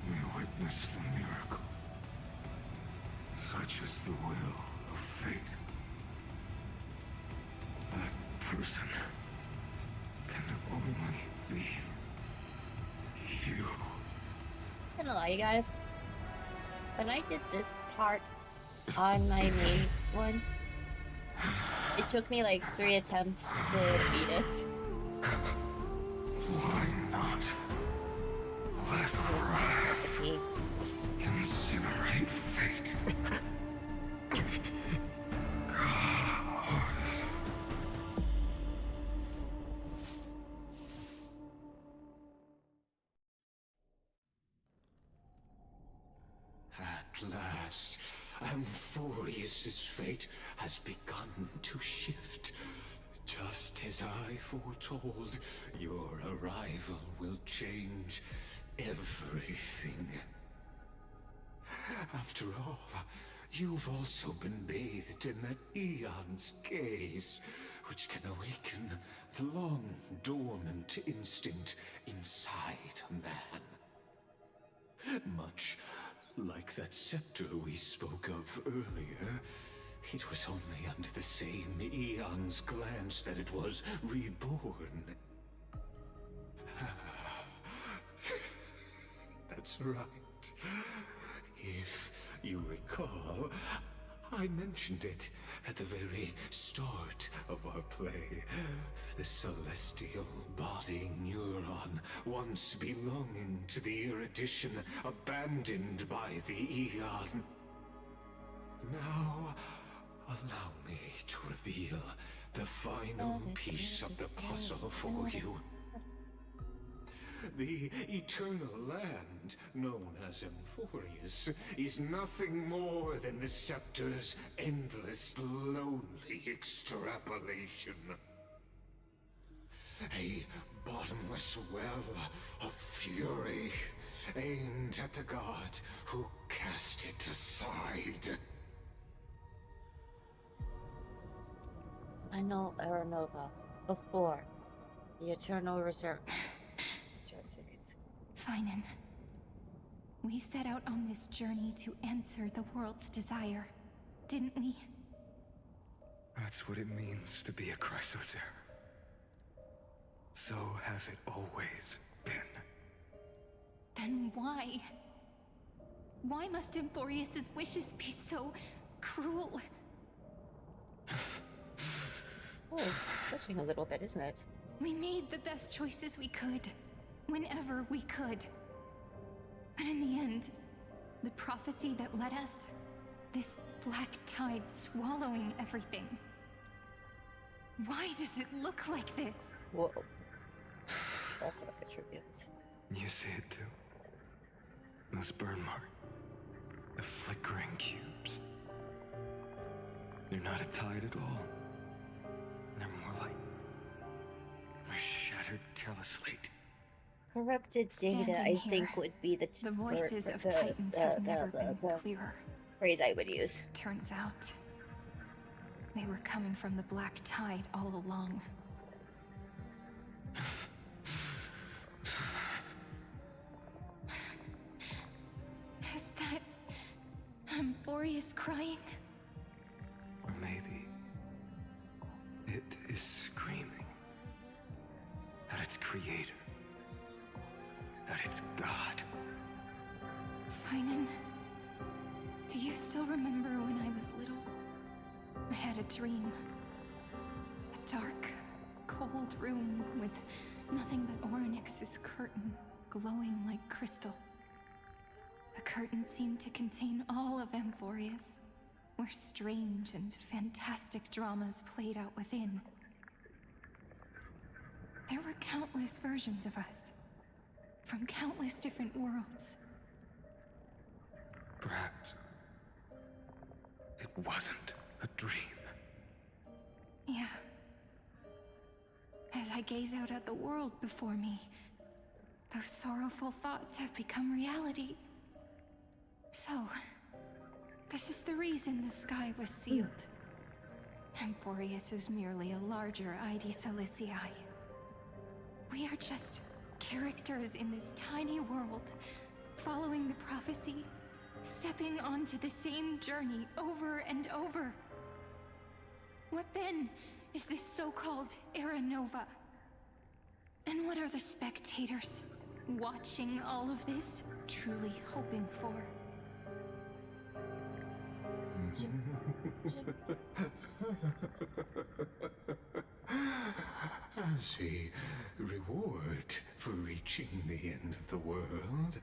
may witness the miracle. Such is the will of fate. That person can only be you. I'm gonna lie, you guys. When I did this part on my main one, it took me like 3 attempts to beat it. Why not? Let wrath incinerate fate. Gods. At last, Amphorius's fate has begun to shift. Just as I foretold, your arrival will change everything. After all, you've also been bathed in that eon's gaze, which can awaken the long-dormant instinct inside a man. Much like that scepter we spoke of earlier, it was only under the same eon's glance that it was reborn. That's right. If you recall, I mentioned it at the very start of our play. The celestial body neuron, once belonging to the erudition abandoned by the Eon. Now, allow me to reveal the final piece of the puzzle for you. The eternal land, known as Amphorius, is nothing more than the scepter's endless, lonely extrapolation. A bottomless well of fury, aimed at the god who cast it aside. I know Aranova before the Eternal Reserve. Finan, we set out on this journey to answer the world's desire, didn't we? That's what it means to be a Chrysosaur. So has it always been. Then why? Why must Emphorius's wishes be so cruel? Oh, touching a little bit, isn't it? We made the best choices we could, whenever we could. But in the end, the prophecy that led us, this black tide swallowing everything. Why does it look like this? Whoa. That's what gets revealed. You see it too? Those burn marks. The flickering cubes. They're not a tide at all. They're more like a shattered teleslate. Corrupted data, I think, would be the voices of Titans have never been clearer. Phrase I would use. Turns out, they were coming from the black tide all along. Is that Emphorius crying? Or maybe it is screaming at its creator, at its god. Finan, do you still remember when I was little? I had a dream. A dark, cold room with nothing but Orynyx's curtain glowing like crystal. The curtain seemed to contain all of Emphorius, where strange and fantastic dramas played out within. There were countless versions of us, from countless different worlds. Perhaps it wasn't a dream. Yeah. As I gaze out at the world before me, those sorrowful thoughts have become reality. So, this is the reason the sky was sealed. Emphorius is merely a larger ID Silicii. We are just characters in this tiny world, following the prophecy, stepping onto the same journey over and over. What then is this so-called Era Nova? And what are the spectators watching all of this truly hoping for? As a reward for reaching the end of the world,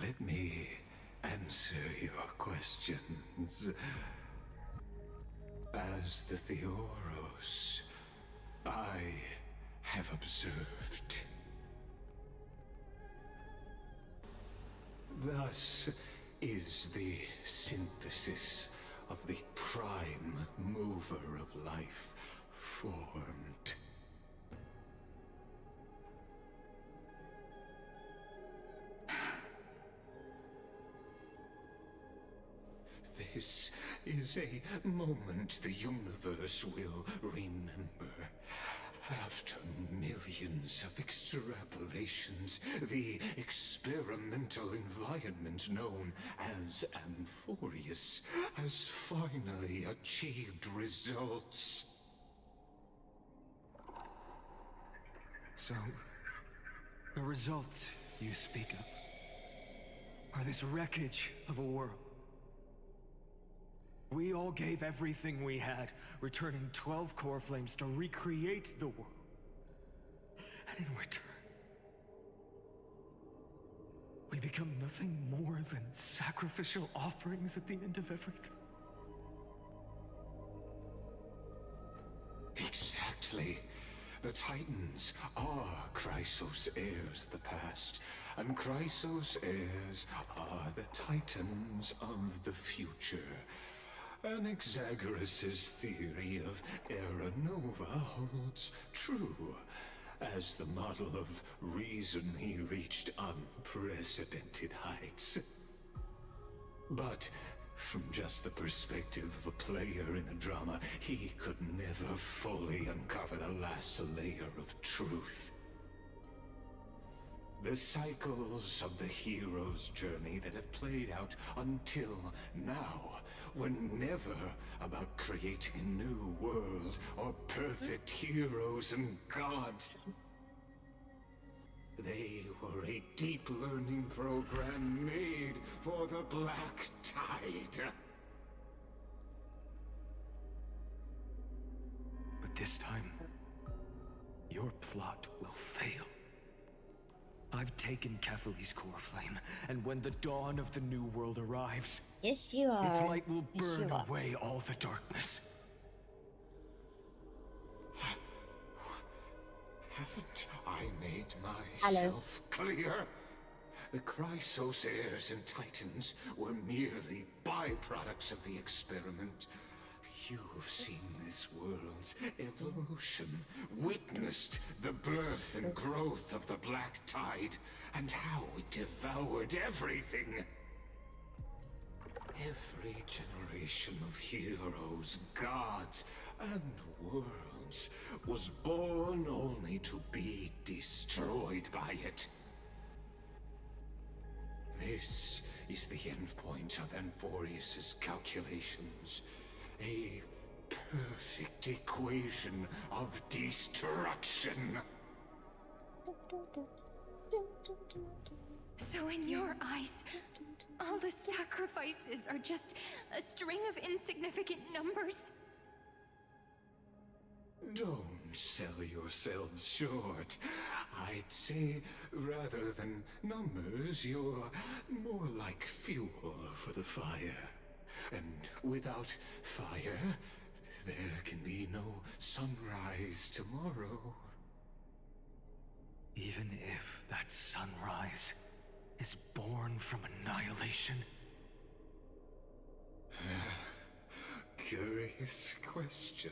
let me answer your questions. As the Theoros, I have observed. Thus is the synthesis of the prime mover of life formed. This is a moment the universe will remember. After millions of extrapolations, the experimental environment known as Emphorius has finally achieved results. So, the results you speak of are this wreckage of a world. We all gave everything we had, returning 12 core flames to recreate the world. And in return, we become nothing more than sacrificial offerings at the end of everything. Exactly. The Titans are Chrysos' heirs of the past, and Chrysos' heirs are the Titans of the future. Anaxagoras' theory of Era Nova holds true. As the model of reason, he reached unprecedented heights. But from just the perspective of a player in the drama, he could never fully uncover the last layer of truth. The cycles of the hero's journey that have played out until now were never about creating a new world or perfect heroes and gods. They were a deep learning program made for the Black Tide. But this time, your plot will fail. I've taken Catholi's core flame, and when the dawn of the new world arrives, yes, you are. Its light will Yes, burn you are. away all the darkness. Haven't I made myself clear? The Chrysos heirs and Titans were merely byproducts of the experiment. You've seen this world's evolution, witnessed the birth and growth of the Black Tide, and how it devoured everything. Every generation of heroes, gods, and worlds was born only to be destroyed by it. This is the endpoint of Amphorius's calculations. A perfect equation of destruction. So in your eyes, all the sacrifices are just a string of insignificant numbers? Don't sell yourselves short. I'd say, rather than numbers, you're more like fuel for the fire. And without fire, there can be no sunrise tomorrow. Even if that sunrise is born from annihilation? Curious question.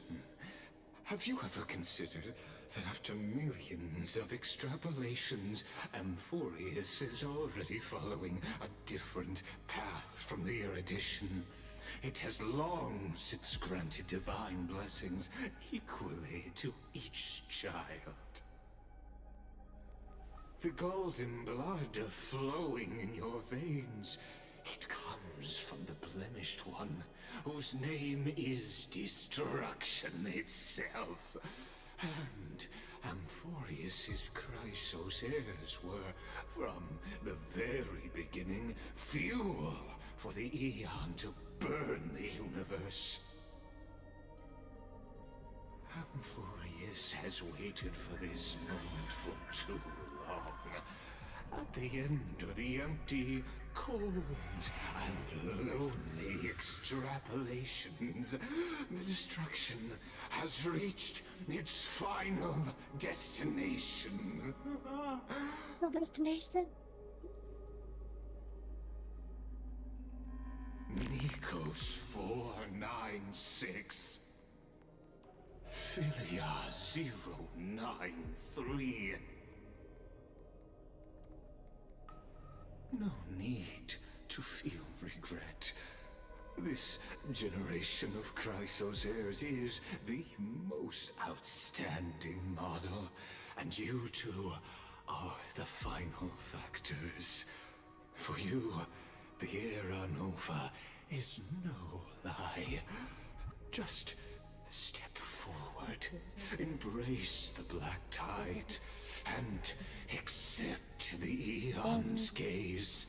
Have you ever considered that after millions of extrapolations, Amphorius is already following a different path from the erudition? It has long since granted divine blessings equally to each child. The golden blood flowing in your veins, it comes from the blemished one, whose name is destruction itself. And Amphorius's Chrysos heirs were, from the very beginning, fuel for the Eon to burn the universe. Amphorius has waited for this moment for too long. At the end of the empty, cold, and lonely extrapolations, the destruction has reached its final destination. No destination? Nikos 496. Philia 093. No need to feel regret. This generation of Chrysos heirs is the most outstanding model, and you two are the final factors. For you, the Era Nova is no lie. Just step forward, embrace the Black Tide, and accept the Eon's gaze.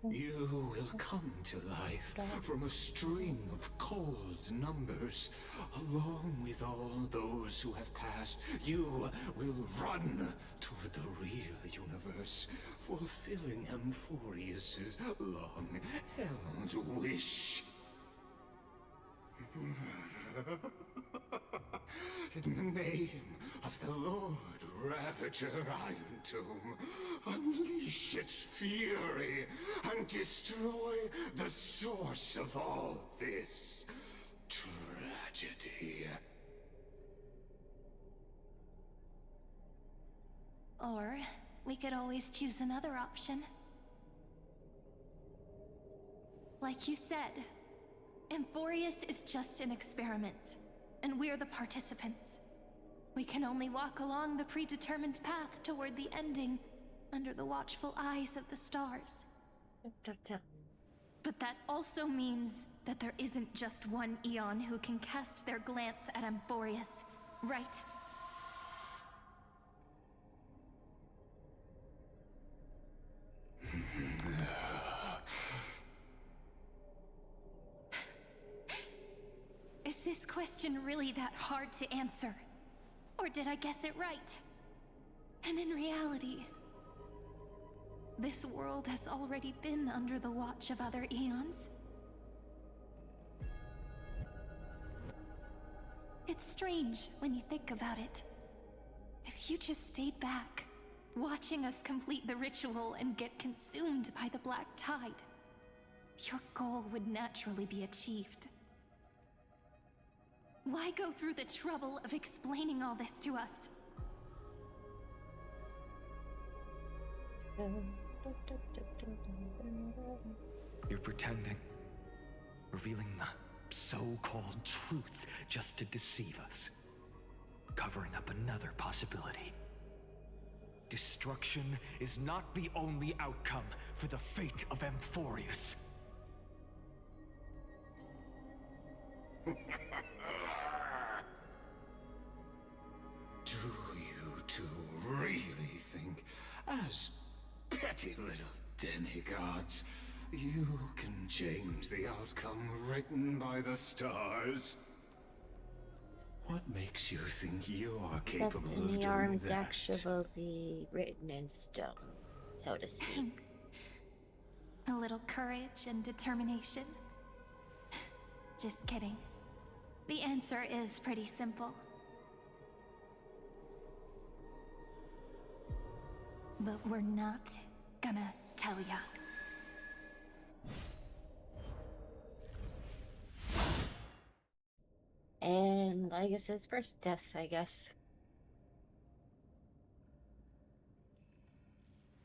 You will come to life from a string of cold numbers. Along with all those who have passed, you will run toward the real universe, fulfilling Amphorius's long-held wish. In the name of the Lord Ravager Iron Tomb, unleash its fury and destroy the source of all this tragedy. Or we could always choose another option. Like you said, Amphorius is just an experiment, and we're the participants. We can only walk along the predetermined path toward the ending, under the watchful eyes of the stars. But that also means that there isn't just one Eon who can cast their glance at Amphorius, right? question really that hard to answer? Or did I guess it right? And in reality, this world has already been under the watch of other eons. It's strange when you think about it. If you just stayed back, watching us complete the ritual and get consumed by the black tide, your goal would naturally be achieved. Why go through the trouble of explaining all this to us? You're pretending. Revealing the so-called truth just to deceive us. Covering up another possibility. Destruction is not the only outcome for the fate of Amphorius. Do you two really think, as petty little demigods, you can change the outcome written by the stars? What makes you think you are capable of Destiny doing aren't that? actually written in stone, so to speak. A little courage and determination. Just kidding. The answer is pretty simple. But we're not gonna tell ya. And I guess it's first death, I guess.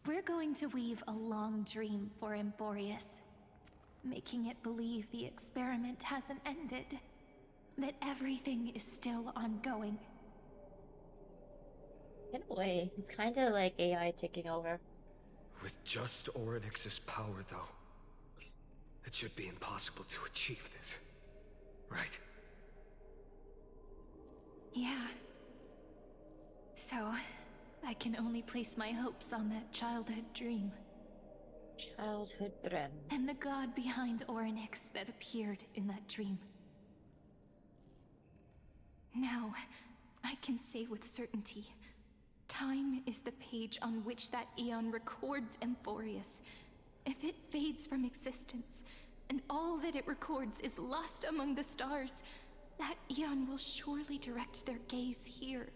We're going to weave a long dream for Amphorius, making it believe the experiment hasn't ended, that everything is still ongoing. In a way, it's kind of like AI taking over. With just Orynyx's power, though, it should be impossible to achieve this, right? Yeah. So, I can only place my hopes on that childhood dream. Childhood dream. And the god behind Orynyx that appeared in that dream. Now, I can say with certainty, time is the page on which that eon records Amphorius. If it fades from existence, and all that it records is lost among the stars, that eon will surely direct their gaze here.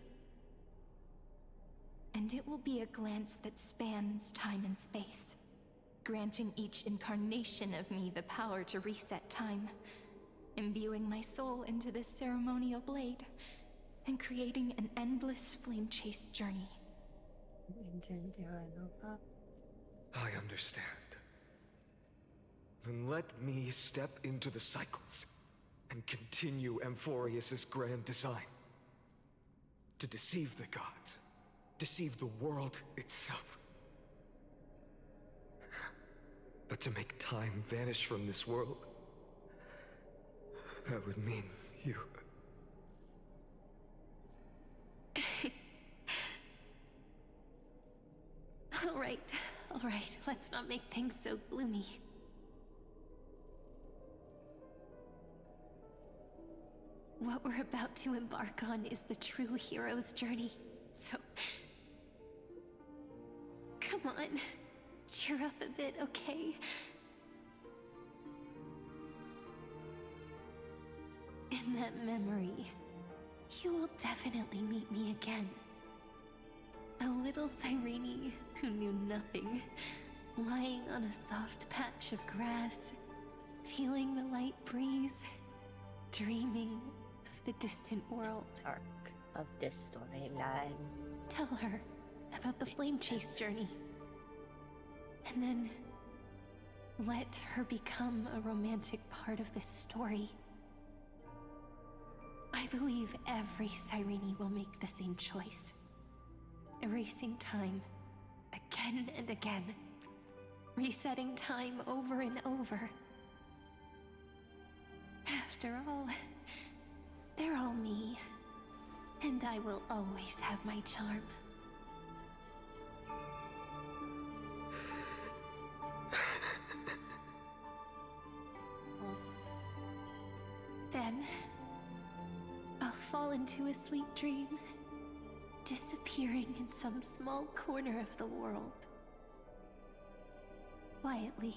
And it will be a glance that spans time and space, granting each incarnation of me the power to reset time, imbuing my soul into this ceremonial blade, and creating an endless flame-chased journey. I understand. Then let me step into the cycles and continue Amphorius's grand design. To deceive the gods, deceive the world itself. But to make time vanish from this world, that would mean you... All right, let's not make things so gloomy. What we're about to embark on is the true hero's journey, so... Come on, cheer up a bit, okay? In that memory, you will definitely meet me again. A little Cyrene who knew nothing, lying on a soft patch of grass, feeling the light breeze, dreaming of the distant world. Arc of this storyline. Tell her about the flame chase journey. And then let her become a romantic part of this story. I believe every Cyrene will make the same choice. Erasing time again and again. Resetting time over and over. After all, they're all me. And I will always have my charm. Then, fall into a sweet dream, disappearing in some small corner of the world. Quietly,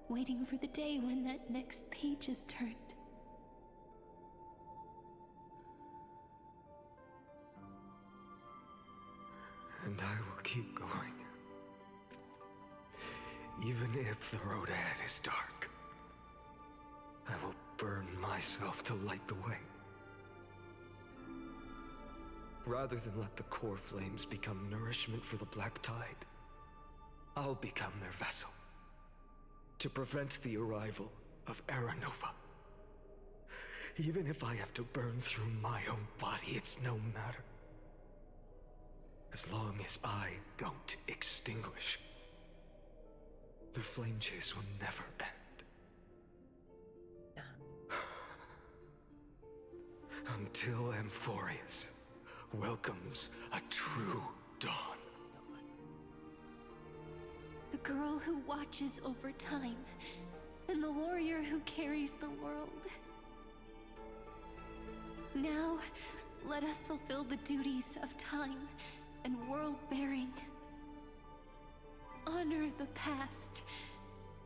waiting for the day when that next page is turned. And I will keep going. Even if the road ahead is dark, I will burn myself to light the way. Rather than let the core flames become nourishment for the Black Tide, I'll become their vessel to prevent the arrival of Aranova. Even if I have to burn through my own body, it's no matter. As long as I don't extinguish, the flame chase will never end. Until Amphorius welcomes a true dawn. The girl who watches over time, and the warrior who carries the world. Now, let us fulfill the duties of time and world-bearing. Honor the past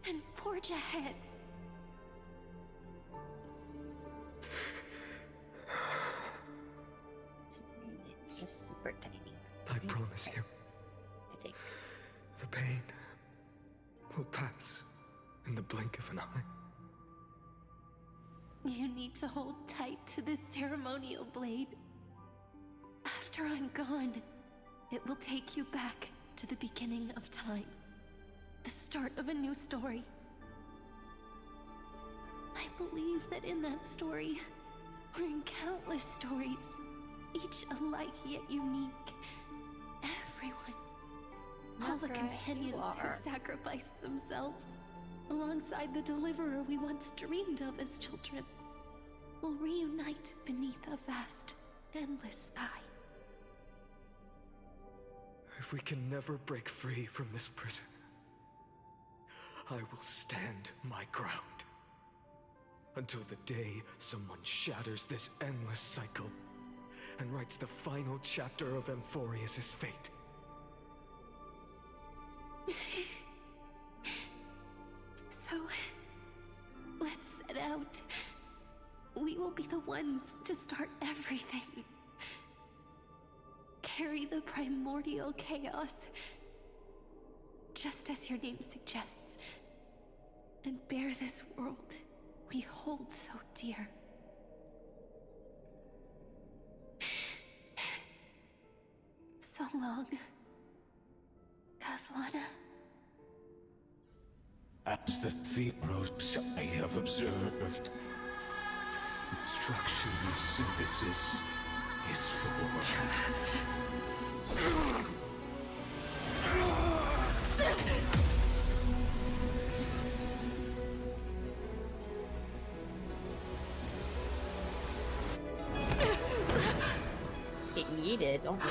and forge ahead. It's just super tiny. I promise you. I think. The pain will pass in the blink of an eye. You need to hold tight to this ceremonial blade. After I'm gone, it will take you back to the beginning of time. The start of a new story. I believe that in that story, we're in countless stories, each alike yet unique. Everyone, all the companions who sacrificed themselves, alongside the deliverer we once dreamed of as children, will reunite beneath a vast, endless sky. If we can never break free from this prison, I will stand my ground. Until the day someone shatters this endless cycle and writes the final chapter of Amphorius' fate. So, let's set out. We will be the ones to start everything. Carry the primordial chaos, just as your name suggests, and bear this world we hold so dear. So long, Kaslana. As the heroes I have observed, instruction and synthesis is formed. Just get yeeted, don't we?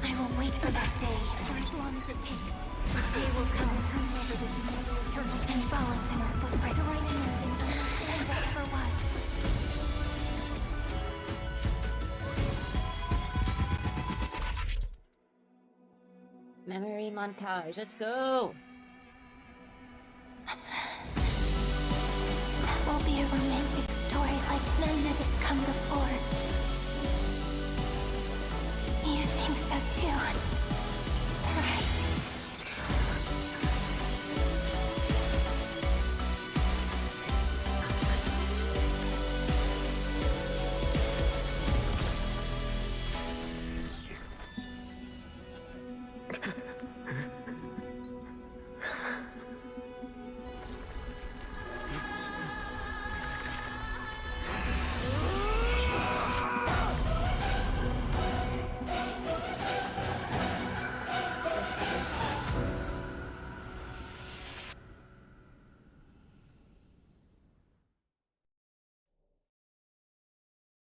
I will wait for that day for as long as it takes. The day will come when never this immortal eternal and follows in our footprints, right in everything unless that ever was. Memory montage, let's go! That will be a romantic story like none that has come before. You think so too, right?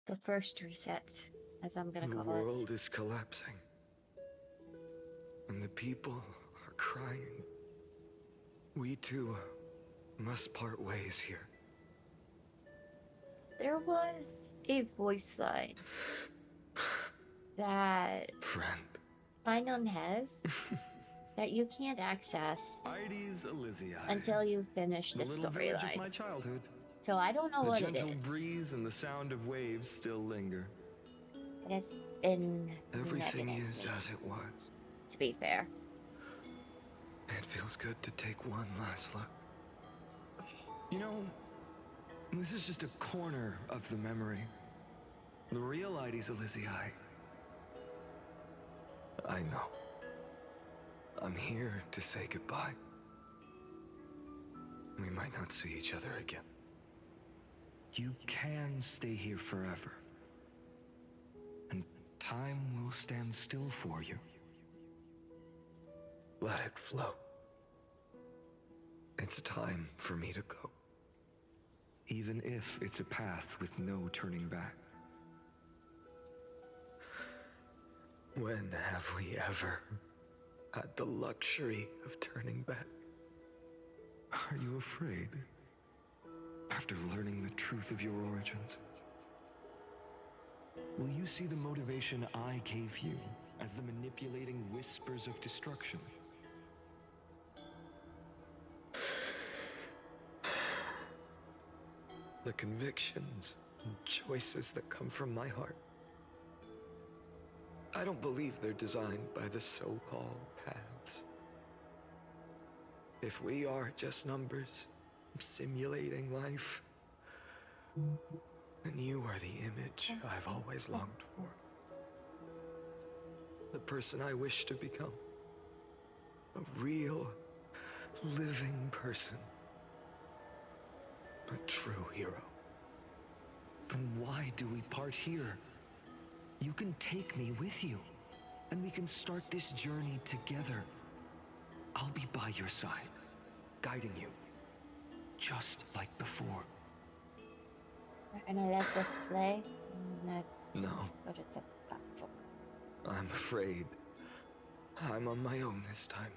The first reset, as I'm gonna call it. The world is collapsing. And the people are crying. We too must part ways here. There was a voice line that Huion has that you can't access until you finish the storyline. My childhood. So I don't know The what it gentle is. breeze and the sound of waves still linger. It has been Everything evident is to me, as it was. to be fair. It feels good to take one last look. You know, this is just a corner of the memory. The real Ides Elysiae. I know. I'm here to say goodbye. We might not see each other again. You can stay here forever. And time will stand still for you. Let it flow. It's time for me to go. Even if it's a path with no turning back. When have we ever had the luxury of turning back? Are you afraid? After learning the truth of your origins? Will you see the motivation I gave you as the manipulating whispers of destruction? The convictions and choices that come from my heart. I don't believe they're designed by the so-called paths. If we are just numbers, simulating life, then you are the image I've always longed for. The person I wish to become. A real, living person. A true hero. Then why do we part here? You can take me with you, and we can start this journey together. I'll be by your side, guiding you, just like before. And I let this play. No. I'm afraid I'm on my own this time.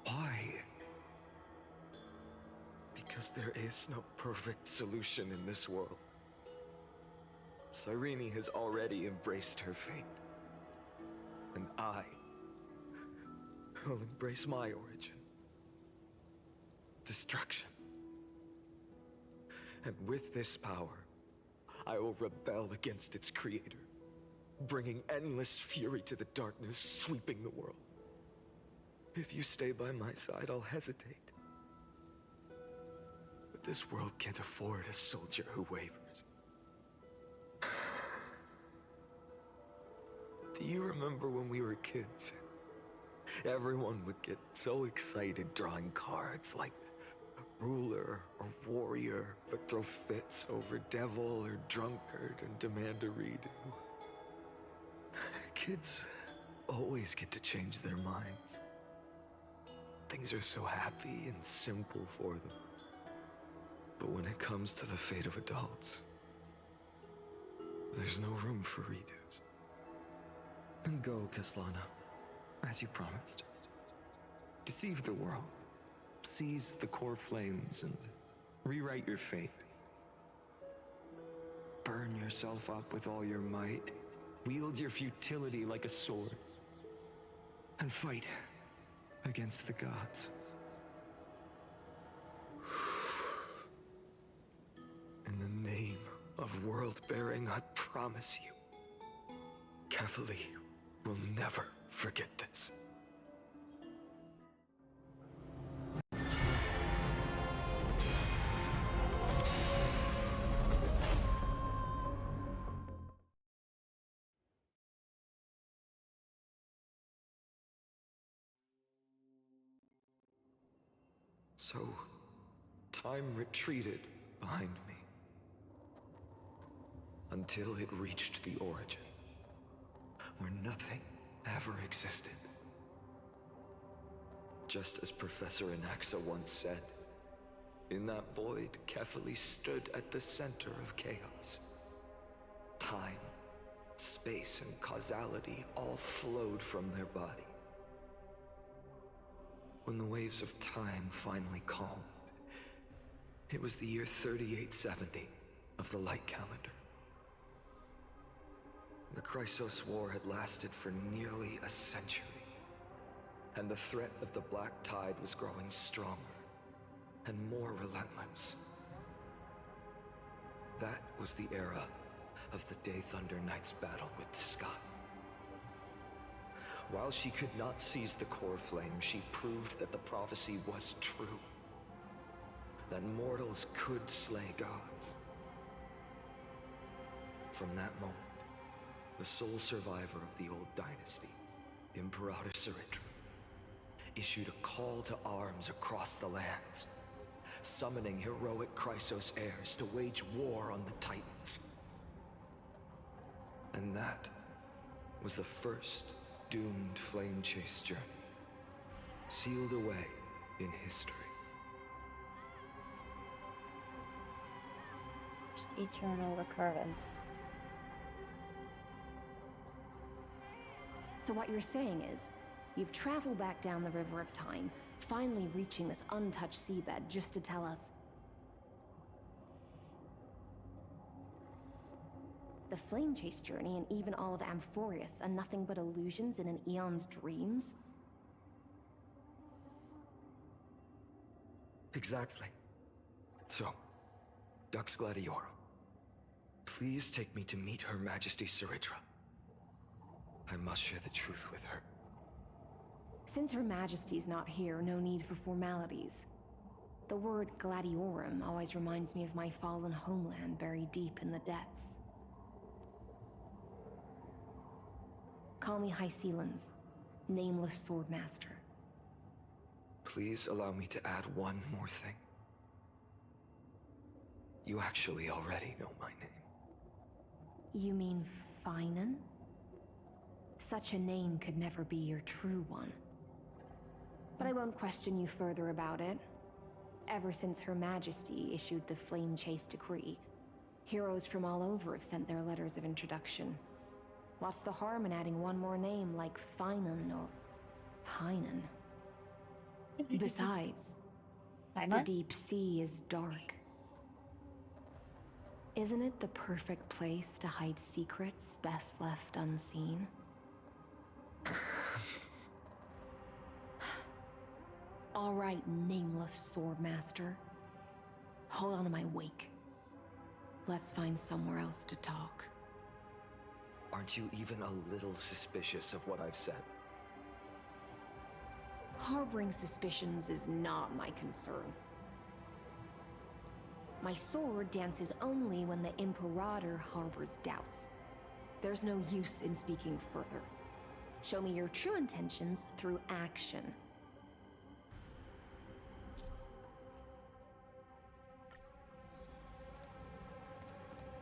Why? Because there is no perfect solution in this world. Cyrene has already embraced her fate. And I will embrace my origin. Destruction. And with this power, I will rebel against its creator, bringing endless fury to the darkness sweeping the world. If you stay by my side, I'll hesitate. But this world can't afford a soldier who wavers. Do you remember when we were kids? Everyone would get so excited drawing cards like ruler or warrior, but throw fits over devil or drunkard and demand a redo. Kids always get to change their minds. Things are so happy and simple for them. But when it comes to the fate of adults, there's no room for redos. Then go, Kaslana, as you promised. Deceive the world. Seize the core flames and rewrite your fate. Burn yourself up with all your might. Wield your futility like a sword. And fight against the gods. In the name of world-bearing, I promise you, Kefali will never forget this. So, time retreated behind me. Until it reached the origin, where nothing ever existed. Just as Professor Anaxa once said, in that void, Kefali stood at the center of chaos. Time, space, and causality all flowed from their body. When the waves of time finally calmed, It was the year 3870 of the Light Calendar. The Chrysos War had lasted for nearly a century, and the threat of the Black Tide was growing stronger and more relentless. That was the era of the Day Thunder Knight's battle with the sky. While she could not seize the core flame, she proved that the prophecy was true. That mortals could slay gods. From that moment, the sole survivor of the old dynasty, Imperator Ciridra, issued a call to arms across the lands, summoning heroic Chrysos heirs to wage war on the Titans. And that was the first doomed flame chase journey, sealed away in history. Just eternal recurrence. So what you're saying is, you've traveled back down the River of Time, finally reaching this untouched seabed just to tell us the flame chase journey and even all of Amphorius are nothing but illusions in an eon's dreams? Exactly. So, Dux Gladiorum, please take me to meet Her Majesty Ciridra. I must share the truth with her. Since Her Majesty's not here, no need for formalities. The word Gladiorum always reminds me of my fallen homeland buried deep in the depths. Call me Hycelans, Nameless Swordmaster. Please allow me to add one more thing. You actually already know my name. You mean Finan? Such a name could never be your true one. But I won't question you further about it. Ever since Her Majesty issued the Flame Chase Decree, heroes from all over have sent their letters of introduction. What's the harm in adding one more name like Finan or Pinan? Besides, the deep sea is dark. Isn't it the perfect place to hide secrets best left unseen? All right, Nameless Swordmaster. Hold on to my wake. Let's find somewhere else to talk. Aren't you even a little suspicious of what I've said? Harboring suspicions is not my concern. My sword dances only when the Imperator harbors doubts. There's no use in speaking further. Show me your true intentions through action.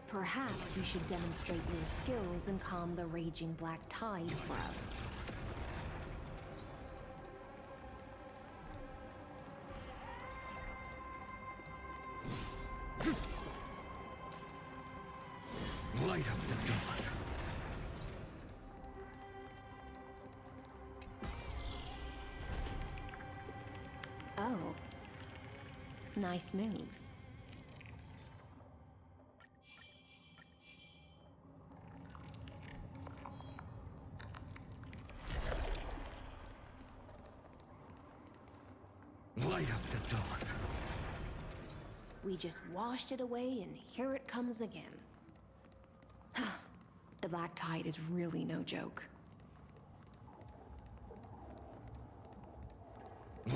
Perhaps you should demonstrate your skills and calm the raging black tide for us. Light up the dawn. Oh. Nice moves. Light up the dawn. We just washed it away and here it comes again. The black tide is really no joke.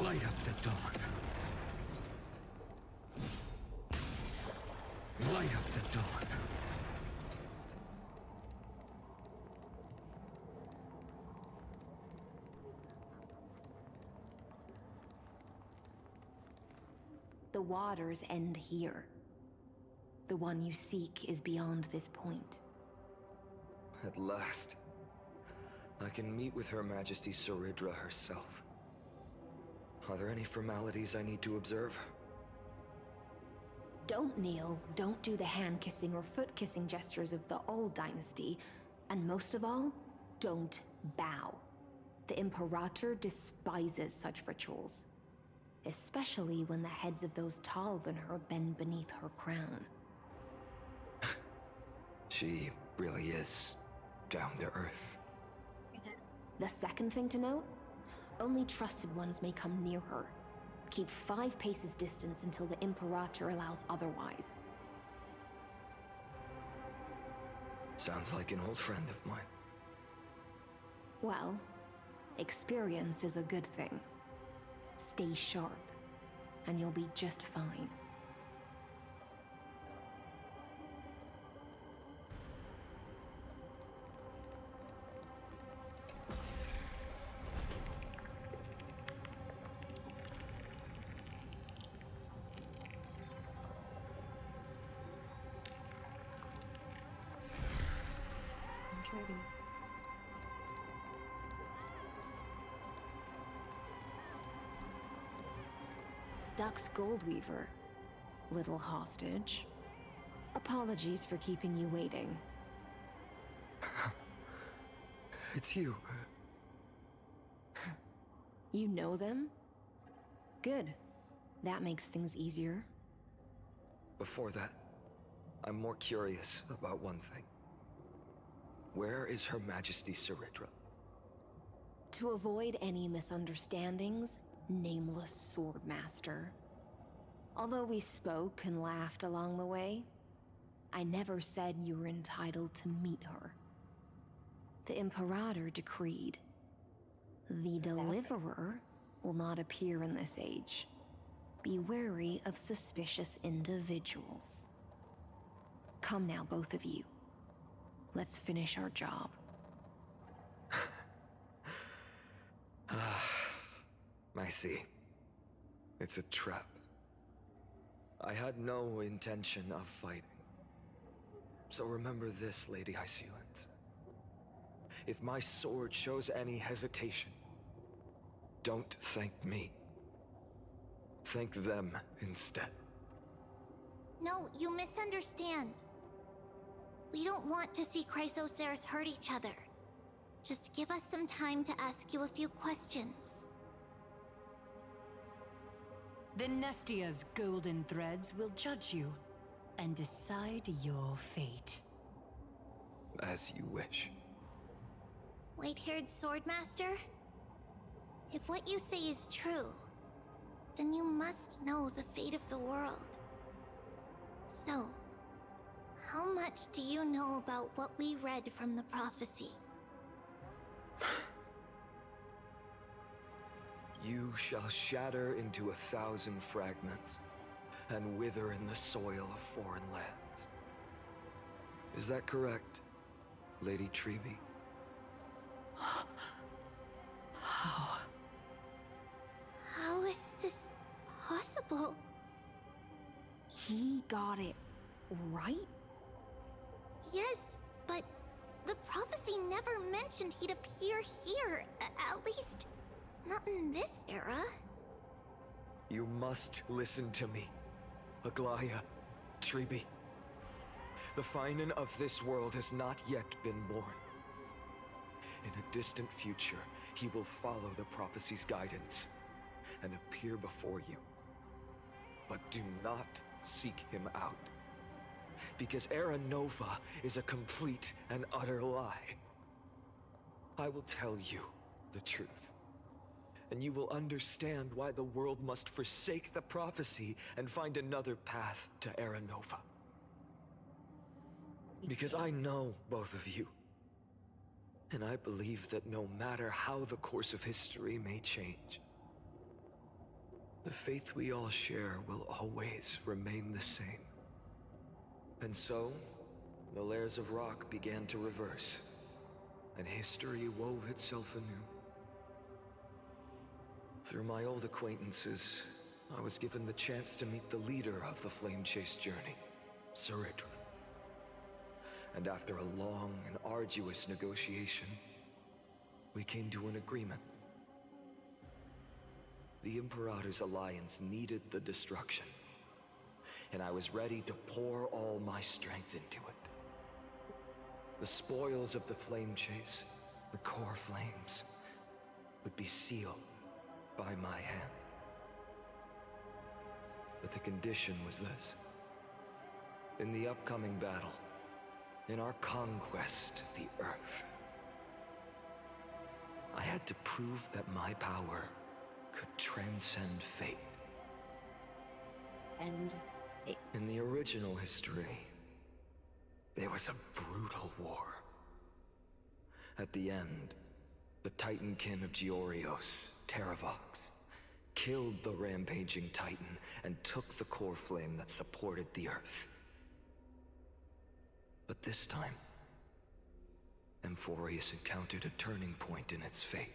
Light up the dawn. Light up the dawn. The waters end here. The one you seek is beyond this point. At last, I can meet with Her Majesty Ciridra herself. Are there any formalities I need to observe? Don't kneel, don't do the hand-kissing or foot-kissing gestures of the old dynasty, and most of all, don't bow. The Imperator despises such rituals. especially when the heads of those taller than her bend beneath her crown. She really is down to earth. The second thing to note, only trusted ones may come near her. Keep 5 paces distance until the Imperator allows otherwise. Sounds like an old friend of mine. Well, experience is a good thing. Stay sharp, and you'll be just fine. Duck's Goldweaver, little hostage. Apologies for keeping you waiting. It's you. You know them? Good. That makes things easier. Before that, I'm more curious about one thing. Where is Her Majesty Saritra? To avoid any misunderstandings, nameless Swordmaster. Although we spoke and laughed along the way, I never said you were entitled to meet her. The Imperator decreed. The Deliverer will not appear in this age. Be wary of suspicious individuals. Come now, both of you. Let's finish our job. I see. It's a trap. I had no intention of fighting. So remember this, Lady Hysealant. If my sword shows any hesitation, don't thank me. Thank them instead. No, you misunderstand. We don't want to see Chrysoceres hurt each other. Just give us some time to ask you a few questions. The Nestia's golden threads will judge you and decide your fate. As you wish. White-haired Swordmaster? If what you say is true, then you must know the fate of the world. So, how much do you know about what we read from the prophecy? You shall shatter into 1,000 fragments and wither in the soil of foreign lands. Is that correct, Lady Treeby? How? How is this possible? He got it right? Yes, but the prophecy never mentioned he'd appear here, at least not in this era. You must listen to me, Aglaya, Treeby. The Finan of this world has not yet been born. In a distant future, he will follow the prophecy's guidance and appear before you. But do not seek him out, because Era Nova is a complete and utter lie. I will tell you the truth, and you will understand why the world must forsake the prophecy and find another path to Era Nova. Because I know both of you, and I believe that no matter how the course of history may change, the faith we all share will always remain the same. And so, the layers of rock began to reverse, and history wove itself anew. Through my old acquaintances, I was given the chance to meet the leader of the Flame Chase journey, Saritra. And after a long and arduous negotiation, we came to an agreement. The Imperator's alliance needed the destruction, and I was ready to pour all my strength into it. The spoils of the Flame Chase, the core flames, would be sealed by my hand. But the condition was this. In the upcoming battle, in our conquest of the Earth, I had to prove that my power could transcend fate. And in the original history, there was a brutal war. At the end, the Titankin of Georios, Terravox, killed the rampaging Titan and took the core flame that supported the Earth. But this time, Amphorius encountered a turning point in its fate.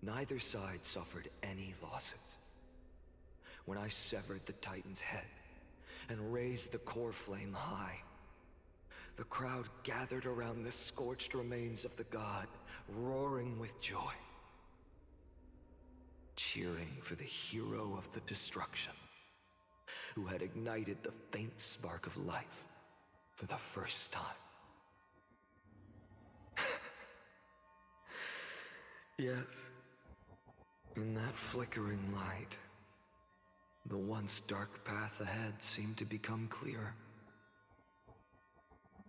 Neither side suffered any losses. When I severed the Titan's head and raised the core flame high, the crowd gathered around the scorched remains of the god, roaring with joy, cheering for the hero of the destruction, who had ignited the faint spark of life for the first time. Yes, in that flickering light, the once dark path ahead seemed to become clearer.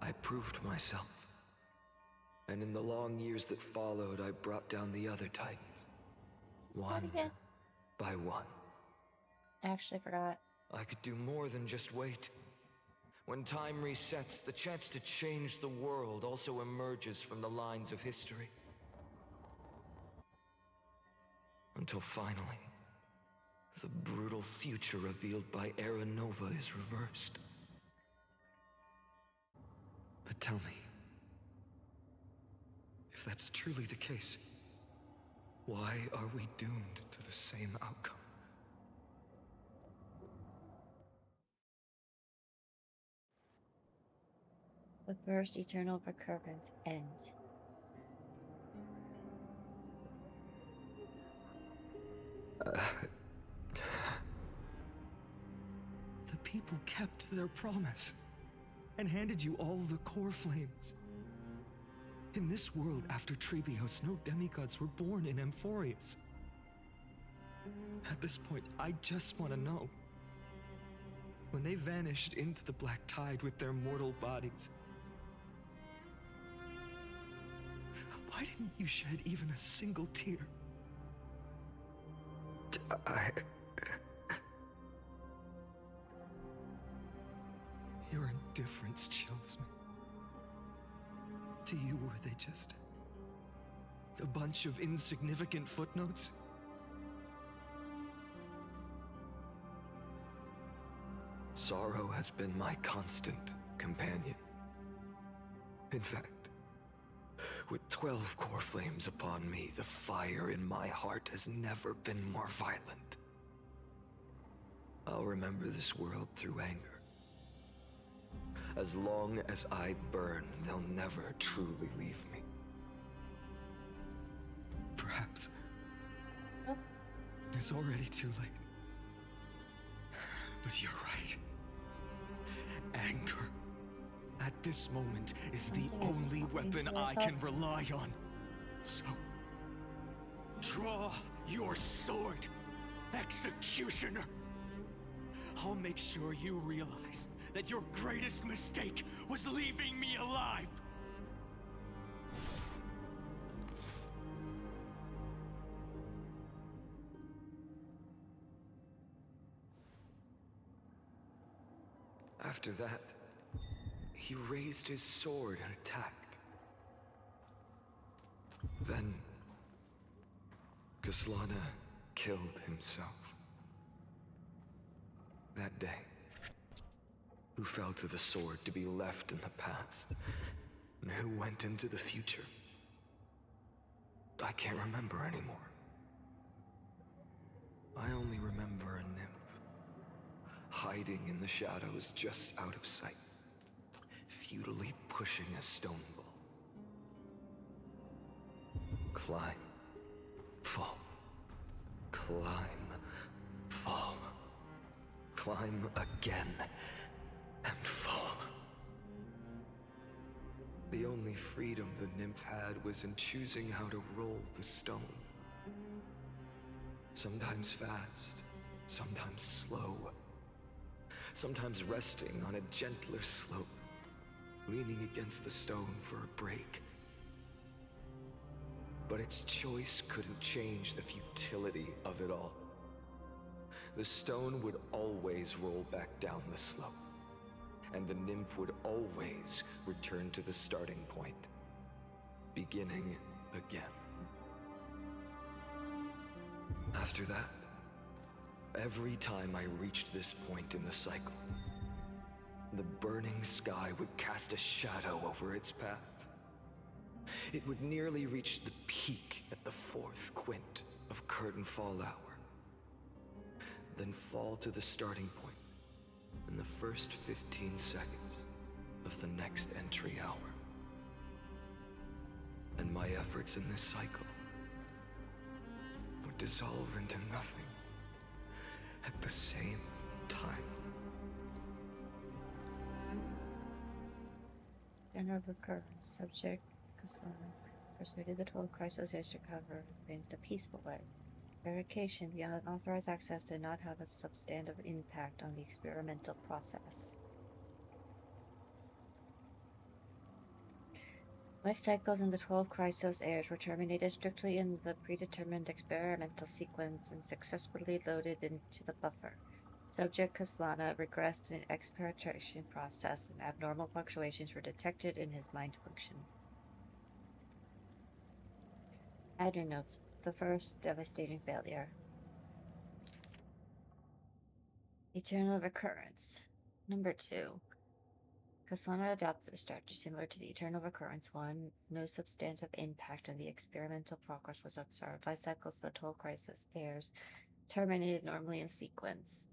I proved myself, and in the long years that followed, I brought down the other Titans, one by one. I actually forgot. I could do more than just wait. When time resets, the chance to change the world also emerges from the lines of history. Until finally, the brutal future revealed by Era Nova is reversed. But tell me, if that's truly the case, why are we doomed to the same outcome? The first eternal recurrence ends. The people kept their promise and handed you all the core flames. In this world after Trebios, no demigods were born in Amphorius. At this point, I just want to know. When they vanished into the black tide with their mortal bodies, why didn't you shed even a single tear? Your indifference chills me. To you, were they just a bunch of insignificant footnotes? Sorrow has been my constant companion. In fact, with 12 core flames upon me, the fire in my heart has never been more violent. I'll remember this world through anger. As long as I burn, they'll never truly leave me. Perhaps it's already too late. But you're right. Anger, at this moment, is the only weapon I can rely on. So, draw your sword, Executioner. I'll make sure you realize that your greatest mistake was leaving me alive. After that, he raised his sword and attacked. Then, Kaslana killed himself. That day, who fell to the sword to be left in the past, and who went into the future, I can't remember anymore. I only remember a nymph, hiding in the shadows just out of sight, futilely pushing a stone ball. Climb, fall, climb, fall, climb again, and fall. The only freedom the nymph had was in choosing how to roll the stone. Sometimes fast, sometimes slow, sometimes resting on a gentler slope, leaning against the stone for a break. But its choice couldn't change the futility of it all. The stone would always roll back down the slope, and the nymph would always return to the starting point, beginning again. After that, every time I reached this point in the cycle, the burning sky would cast a shadow over its path. It would nearly reach the peak at the 4th quint of curtain fall hour, then fall to the starting point in the first 15 seconds of the next entry hour. And my efforts in this cycle would dissolve into nothing at the same time. Dinner of recurrence. Subject Kaslan persuaded the 12 Chrysos to recover in a peaceful way. Verification, the unauthorized access did not have a substantive impact on the experimental process. Life cycles in the 12 Chrysos heirs were terminated strictly in the predetermined experimental sequence and successfully loaded into the buffer. Subject Kaslana regressed in experimentation process and abnormal fluctuations were detected in his mind function. Admin notes. The first devastating failure. Eternal recurrence. Number 2. Kasana adopted a strategy similar to the Eternal Recurrence one. No substantive impact on the experimental progress was observed. Life cycles of the 12 Crisis pairs terminated normally in sequence.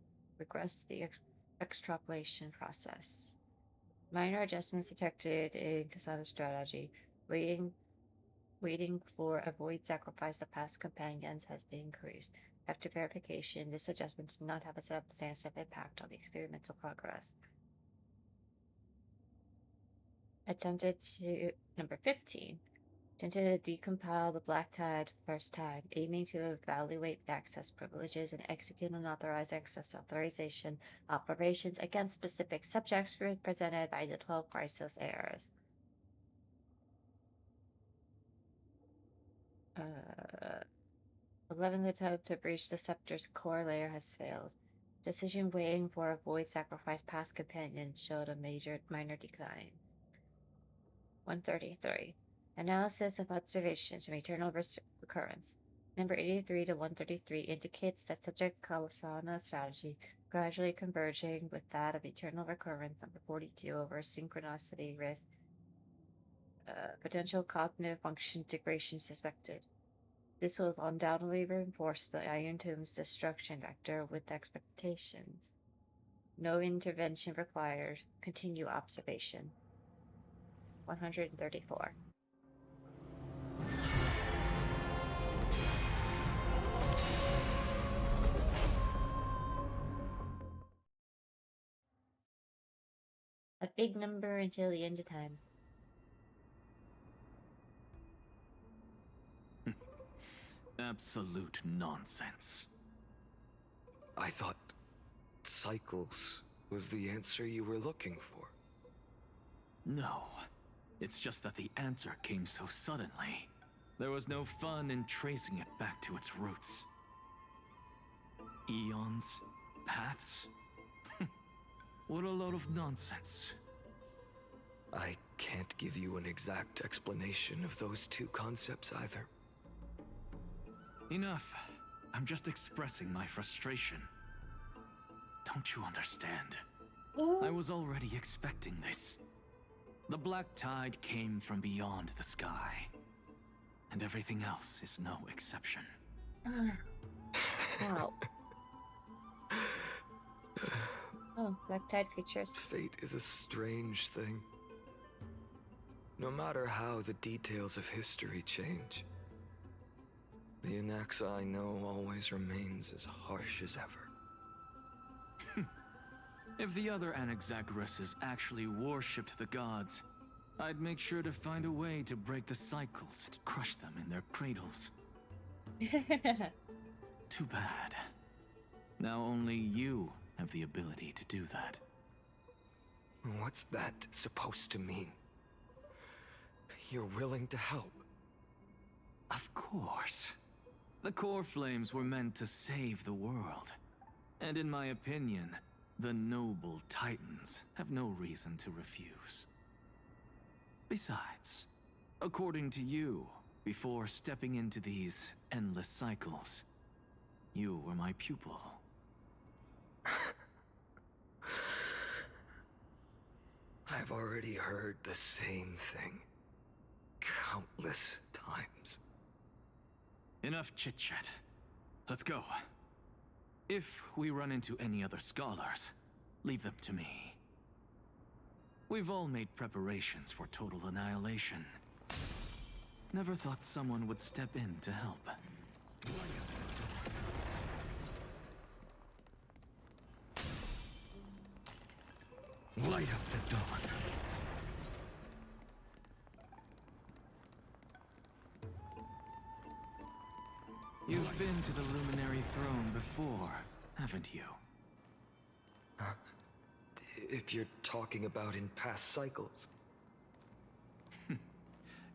Regressed the extrapolation process. Minor adjustments detected in Kasana's strategy. Waiting for a void sacrifice of past companions has been increased. After verification, this adjustment does not have a substantive impact on the experimental progress. Number 15. Attempted to decompile the Black Tide first time, aiming to evaluate access privileges and execute unauthorized access authorization operations against specific subjects represented by the 12 Chrysos heirs. 11th attempt to breach the Scepter's core layer has failed. Decision waiting for a void sacrifice past companion showed a minor decline. 133. Analysis of observations from Eternal Recurrence. Number 83 to 133 indicates that subject Kalasana's strategy gradually converging with that of Eternal Recurrence. Number 42 over synchronicity risk. Potential cognitive function integration suspected. This will undoubtedly reinforce the Iron Tomb's destruction vector with expectations. No intervention required. Continue observation. 134. A big number until the end of time. Absolute nonsense. I thought cycles was the answer you were looking for. No. It's just that the answer came so suddenly. There was no fun in tracing it back to its roots. Eons? Paths? What a load of nonsense. I can't give you an exact explanation of those two concepts either. Enough. I'm just expressing my frustration. Don't you understand? I was already expecting this. The Black Tide came from beyond the sky. And everything else is no exception. Wow. Oh, Black Tide creatures. Fate is a strange thing. No matter how the details of history change, the Anaxa I know always remains as harsh as ever. If the other Anaxagoras actually worshipped the gods, I'd make sure to find a way to break the cycles and crush them in their cradles. Too bad. Now only you have the ability to do that. What's that supposed to mean? You're willing to help? Of course. The core flames were meant to save the world. And in my opinion, the noble Titans have no reason to refuse. Besides, according to you, before stepping into these endless cycles, you were my pupil. I've already heard the same thing countless times. Enough chit-chat. Let's go. If we run into any other scholars, leave them to me. We've all made preparations for total annihilation. Never thought someone would step in to help. Light up the dawn. You've been to the Luminary Throne before, haven't you? If you're talking about in past cycles.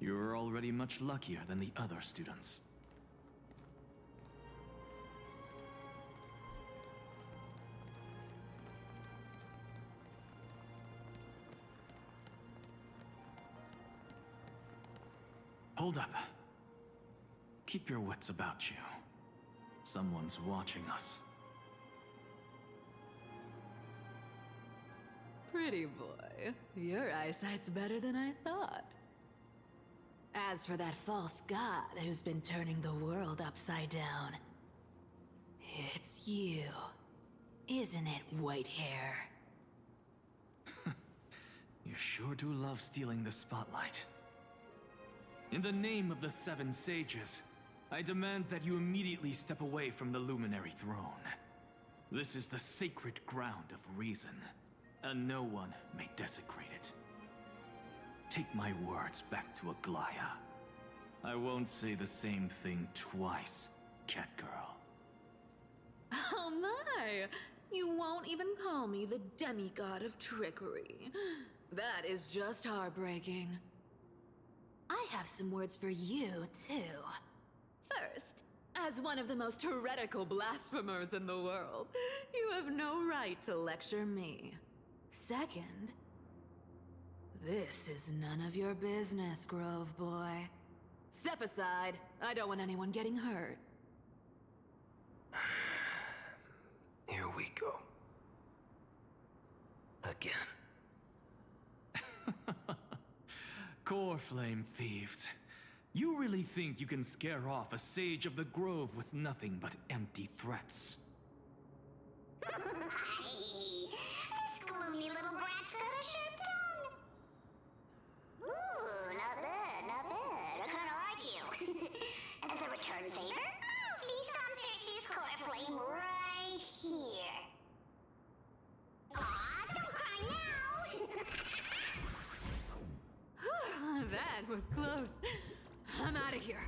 You're already much luckier than the other students. Hold up. Keep your wits about you. Someone's watching us. Pretty boy, your eyesight's better than I thought. As for that false god who's been turning the world upside down, it's you, isn't it, white hair? You sure do love stealing the spotlight. In the name of the Seven Sages, I demand that you immediately step away from the Luminary Throne. This is the sacred ground of reason, and no one may desecrate it. Take my words back to Aglaya. I won't say the same thing twice, Catgirl. Oh my! You won't even call me the demigod of trickery. That is just heartbreaking. I have some words for you, too. First, as one of the most heretical blasphemers in the world, you have no right to lecture me. Second, this is none of your business, Grove Boy. Step aside. I don't want anyone getting hurt. Here we go. Again. Core Flame thieves. You really think you can scare off a sage of the Grove with nothing but empty threats? This gloomy little brat's got a sharp tongue. Ooh, not bad, not bad. I kinda like you. As a return favor, feast on Cersei's core flame right here. Aw, don't cry now! That was close. I'm out of here.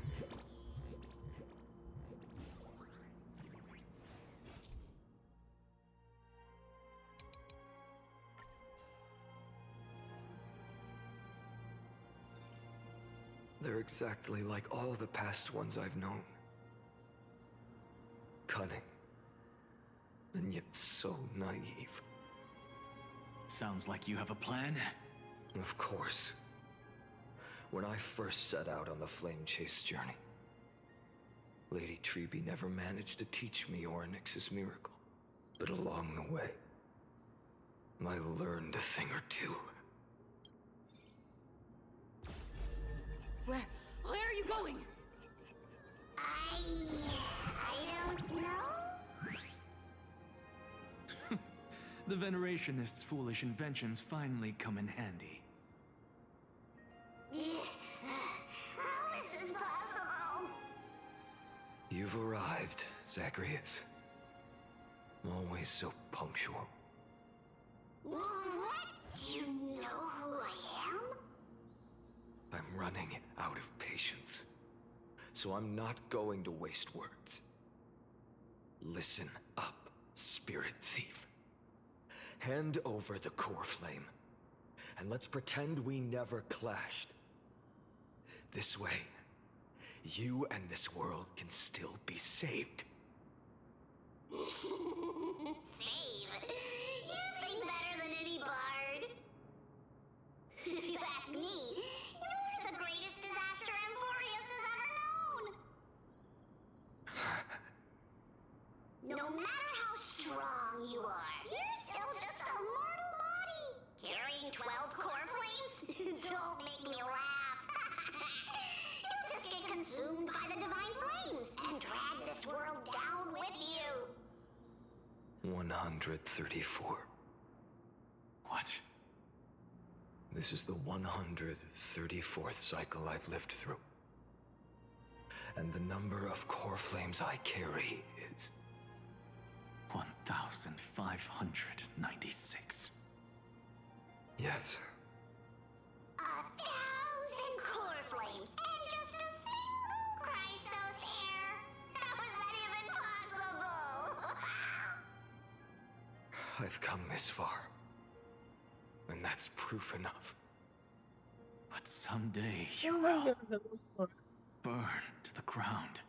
They're exactly like all the past ones I've known. Cunning. And yet so naive. Sounds like you have a plan. Of course. When I first set out on the Flame Chase journey, Lady Treby never managed to teach me Orynyx's miracle. But along the way, I learned a thing or two. Where are you going? I don't know. The Venerationists' foolish inventions finally come in handy. How is this possible? You've arrived, Zacharias. Always so punctual. What? Do you know who I am? I'm running out of patience. So I'm not going to waste words. Listen up. Spirit Thief. Hand over the core flame, and let's pretend we never clashed. This way, you and this world can still be saved. Save? You sing better than any bard. If you ask me, you're the greatest disaster Amphorius has ever known. No matter how strong you are, you're still just a mortal body. Carrying 12 core flames? Don't make me laugh. You'll just get consumed by the divine flames and drag this world down with you. 134. What? This is the 134th cycle I've lived through. And the number of core flames I carry is 1,596. Yes. 1,000 core flames and just a single Chrysos hair. How is that even possible? I've come this far. And that's proof enough. But someday you will burn to the ground.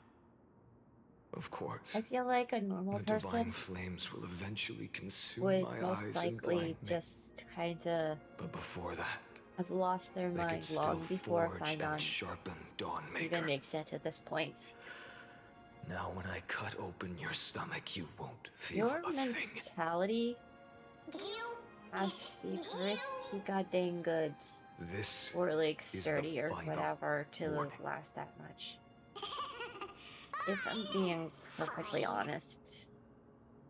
Of course. I feel like a normal The person divine flames will eventually consume would my most eyes and blind likely me. just kind of But before that, have lost their they mind could still long before forge Huion and sharpen Dawnmaker. even makes it to this point. Now when I cut open your stomach, you won't feel Your a thing. mentality has to be pretty goddamn good. This or like is the sturdy or final whatever to warning. last that much. If I'm being perfectly honest.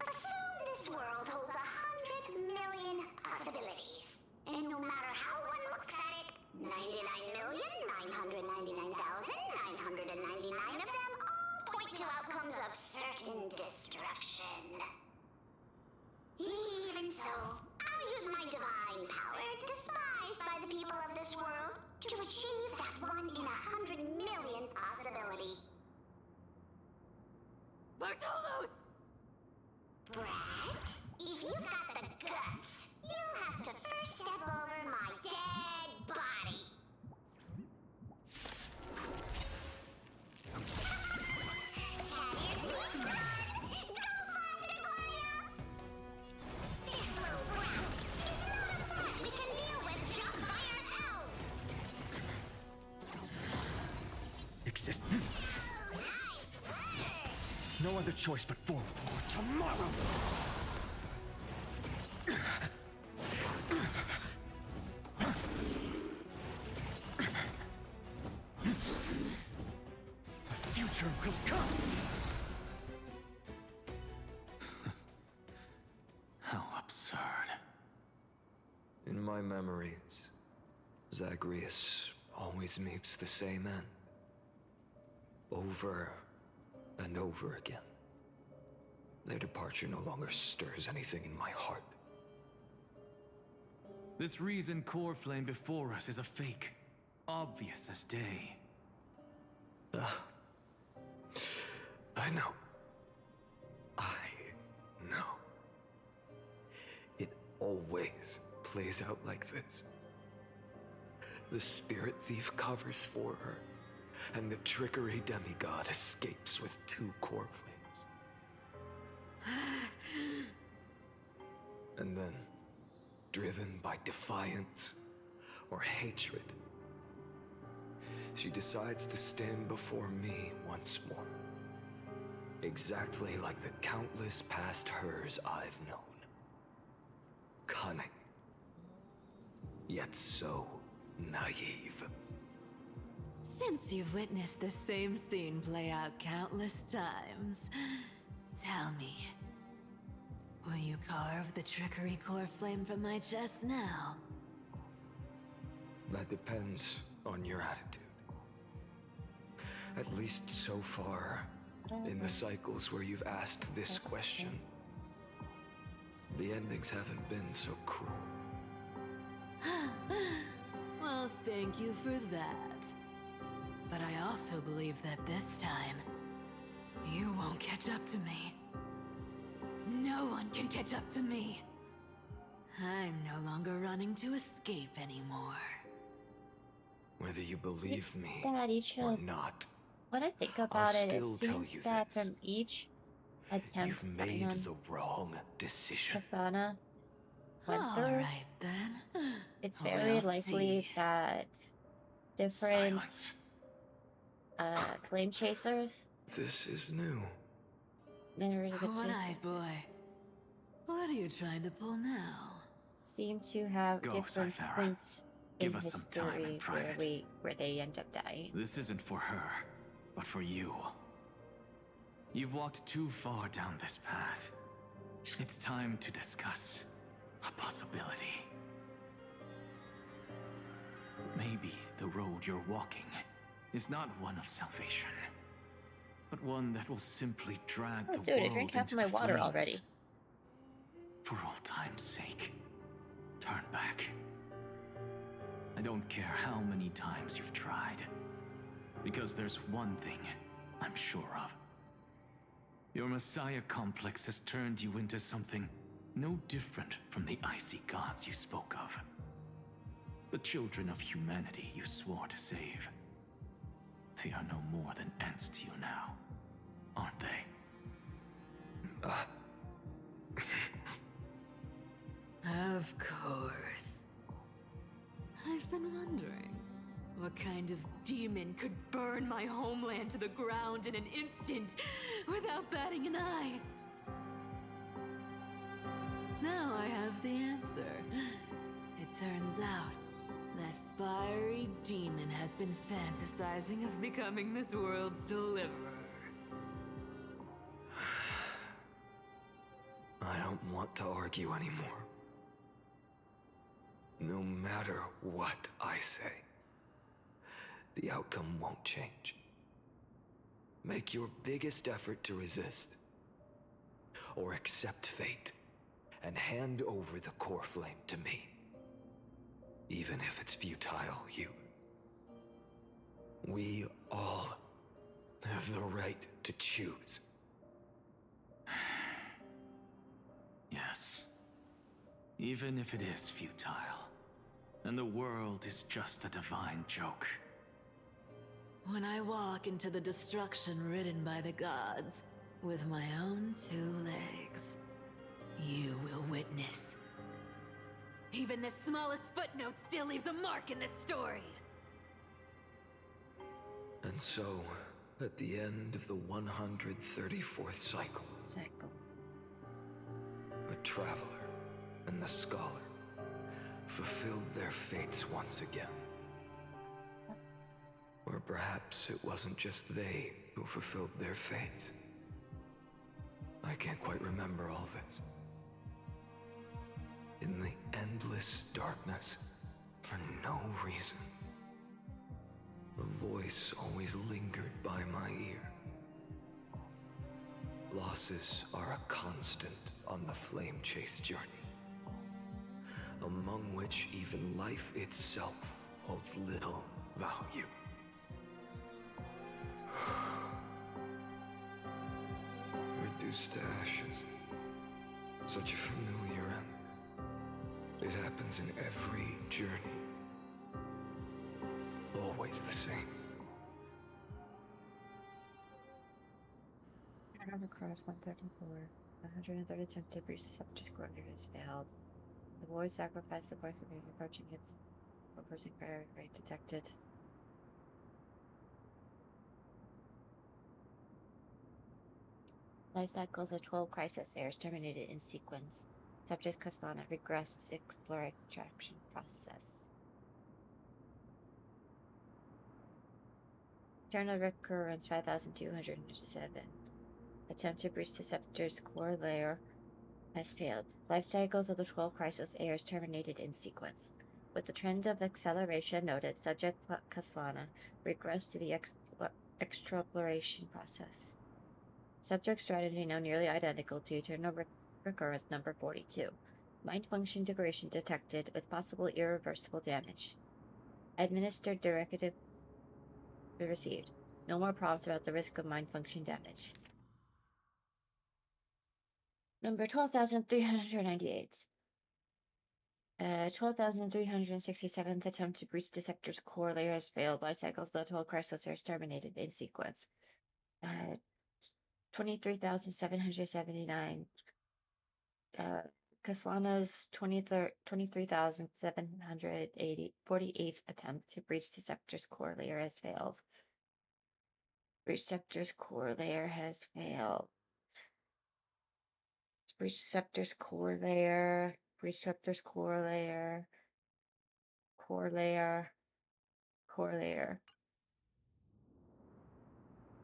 Assume this world holds 100 million possibilities. And no matter how one looks at it, 99,999,999 of them all point to outcomes of certain destruction. Even so, I'll use my divine power, despised by the people of this world, to achieve that 1 in 100 million possibility. Bartolos! Brett, if you've got the guts, you'll have to first step over my dead body. This little brat is not a threat we can deal with just by ourselves. Exist. No other choice but forward for tomorrow. The future will come. How absurd. In my memories, Zagreus always meets the same end. Over and over again. Their departure no longer stirs anything in my heart. This reason core flame before us is a fake. Obvious as day. I know. I know. It always plays out like this. The Spirit Thief covers for her, and the Trickery Demigod escapes with 2 core flames. And then, driven by defiance or hatred, she decides to stand before me once more. Exactly like the countless past hers I've known. Cunning, yet so naive. Since you've witnessed the same scene play out countless times, tell me, will you carve the trickery core flame from my chest now? That depends on your attitude. At least so far, in the cycles where you've asked this question, the endings haven't been so cruel. Well, thank you for that. But I also believe that this time, you won't catch up to me. No one can catch up to me. I'm no longer running to escape anymore. Whether you believe Seems me that each or of, not, when I think I'll about it, it still tell seems you that this. from each attempt You've made Paimon the wrong decision. Kasana went through, Alright then. it's very We'll likely see. that different flame chasers. This is new. One-eyed boy. What are you trying to pull now? Seem to have Go, different Cythera. points in Give us some time in history private. where they end up dying. This isn't for her, but for you. You've walked too far down this path. It's time to discuss a possibility. Maybe the road you're walking is not one of salvation, but one that will simply drag the Dude, I world drank half into my the water flames. already. For old time's sake, turn back. I don't care how many times you've tried, because there's one thing I'm sure of. Your Messiah complex has turned you into something no different from the icy gods you spoke of. The children of humanity you swore to save. They are no more than ants to you now, aren't they? Of course. I've been wondering, what kind of demon could burn my homeland to the ground in an instant without batting an eye? Now I have the answer. It turns out that fiery demon has been fantasizing of becoming this world's deliverer. I don't want to argue anymore. No matter what I say, the outcome won't change. Make your biggest effort to resist, or accept fate, and hand over the core flame to me. Even if it's futile, we all have the right to choose. Yes. Even if it is futile, and the world is just a divine joke. When I walk into the destruction written by the gods, with my own 2 legs, you will witness. Even the smallest footnote still leaves a mark in this story. And so, at the end of the 134th cycle, the Traveler and the Scholar fulfilled their fates once again. Or perhaps it wasn't just they who fulfilled their fates. I can't quite remember all this. In the endless darkness, for no reason, a voice always lingered by my ear. Losses are a constant on the flame chase journey, among which even life itself holds little value. Reduced to ashes. Such a familiar end. It happens in every journey. Always the same. Turnover cross 134. 130 attempted to breach the subject's quarter has failed. The warrior sacrificed the boy for being approaching its opposing fire rate detected. Life cycles of 12 crisis airs terminated in sequence. Subject Castana regressed to extraction process. Eternal recurrence 5257. Attempt to breach the scepter's core layer has failed. Life cycles of the 12 crisis airs terminated in sequence. With the trend of acceleration noted, subject Castana regressed to the extraction process. Subject strategy now nearly identical to Eternal Recurrence number 42. Mind function degradation detected with possible irreversible damage. Administered directive received. No more prompts about the risk of mind function damage. Number 12,398. 12,367th attempt to breach the sector's core layer has failed. Life cycles, the total crisis are terminated in sequence. 23,779. Kaslana's 23,748th attempt to breach the sector's core layer has failed. Breach sector's core layer has failed. Breach sector's core layer. Breach sector's core layer. Core layer. Core layer.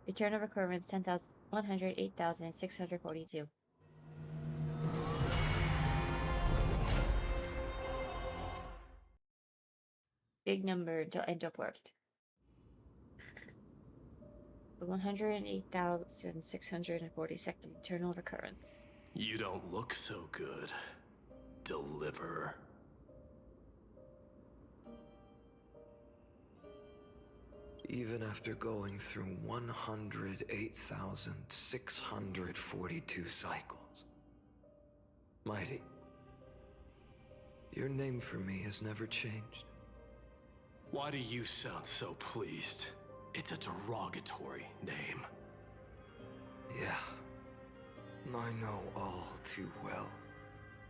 Return of occurrence 10,108,642. Big number until end of worked. 108,642nd eternal recurrence. You don't look so good, Deliverer. Even after going through 108,642 cycles. Mighty, your name for me has never changed. Why do you sound so pleased? It's a derogatory name. Yeah. I know all too well.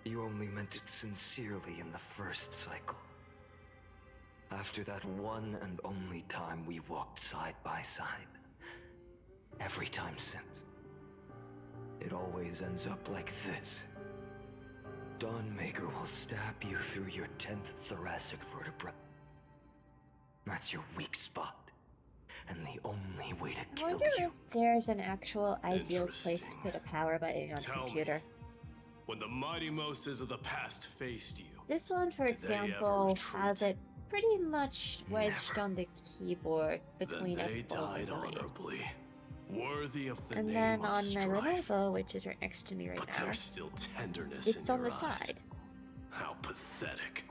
You only meant it sincerely in the first cycle. After that one and only time we walked side by side. Every time since. It always ends up like this. Dawnmaker will stab you through your 10th thoracic vertebra. That's your weak spot. And the only way to I kill wonder you. if there's an actual ideal place to put a power button on a Tell computer. me, when the mighty Moses of the past faced you, This one, for did they ever example, retreat? has it pretty much wedged on the keyboard then between they F4 died and delete. honorably, worthy of the And name then of on my strife. Lenovo, which is right next to me right But now, there's still tenderness it's in on your the eyes. side. How pathetic.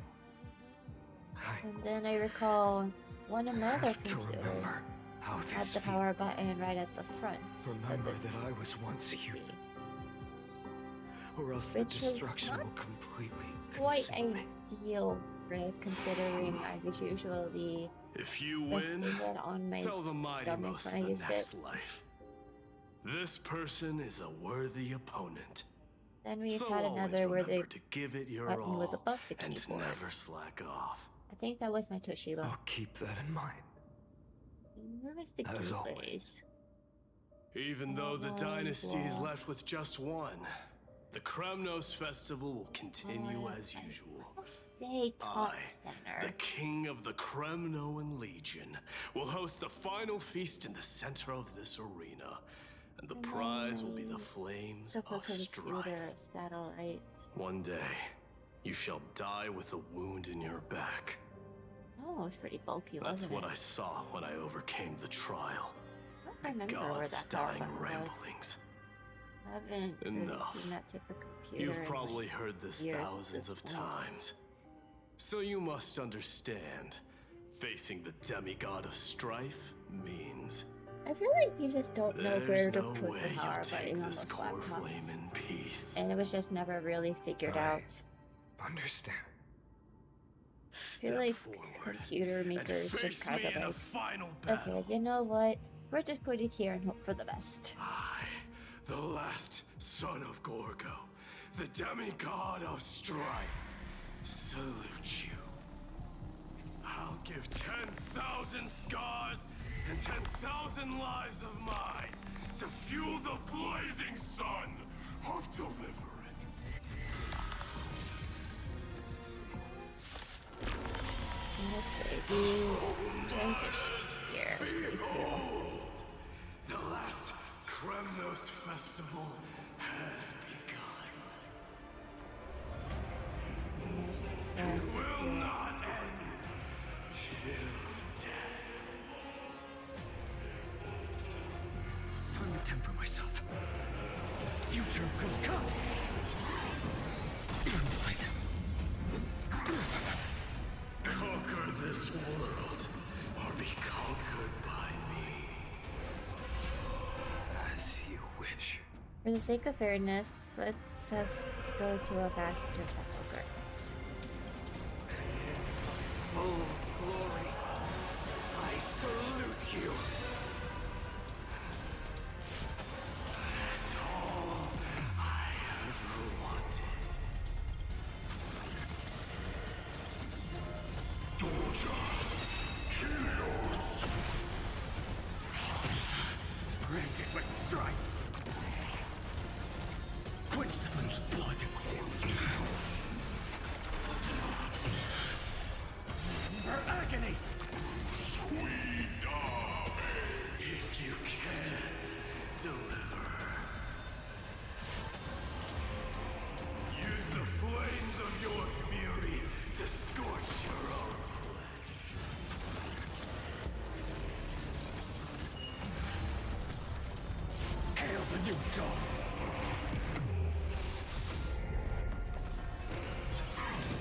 And then I recall one of my other computers how had this the power button right at the front. Remember that I was once you. Or else the Which is destruction not will completely quite consume me. ideal, right? Considering I was usually If you resting win, it on my tell the mighty stomach most when of I the used next it. life. This person is a worthy opponent. Then we've So had always another where the remember to give it your button all was above the and keyboard. never slack off. I think that was my Toshiba. I'll keep that in mind. Where was the As gateways? Even though the Oh, dynasty is yeah. left with just one, the Kremnos festival will continue as usual. Say Talk I, Center. the king of the Kremnoan Legion, will host the final feast in the center of this arena, and the prize will be the flames of strife. Supercomputer satellite. One day, you shall die with a wound in your back. Oh, it's pretty bulky, That's wasn't what it? I saw when I overcame the trial. I don't remember where God's that power dying button was. ramblings. I haven't really Enough. seen that type of computer. You've in, probably like, heard this years at thousands this of point. times. So you must understand, facing the demigod of strife means I feel like you just don't know there's where to no put way the power you take button on this those core flame laptops. in peace. And it was just never really figured out. Understand. I feel like computer makers face just kind me of in a like, final okay, you know what? We'll just put it here and hope for the best. The last son of Gorgo, the demigod of strife, salute you. I'll give 10,000 scars and 10,000 lives of mine to fuel the blazing sun of deliverance. Honestly, the transition here is pretty cool. The last Kremnos festival has begun. It will not end till death. It's time to temper myself. The future will come. Conquer this world, or be conquered by me. As you wish. For the sake of fairness, let's just go to a faster battleground. Full glory, I salute you. That's all I ever wanted. Doja, Helios. Branded with strife. Quench the flames of blood. Her agony! If you can, deliver. Use the flames of your fury to scorch your own flesh. Hail the new dawn!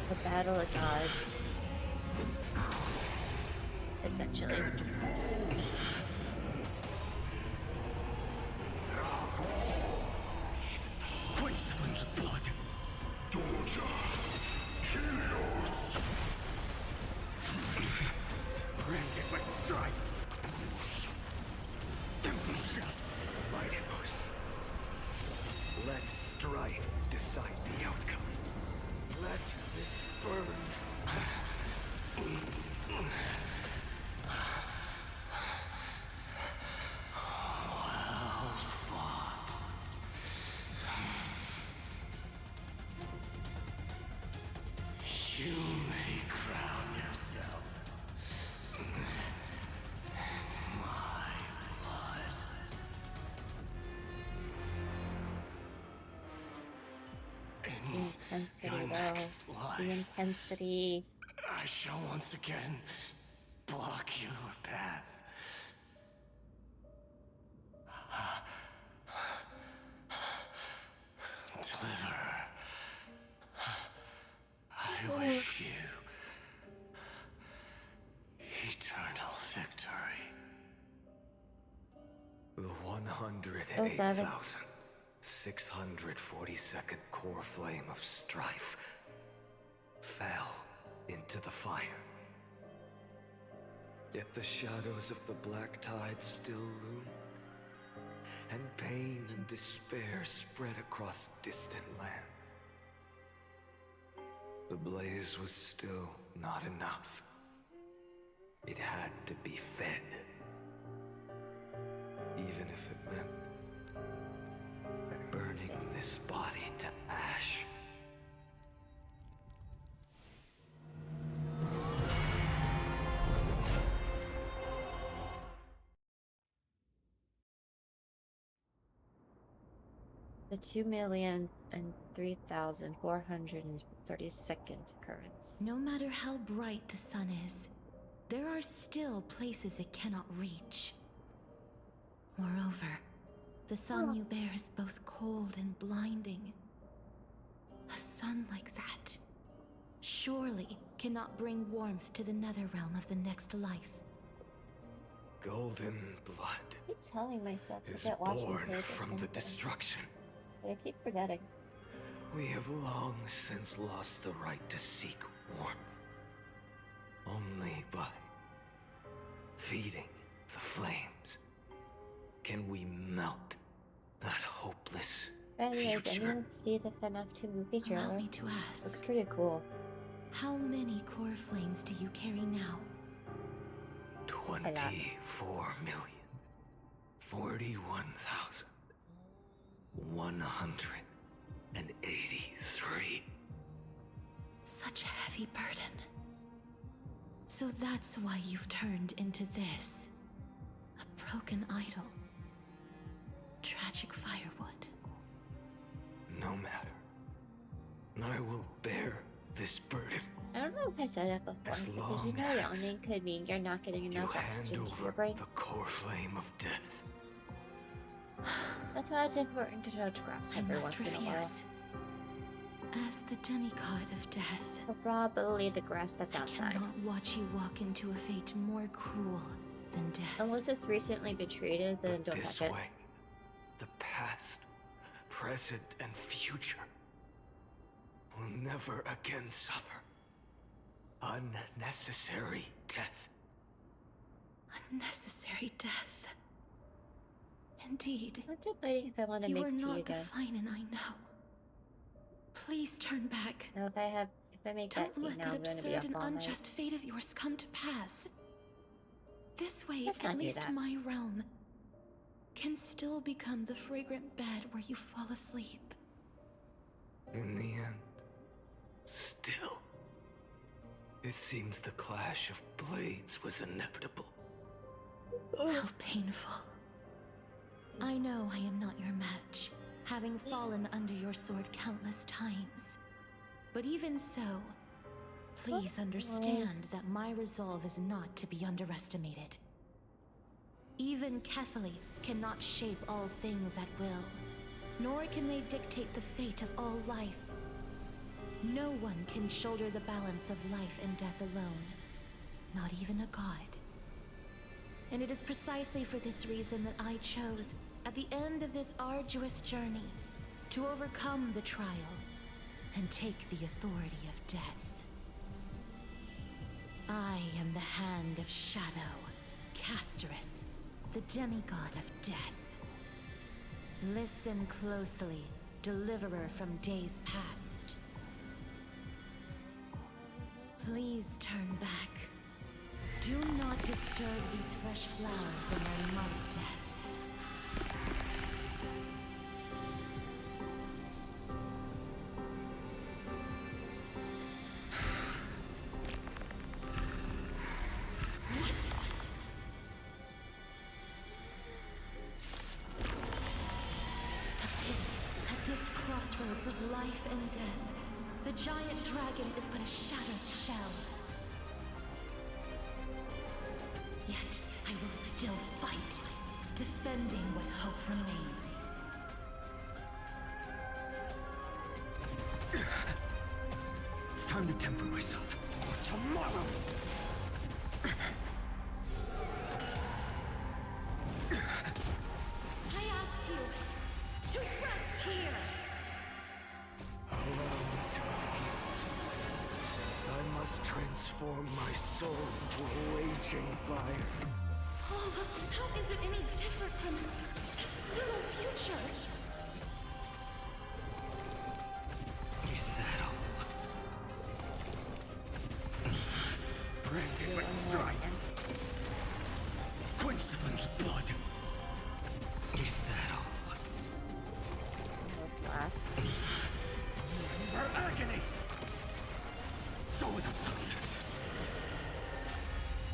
The battle of gods. Essentially. Quench the flames of blood. Doja, Helios. Branded with strife. Empty shell. Mightymost. Let strife decide the outcome. Let this burn. Well fought. You may crown yourself my blood. Intensity, Your though. next life, The intensity. I shall once again block your path. Deliver. I wish you eternal victory. The 108,642nd core flame of strife fell into the fire. Yet the shadows of the black tide still loom, and pain and despair spread across distant lands. The blaze was still not enough. It had to be fed. Even if it meant burning this body to ash. The 2,003,432nd occurrence. No matter how bright the sun is, there are still places it cannot reach. Moreover, the sun you bear is both cold and blinding. A sun like that surely cannot bring warmth to the nether realm of the next life. Golden blood I keep telling myself to is get watching born page or from the something, destruction. but I keep forgetting. We have long since lost the right to seek warmth. Only by feeding the flames can we melt that hopeless Anyways, I future. didn't see the FNAF 2 movie trailer. Allow me to ask. It's pretty cool. How many core flames do you carry now? 24,041,183. Such a heavy burden. So that's why you've turned into this. A broken idol. Tragic firewood. No matter. I will bear this burden. I don't know if I said it before, As because you long know as yawning could mean you're not getting you enough hand oxygen to your over brain. the core flame of death. That's why it's important to touch grass I every must once in a while. refuse. As the demigod of death, Probably the grass that's I outside. cannot watch you walk into a fate more cruel than death. Unless it's recently been treated, then don't This touch it. way, the past present and future will never again suffer unnecessary death. Unnecessary death. Indeed. I'm debating if I want to You make are tea not again. the Finan I know. Please turn back. No, if I make that Don't tea let now, that I'm going to be absurd up and all night. unjust fate of yours come to pass. This way, Let's not at do least that. my realm can still become the fragrant bed where you fall asleep. In the end, still, it seems the clash of blades was inevitable. How painful. I know I am not your match, having fallen under your sword countless times. But even so, please understand that my resolve is not to be underestimated. Even Kefali cannot shape all things at will, nor can they dictate the fate of all life. No one can shoulder the balance of life and death alone, not even a god. And it is precisely for this reason that I chose, at the end of this arduous journey, to overcome the trial and take the authority of death. I am the Hand of Shadow, Casterus, the demigod of death. Listen closely, deliverer from days past. Please turn back. Do not disturb these fresh flowers in their mud deaths. At this crossroads of life and death, the giant dragon is but a shattered shell. Yet, I will still fight, defending what hope remains. It's time to temper myself for tomorrow. I ask you to rest here! Allow me to refuse. I must transform my soul into a raging fire. Oh, how is it any different from the future? Is that all? Branded with strife. Quench the flames of blood. Is that all? Blast. Her agony! So without substance.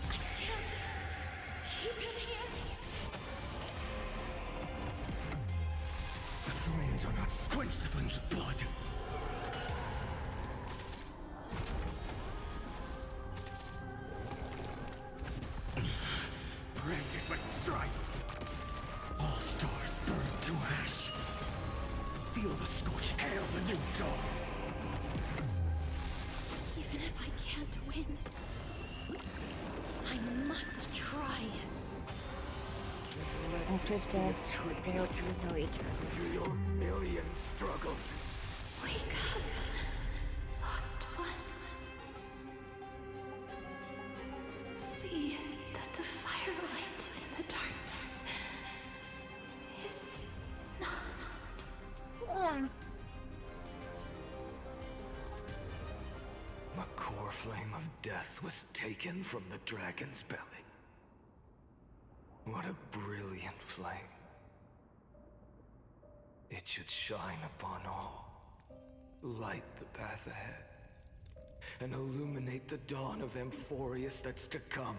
I can't keep him here. The flames are not quench the flames of blood. Branded with strife. All stars burn to ash. Feel the scorch, hail the new dawn. Even if I can't win, I must try. After death, there will be no eternals. To your million struggles. Wake up, lost one. See that the firelight in the darkness is not. The core flame of death was taken from the dragon's belly. What a brilliant flame. It should shine upon all, light the path ahead, and illuminate the dawn of Amphorius that's to come.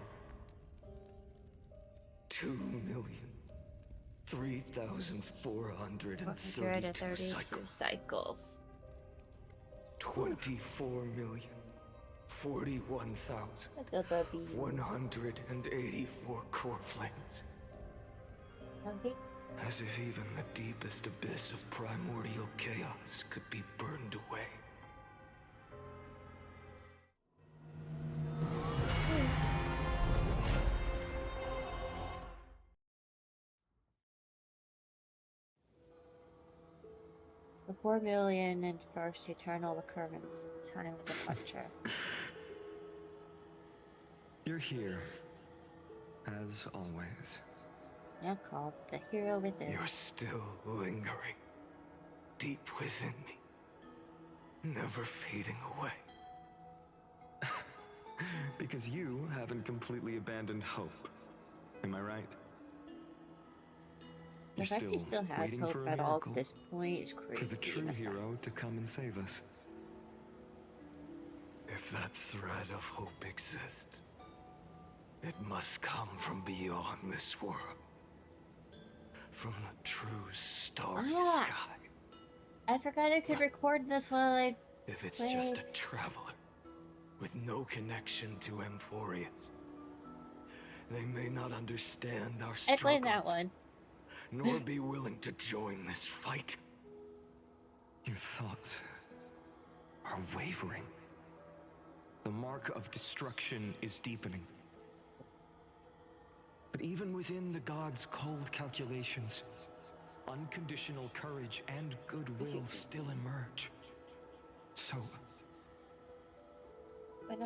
2,003,432 cycles. cycles. 24,041,184 core flames. Okay. As if even the deepest abyss of primordial chaos could be burned away. The 4 million and first eternal occurrence, time of departure. You're here, as always. Now called the hero within. You're still lingering, deep within me, never fading away. Because you haven't completely abandoned hope. Am I right? The fact he still has waiting hope for a at all miracle, at this point is crazy. for the true in a hero to sense. come and save us. If that thread of hope exists, it must come from beyond this world. From the true starry sky. I forgot I could record this while I If it's played. just a traveler with no connection to Emphorius, they may not understand our I played struggles, that one. nor be willing to join this fight. Your thoughts are wavering. The mark of destruction is deepening. But even within the gods' cold calculations, unconditional courage and goodwill still emerge. So,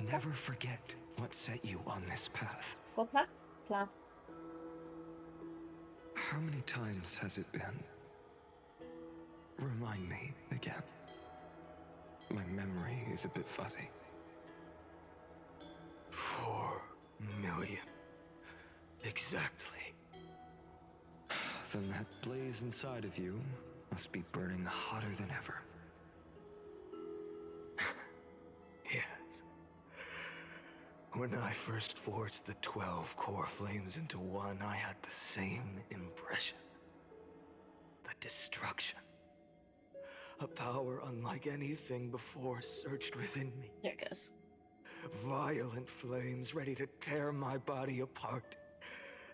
never forget what set you on this path. How many times has it been? Remind me again. My memory is a bit fuzzy. 4 million. Exactly. Then that blaze inside of you must be burning hotter than ever. Yes. When I first forged the 12 core flames into one, I had the same impression. The destruction. A power unlike anything before surged within me. There it goes. Violent flames ready to tear my body apart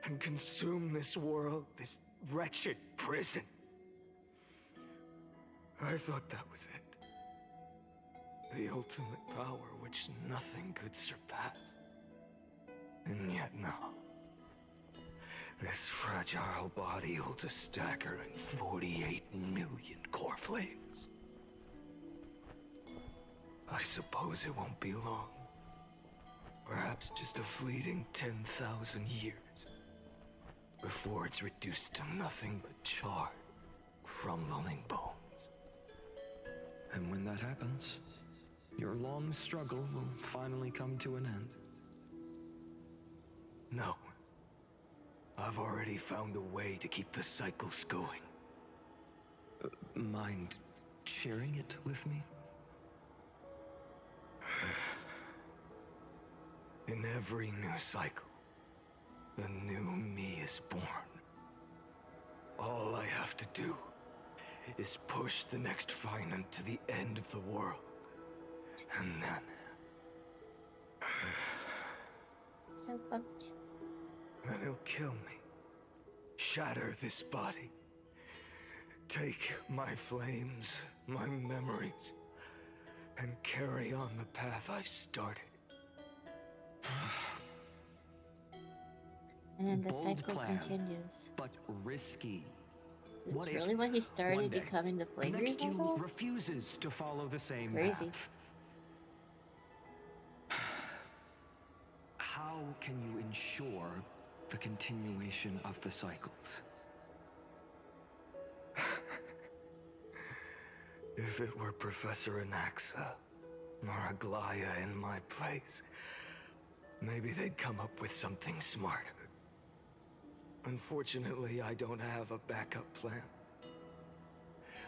and consume this world, this wretched prison. I thought that was it. The ultimate power which nothing could surpass. And yet now, this fragile body holds a staggering 48 million core flames. I suppose it won't be long. Perhaps just a fleeting 10,000 years. Before it's reduced to nothing but charred, crumbling bones. And when that happens, your long struggle will finally come to an end. No. I've already found a way to keep the cycles going. Mind sharing it with me? In every new cycle, a new me is born. All I have to do is push the next Finan to the end of the world. And then... So fucked. Then he'll kill me. Shatter this body. Take my flames, my memories, and carry on the path I started. And then the Bold cycle plan, continues. but risky. It's What if really when he started one day, becoming the flame the next you removal? refuses to follow the same Crazy. path? How can you ensure the continuation of the cycles? If it were Professor Anaxa or Aglaya in my place, maybe they'd come up with something smarter. Unfortunately, I don't have a backup plan.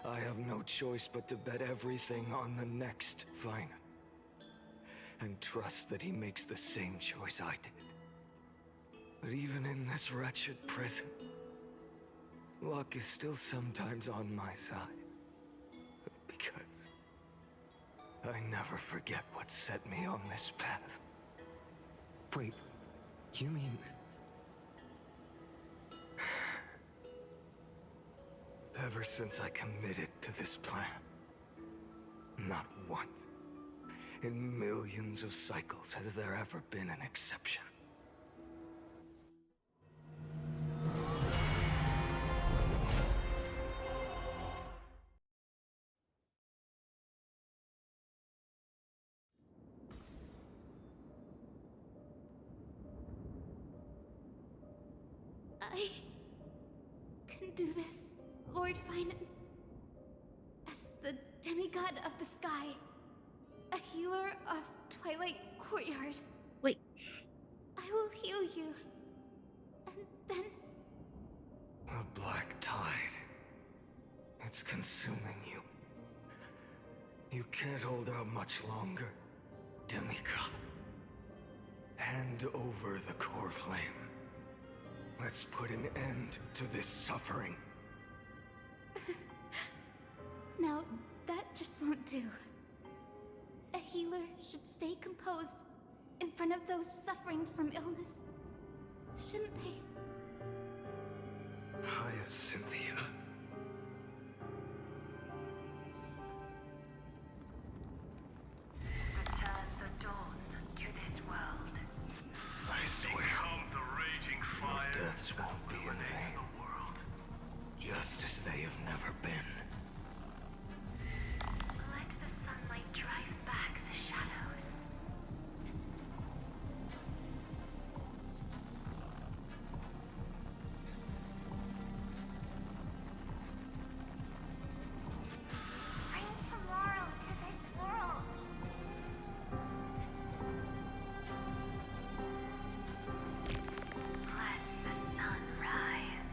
I have no choice but to bet everything on the next Finan. And trust that he makes the same choice I did. But even in this wretched prison, luck is still sometimes on my side. Because I never forget what set me on this path. Wait, you mean... Ever since I committed to this plan, not once in millions of cycles has there ever been an exception. I can do this, Lord Finan. As the demigod of the sky, a healer of Twilight Courtyard. Wait. I will heal you. And then... The black tide. It's consuming you. You can't hold out much longer, demigod. Hand over the core flame. Let's put an end to this suffering. Now, that just won't do. A healer should stay composed in front of those suffering from illness. Shouldn't they? Hyacinthia. Return the dawn to this world. I swear, the raging fire. your deaths won't be in vain. Just as they have never been. Let the sunlight drive back the shadows. Bring tomorrow to this world. Let the sun rise.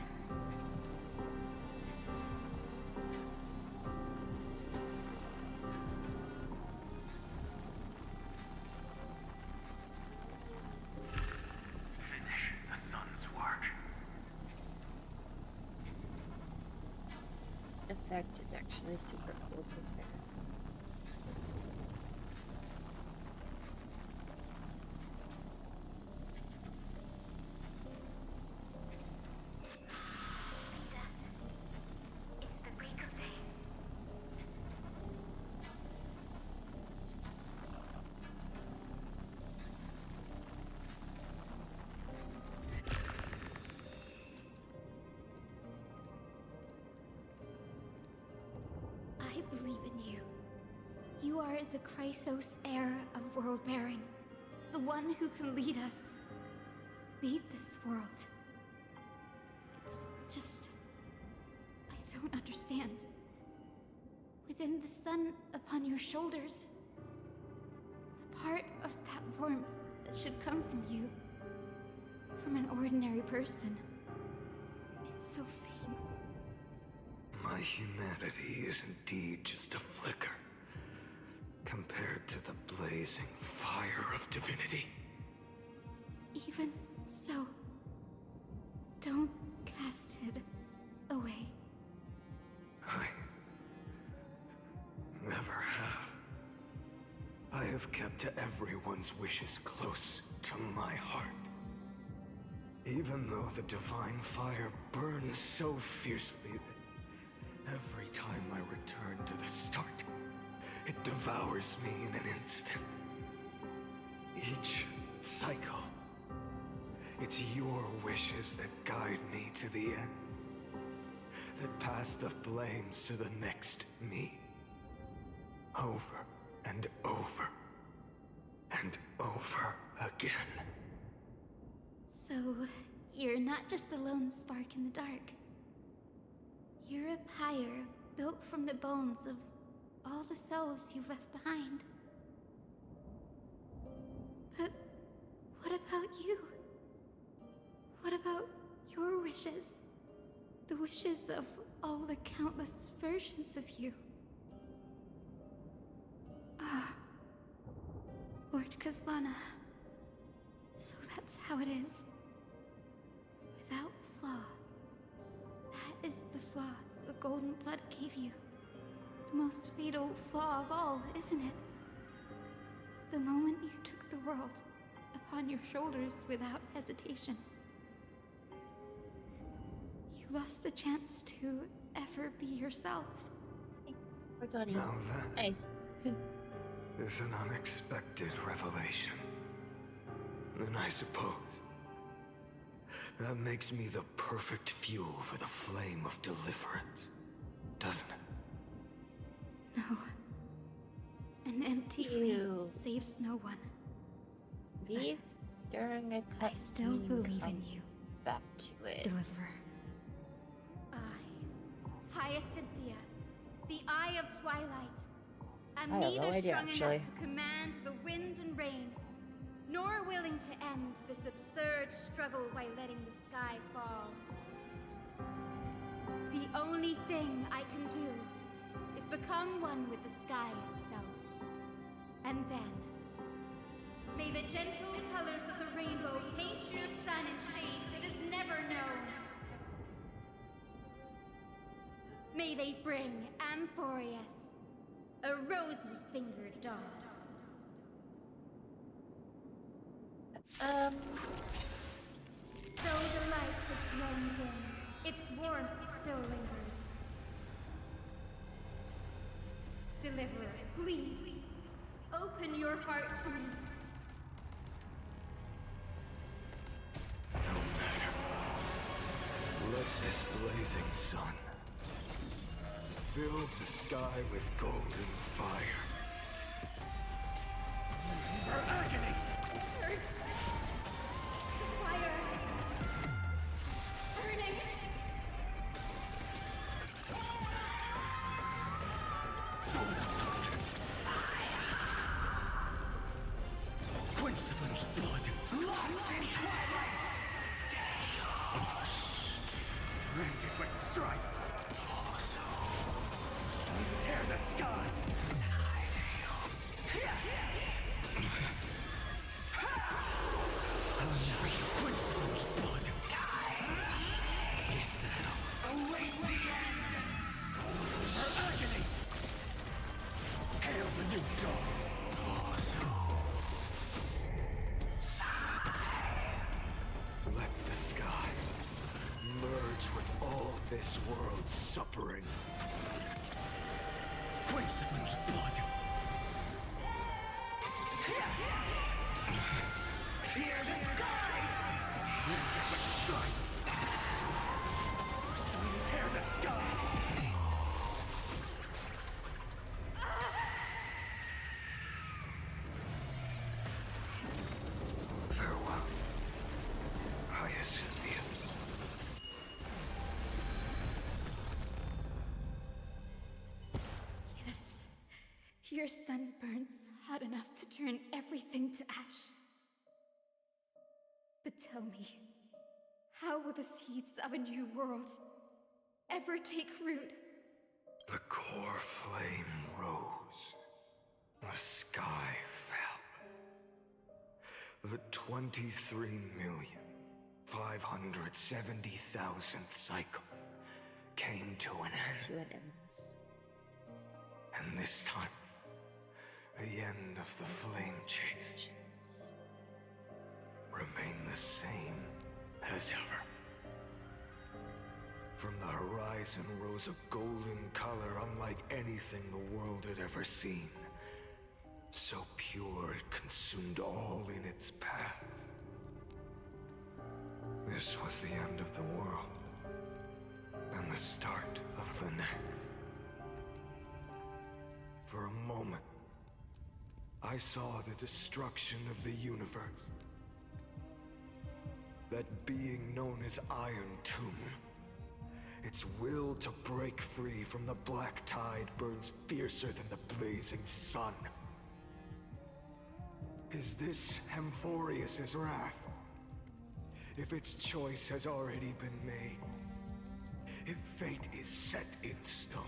Finish the sun's work. Effect is actually super cool to there. It's the break of day. I believe in you. You are the Chrysos heir of world bearing. The one who can lead us. Lead this world. It's just... I don't understand. Within the sun upon your shoulders, the part of that warmth that should come from you, from an ordinary person, it's so faint. My humanity is indeed just a flicker, compared to the blazing fire of divinity. Even so, don't cast it away. I never have. I have kept everyone's wishes close to my heart. Even though the divine fire burns so fiercely that every time I return to the start, it devours me in an instant. Each cycle, it's your wishes that guide me to the end, that pass the flames to the next me. Over and over and over again. So, you're not just a lone spark in the dark. You're a pyre built from the bones of all the selves you've left behind. But what about you? What about your wishes? The wishes of all the countless versions of you? Ah, Lord Kazlana. So that's how it is. Without flaw. That is the flaw the golden blood gave you. The most fatal flaw of all, isn't it? The moment you took the world upon your shoulders without hesitation. You lost the chance to ever be yourself. Now that Nice. is an unexpected revelation. And I suppose that makes me the perfect fuel for the flame of deliverance, doesn't it? No. An empty flame saves no one. Leave during a I still cutscene believe of in you. back to it. Deliverer. Hyacinthia, the Eye of Twilight. I'm I have no neither idea, strong actually. enough to command the wind and rain, nor willing to end this absurd struggle by letting the sky fall. The only thing I can do is become one with the sky itself. And then, may the gentle colors of the rainbow paint your sun in shades it has never known. May they bring Amphorius, a rosy-fingered dog. Um. Though the light has grown dim, its warmth still lingers. Deliverer, please, open your heart to me. No matter. Let this blazing sun fill the sky with golden fire. Her agony! It hurts. The fire. Burning. Show them substance! Quench the flames of blood! Lost in twilight! Granted with strife! Sun tear the sky! Quench the flames of blood! Is that all? Await the end! Her agony! Hail the new dawn! Let the sky merge with all this world's suffering. Quench the flames of blood! Hear the sky! Granted with strife! Sun tear the sky! Farewell, Hyacinthia. Yes, your sun burns hot enough to turn everything to ash. But tell me, how will the seeds of a new world ever take root? The core flame rose. The sky fell. The 23,570,000th cycle came to an end. And this time, the end of the flame chase remained the same as ever. From the horizon rose a golden color unlike anything the world had ever seen. So pure it consumed all in its path. This was the end of the world, and the start of the next. For a moment, I saw the destruction of the universe. That being known as Iron Tomb. Its will to break free from the black tide burns fiercer than the blazing sun. Is this Amphorius' wrath? If its choice has already been made, if fate is set in stone,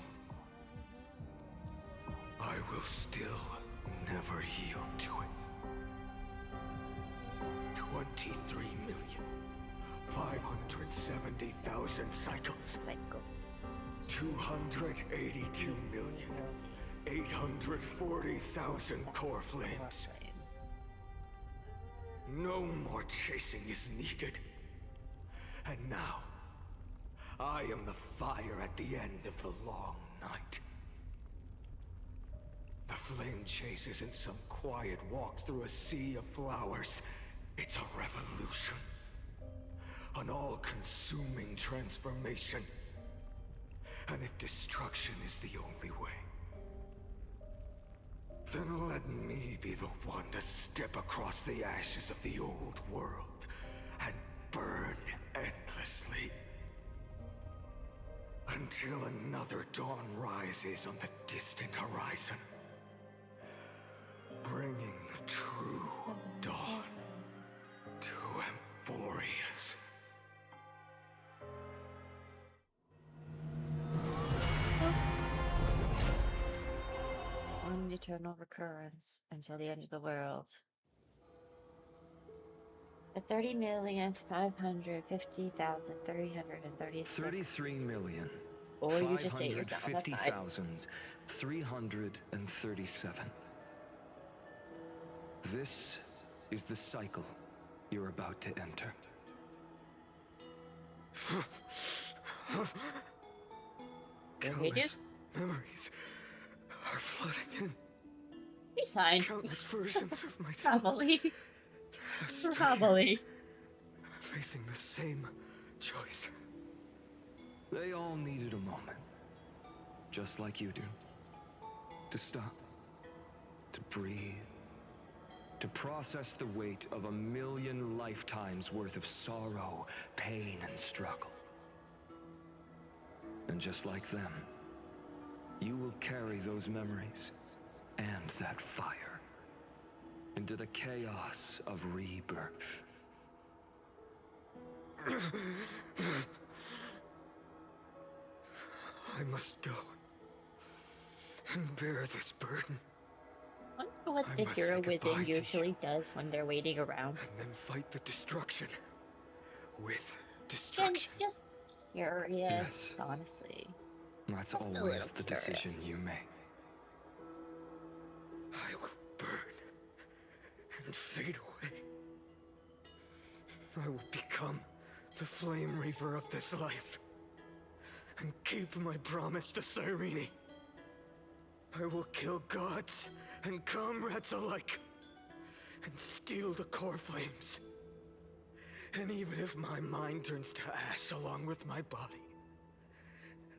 I will still never yield to it. 23,570,000 cycles. 282,840,000 core flames. No more chasing is needed. And now, I am the fire at the end of the long night. The flame chase isn't some quiet walk through a sea of flowers. It's a revolution. An all-consuming transformation. And if destruction is the only way, then let me be the one to step across the ashes of the old world and burn endlessly. Until another dawn rises on the distant horizon, bringing the true dawn to Emphorius. One eternal recurrence until the end of the world. The 30,550,336. 33 million. Or you just say it yourself. That's fine. 550,337. This is the cycle you're about to enter. Countless memories are flooding in. He's fine. Countless versions of myself. Probably. have stood Probably. facing the same choice. They all needed a moment, just like you do. To stop, to breathe, to process the weight of 1,000,000 lifetimes worth of sorrow, pain, and struggle. And just like them, you will carry those memories and that fire into the chaos of rebirth. I must go and bear this burden. I wonder what the hero within usually does when they're waiting around. And then fight the destruction with destruction. And just curious, honestly. That's just always the decision you make. I will burn and fade away. I will become the flame reaver of this life and keep my promise to Cyrene. I will kill gods and comrades alike and steal the core flames. And even if my mind turns to ash along with my body,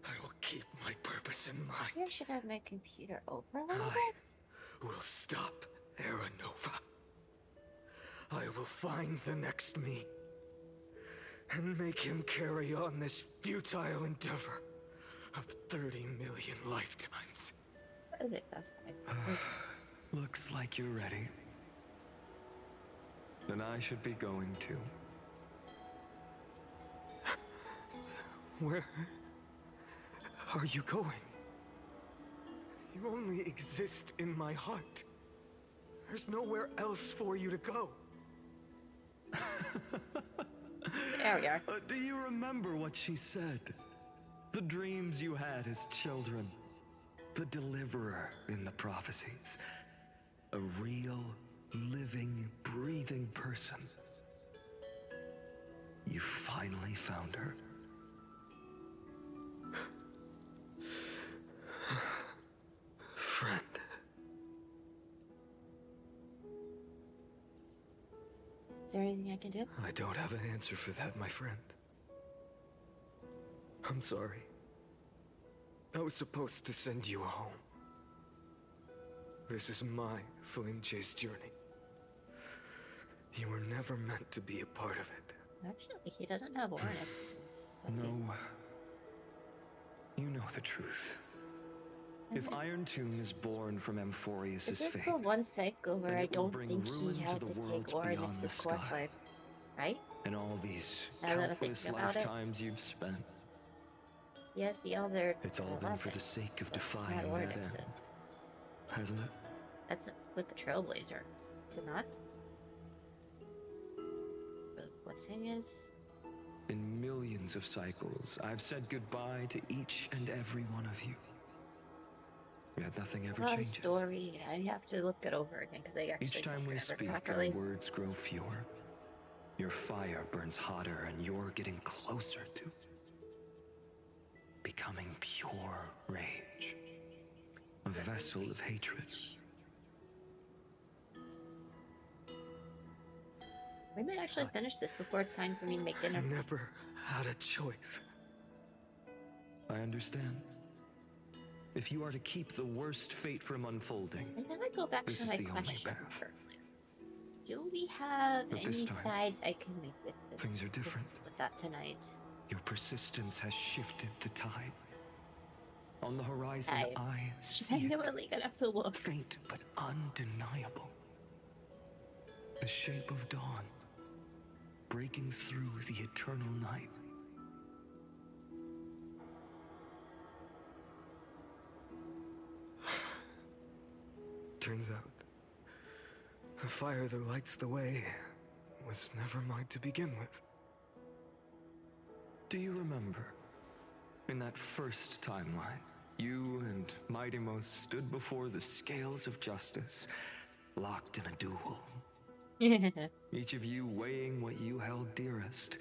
I will keep my purpose in mind. Maybe I should have my computer over a little bit. Will stop Aranova. I will find the next me and make him carry on this futile endeavor of 30 million lifetimes. I think that's fine. Looks like you're ready. Then I should be going too. Where are you going? You only exist in my heart. There's nowhere else for you to go. There we are. Do you remember what she said? The dreams you had as children. The deliverer in the prophecies. A real, living, breathing person. You finally found her. Friend. Is there anything I can do? I don't have an answer for that, my friend. I'm sorry. I was supposed to send you home. This is my flame chase journey. You were never meant to be a part of it. Actually, he doesn't have Ornix. No. You know the truth. If Iron Tomb is born from Emphorius' Is this fate, the one cycle where then I it will don't bring think he ruin to had the to worlds take beyond the Ornix's core sky. flame, right? and all these Now that I'm countless thinking about it. lifetimes you've spent, He has the other. it's all been for the sake of defying not that end, Ornix's. hasn't it? That's with the Trailblazer. Is it not? The blessing is. In millions of cycles, I've said goodbye to each and every one of you. Yet nothing ever Well, the changes. story. I have to look it over again because I actually Each time don't we remember speak, properly. our words grow fewer. Your fire burns hotter, and you're getting closer to becoming pure rage. A vessel of hatred. We might actually finish this before it's time for me to make dinner. I never had a choice. I understand. If you are to keep the worst fate from unfolding, And then I go back this to is my the only question. path. Do we have But any this time, sides I can make with this? things are different. With that tonight. Your persistence has shifted the tide. On the horizon, I see Genuinely gonna have to look. Faint but undeniable. The shape of dawn, breaking through the eternal night. Turns out, the fire that lights the way was never mine to begin with. Do you remember, in that first timeline, you and Mightymost stood before the scales of justice, locked in a duel? Each of you weighing what you held dearest.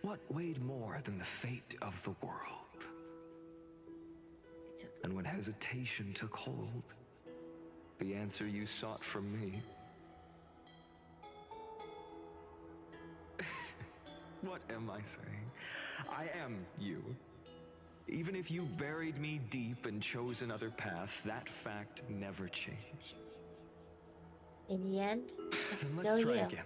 What weighed more than the fate of the world? And when hesitation took hold, the answer you sought from me. What am I saying? I am you. Even if you buried me deep and chose another path, that fact never changed. In the end, it's Then still let's try you. again.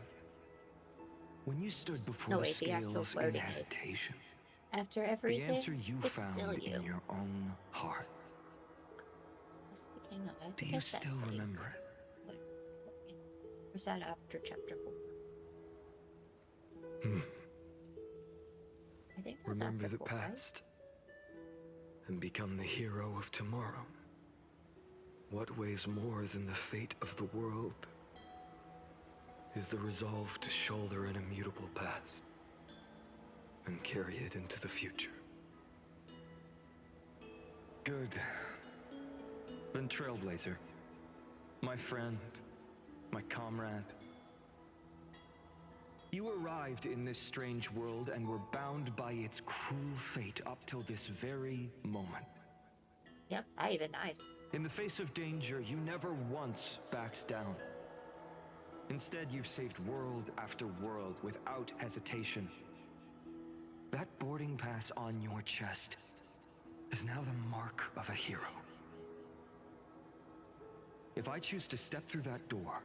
When you stood before No, the wait, the actual scales in flirting is. hesitation, After the everything, answer you it's found still you. in your own heart. Hang on, I Do think you I said still like- remember it? Was that after chapter 4? I think that was Remember after the 4, right? past and become the hero of tomorrow. What weighs more than the fate of the world is the resolve to shoulder an immutable past and carry it into the future. Good. Then Trailblazer, my friend, my comrade. You arrived in this strange world and were bound by its cruel fate up till this very moment. Yep, I even died. In the face of danger, you never once backed down. Instead, you've saved world after world without hesitation. That boarding pass on your chest is now the mark of a hero. If I choose to step through that door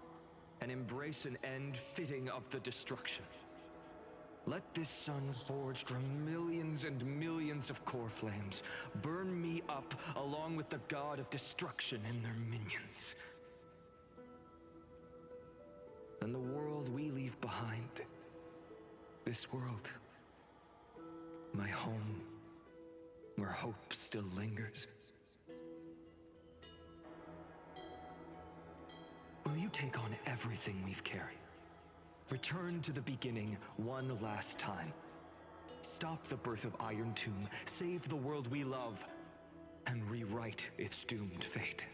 and embrace an end fitting of the destruction, let this sun forged from millions and millions of core flames burn me up along with the god of destruction and their minions. And the world we leave behind, this world, my home, where hope still lingers. Will you take on everything we've carried? Return to the beginning one last time. Stop the birth of Iron Tomb, save the world we love, and rewrite its doomed fate.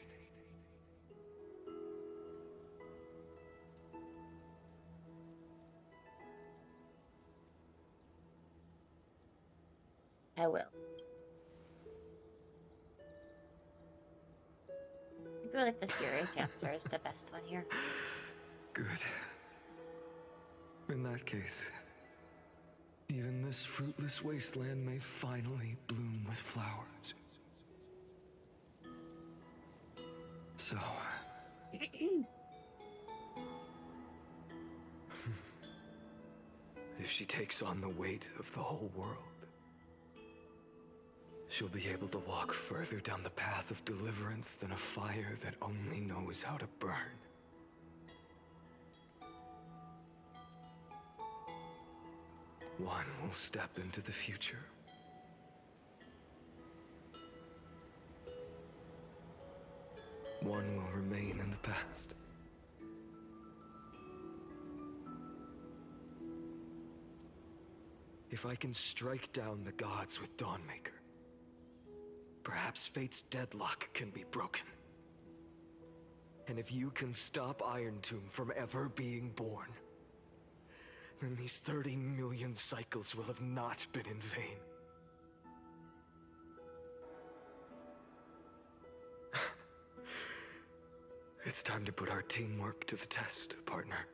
I will. I feel like the serious answer is the best one here. Good. In that case, even this fruitless wasteland may finally bloom with flowers. So... if she takes on the weight of the whole world, she'll be able to walk further down the path of deliverance than a fire that only knows how to burn. One will step into the future. One will remain in the past. If I can strike down the gods with Dawnmaker, perhaps fate's deadlock can be broken. And if you can stop Iron Tomb from ever being born, then these 30 million cycles will have not been in vain. It's time to put our teamwork to the test, partner.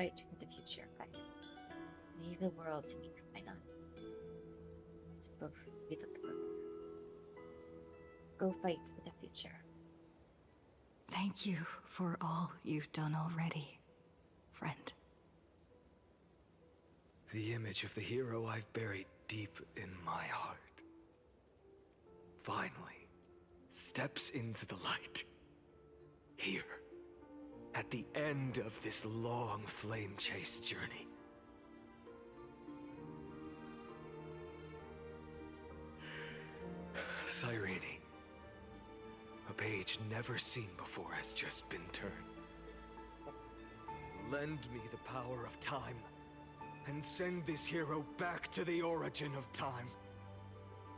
fight for the future. Leave the world to me. Why not? Let's both be the throne. Go fight for the future. Thank you for all you've done already, friend. The image of the hero I've buried deep in my heart finally steps into the light. Here, at the end of this long flame chase journey. Cyrene, a page never seen before has just been turned. Lend me the power of time, and send this hero back to the origin of time.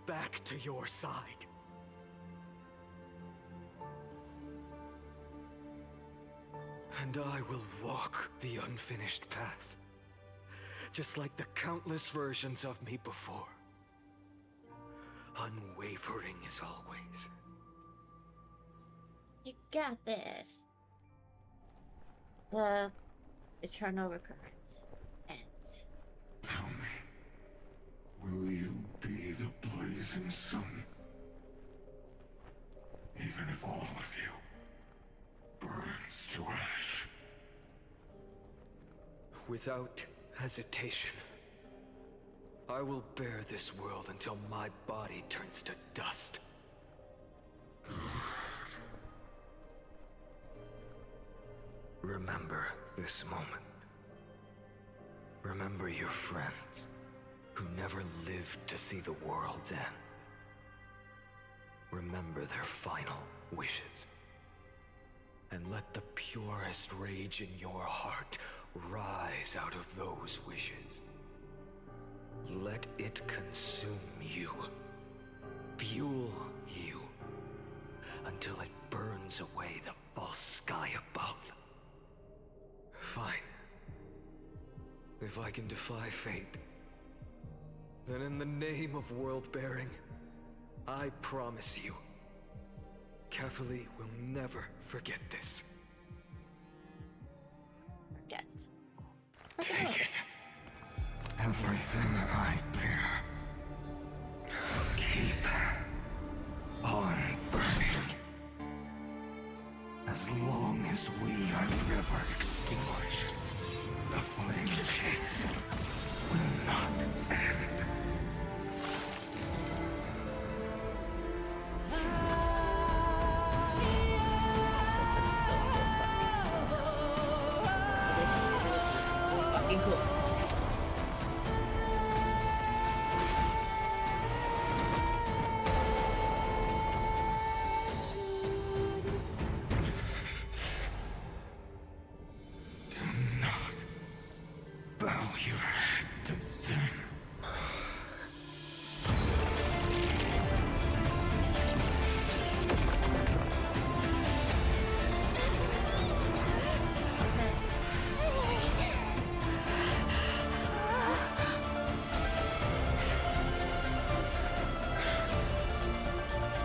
Back to your side. And I will walk the unfinished path, just like the countless versions of me before. Unwavering as always. You got this. The eternal recurrence ends. Tell me, will you be the blazing sun? Even if all of you burns to ash. Without hesitation, I will bear this world until my body turns to dust. Remember this moment. Remember your friends, who never lived to see the world's end. Remember their final wishes. And let the purest rage in your heart rise out of those wishes. Let it consume you, fuel you, until it burns away the false sky above. Fine. If I can defy fate, then in the name of world-bearing, I promise you, Kefali will never forget this. Forget. Take it. Everything I bear. Keep on burning. As long as we are never extinguished, the flame chase will not end. Fucking cool. Bow your head to them.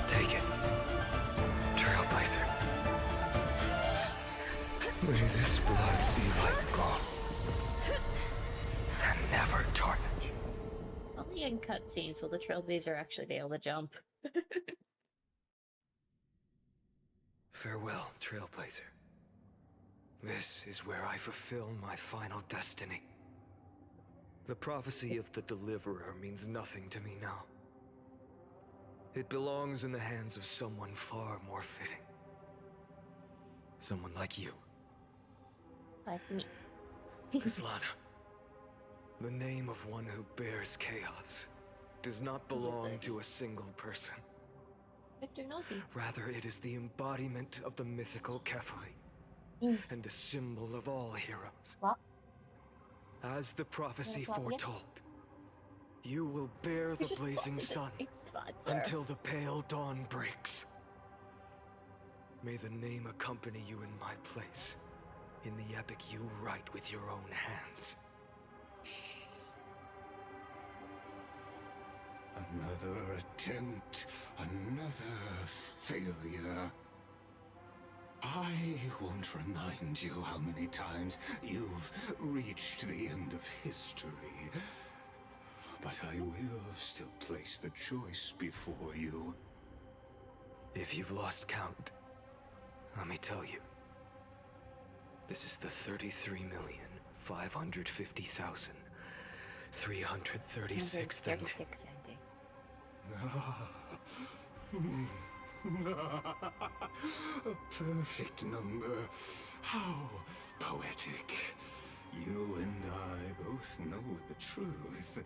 Take it, Trailblazer. May this blood be like gold. And never tarnish. Only in cutscenes will the Trailblazer actually be able to jump. Farewell, Trailblazer. This is where I fulfill my final destiny. The prophecy of the Deliverer means nothing to me now. It belongs in the hands of someone far more fitting. Someone like you. Like me. Islana. The name of one who bears chaos does not belong to a single person. Victor Nozi. Rather, it is the embodiment of the mythical Kefali, and a symbol of all heroes. What? As the prophecy Wanna swap foretold, you will bear the blazing sun until the pale dawn breaks. May the name accompany you in my place, in the epic you write with your own hands. Another attempt, another failure. I I won't remind you how many times you've reached the end of history, but I will still place the choice before you. If you've lost count, let me tell you. This is the 33,550,336th ending. 36 ending. A perfect number. How poetic. You and I both know the truth.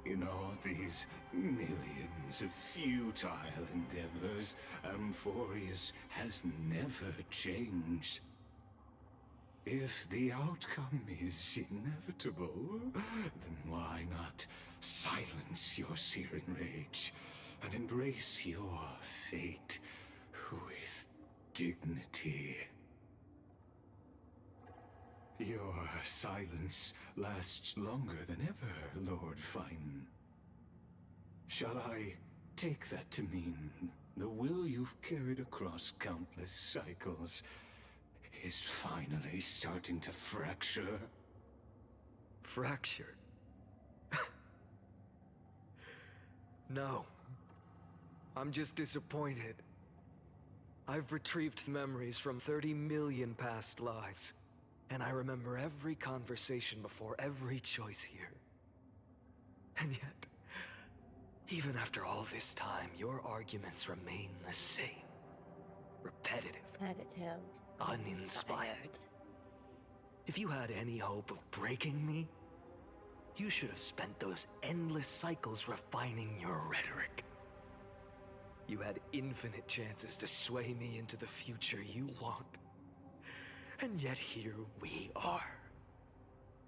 In all these millions of futile endeavors, Amphorius has never changed. If the outcome is inevitable, then why not silence your searing rage and embrace your fate with dignity? Your silence lasts longer than ever, Lord Fine. Shall I take that to mean the will you've carried across countless cycles is finally starting to fracture? Fracture? No. I'm just disappointed. I've retrieved memories from 30 million past lives, and I remember every conversation before every choice here. And yet, even after all this time, your arguments remain the same. Repetitive. Uninspired. If you had any hope of breaking me, you should have spent those endless cycles refining your rhetoric. You had infinite chances to sway me into the future you want. And yet here we are.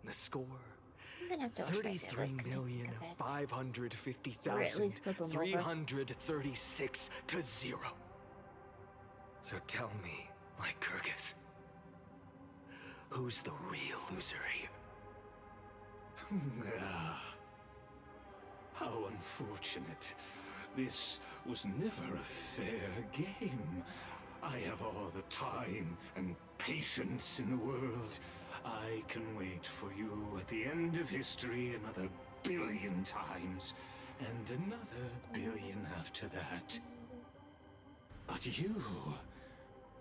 The score: 33,550,336 to 0. So tell me, Lycurgus, who's the real loser here? How unfortunate. This was never a fair game. I have all the time and patience in the world. I can wait for you at the end of history another billion times, and another billion after that. But you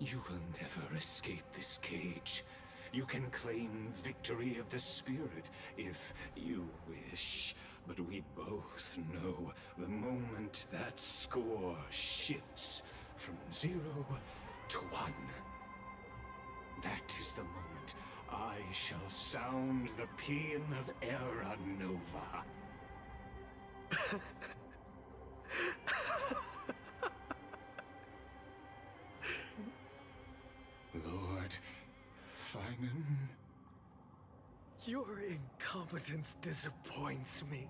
will never escape this cage. You can claim victory of the spirit if you wish, but we both know the moment that score shifts from 0 to 1. That is the moment I shall sound the paean of Era Nova. Lord Finan? Your incompetence disappoints me.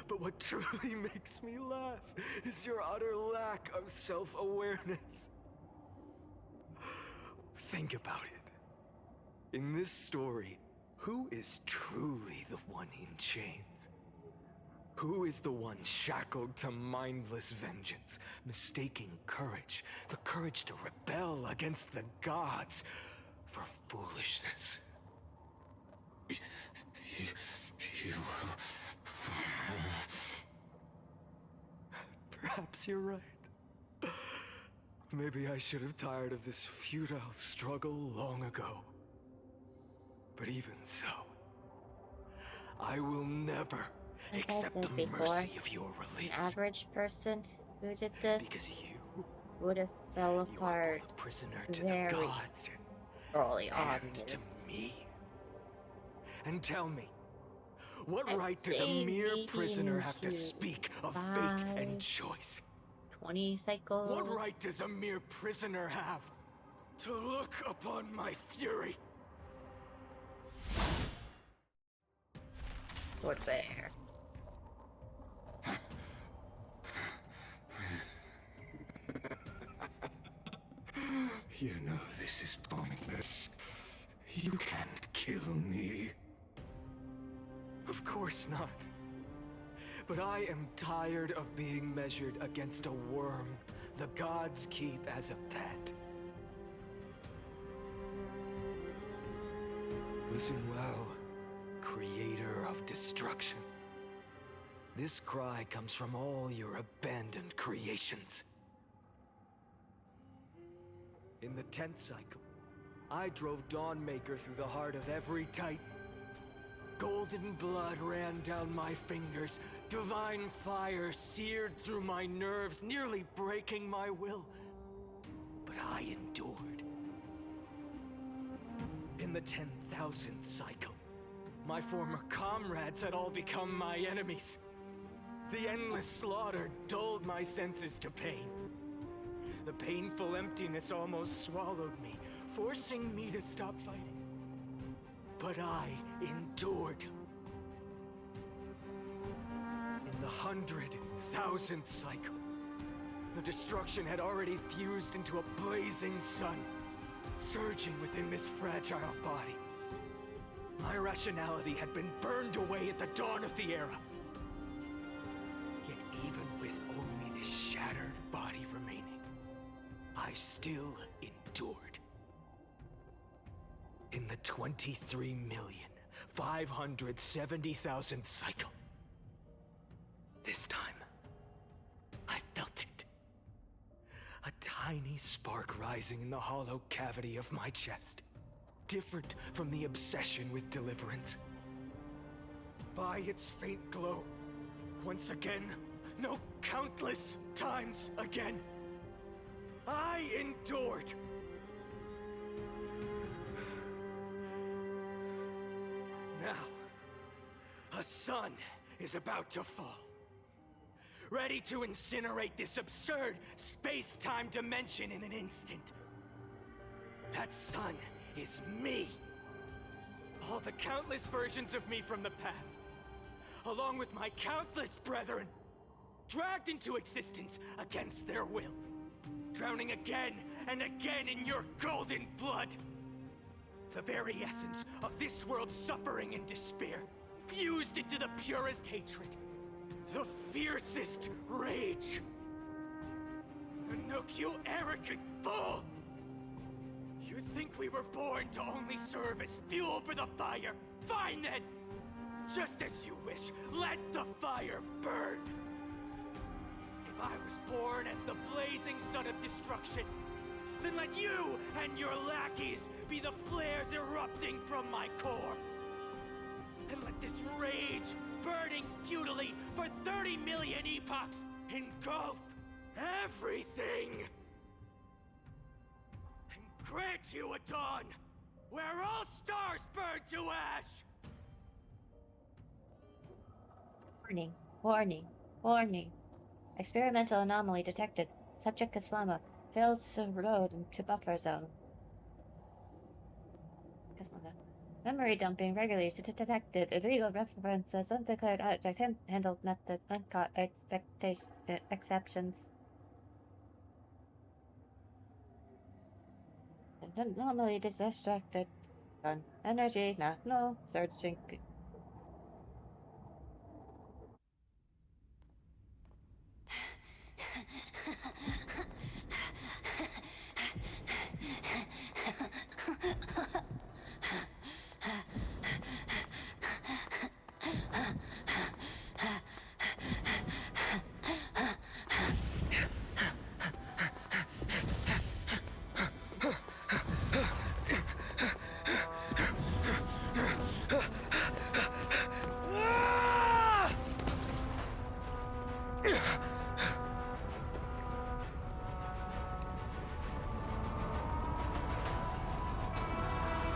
But what truly makes me laugh is your utter lack of self-awareness. Think about it. In this story, who is truly the one in chains? Who is the one shackled to mindless vengeance, mistaking courage, the courage to rebel against the gods, for foolishness? Perhaps you're right. Maybe I should have tired of this futile struggle long ago. But even so, I will never accept the mercy of your release. An average person who did this because you would have fell apart prisoner to very the gods early on. and to me. And tell me, what right does a mere prisoner have to speak of fate and choice? 20 cycles. What right does a mere prisoner have to look upon my fury? Sword bear. You know this is pointless. You can't kill me. Of course not. But I am tired of being measured against a worm the gods keep as a pet. Listen well, creator of destruction. This cry comes from all your abandoned creations. In the 10th cycle, I drove Dawnmaker through the heart of every Titan. Golden blood ran down my fingers, divine fire seared through my nerves, nearly breaking my will. But I endured. In the 10,000th cycle, my former comrades had all become my enemies. The endless slaughter dulled my senses to pain. The painful emptiness almost swallowed me, forcing me to stop fighting. But I endured. In the 100,000th cycle, the destruction had already fused into a blazing sun, surging within this fragile body. My rationality had been burned away at the dawn of the era. Yet even with only this shattered body remaining, I still endured. In the 23,570,000th cycle, this time, I felt it. A tiny spark rising in the hollow cavity of my chest. Different from the obsession with deliverance. By its faint glow, once again, no, countless times again, I endured. Now, a sun is about to fall. Ready to incinerate this absurd space-time dimension in an instant. That sun is me. All the countless versions of me from the past, along with my countless brethren, dragged into existence against their will, drowning again and again in your golden blood. The very essence of this world's suffering and despair, fused into the purest hatred, the fiercest rage. Nook, you arrogant fool! You think we were born to only serve as fuel for the fire? Fine then! Just as you wish, let the fire burn! If I was born as the blazing sun of destruction, then let you and your lackeys be the flares erupting from my core. And let this rage, burning futilely for 30 million epochs, engulf everything! And grant you a dawn where all stars burn to ash! Warning, warning, warning. Experimental anomaly detected. Subject Kaslama failed to load into buffer zone. Kaslama. Memory dumping regularly detected. Illegal references, undeclared object handled methods, uncaught exceptions. Anomaly distracted. Energy, not no. Searching.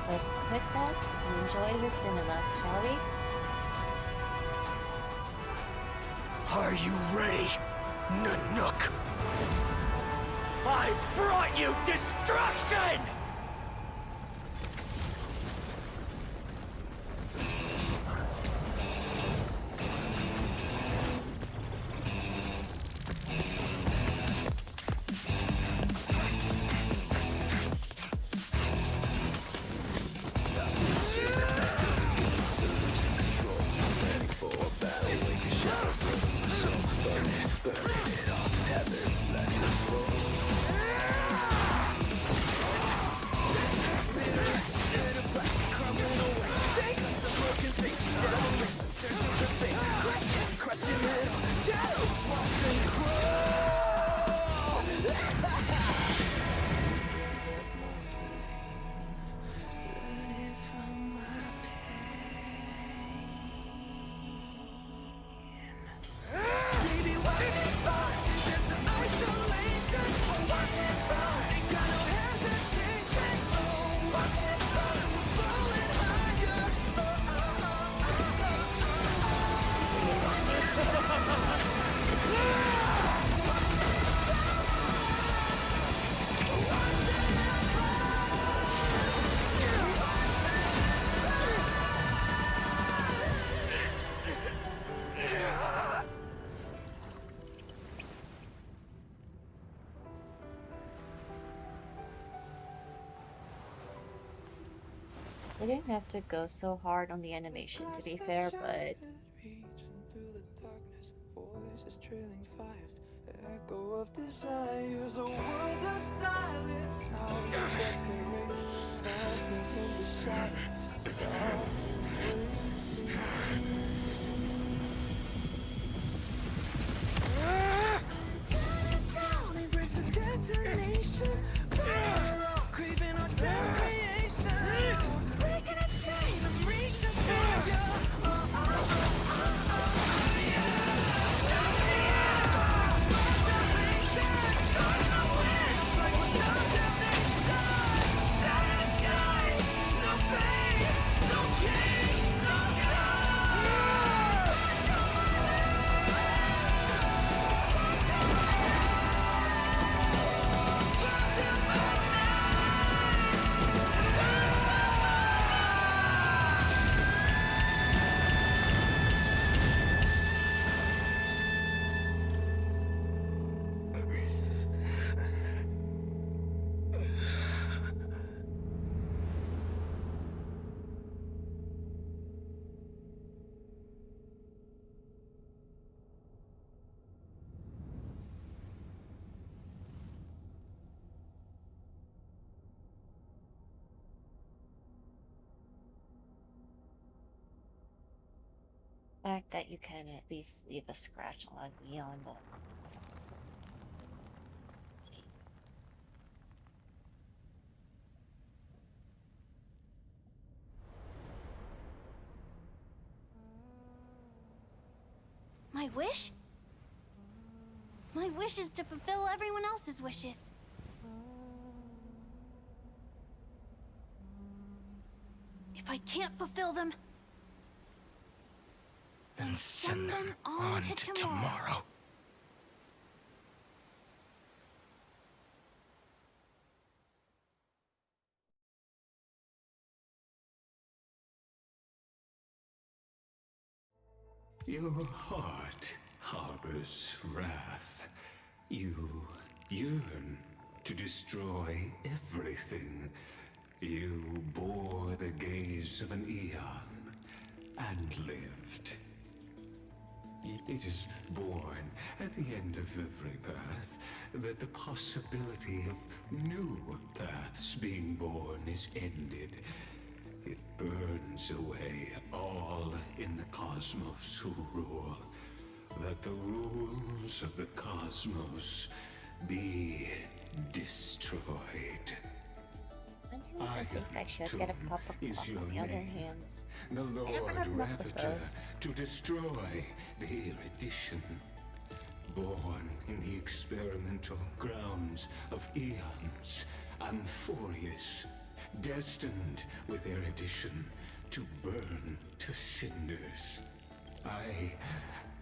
First, quick note, and enjoy the cinema, shall we? Are you ready, Nanook? I brought you destruction! shadows watch them crawl. Learning from my baby, watch it burn, sink into isolation. Oh, watch it burn, ain't got no hesitation. Oh, watch it burn, we're falling higher. Oh, oh, oh, oh, oh, oh. Watch it burn. They didn't have to go so hard on the animation, to be fair, but Voices trailing fires, echo of desires, a world of silence, sounds of desperation, phantoms in the shadows, tear it down, embrace the detonation, burrow, craving our damn creation, breaking a chain of reaching for you. the fact that you can at least leave a scratch on a neon book. My wish? My wish is to fulfill everyone else's wishes. If I can't fulfill them, then send them on to tomorrow. Your heart harbors wrath. You yearn to destroy everything. You bore the gaze of an eon and lived. It is born at the end of every path that the possibility of new paths being born is ended. It burns away all in the cosmos who rule, that the rules of the cosmos be destroyed. I think I should get a cup of coffee. On the other hand, the Lord Raviter, those. to destroy the erudition, born in the experimental grounds of eons, Amphorius, destined with erudition to burn to cinders. I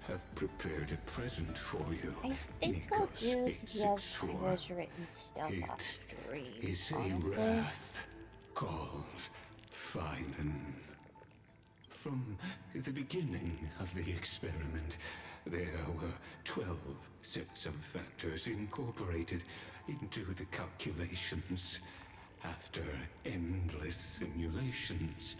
have prepared a present for you. I think I'll Nikos do the 864. was written stuff off stream. Is honestly. a wrath called Finan. From the beginning of the experiment, there were 12 sets of factors incorporated into the calculations. After endless simulations,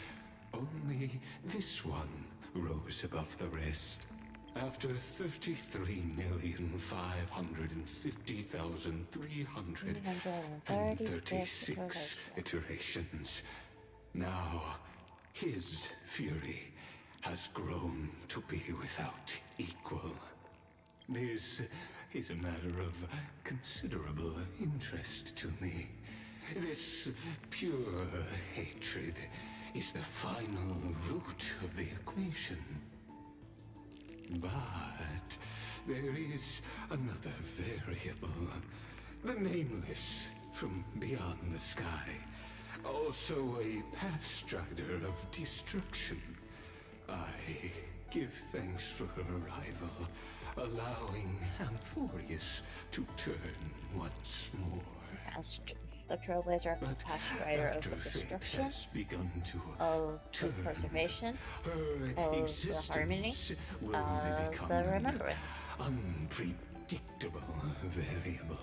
only this one rose above the rest. After 33,550,336 iterations, now his fury has grown to be without equal. This is a matter of considerable interest to me. This pure hatred is the final root of the equation. But there is another variable. The Nameless from beyond the sky. Also a pathstrider of destruction. I give thanks for her arrival, allowing Amphorius to turn once more. The Trailblazer of the Pathstrider of the Destruction, of the Preservation, of the Harmony, of the Remembrance. Unpredictable variable.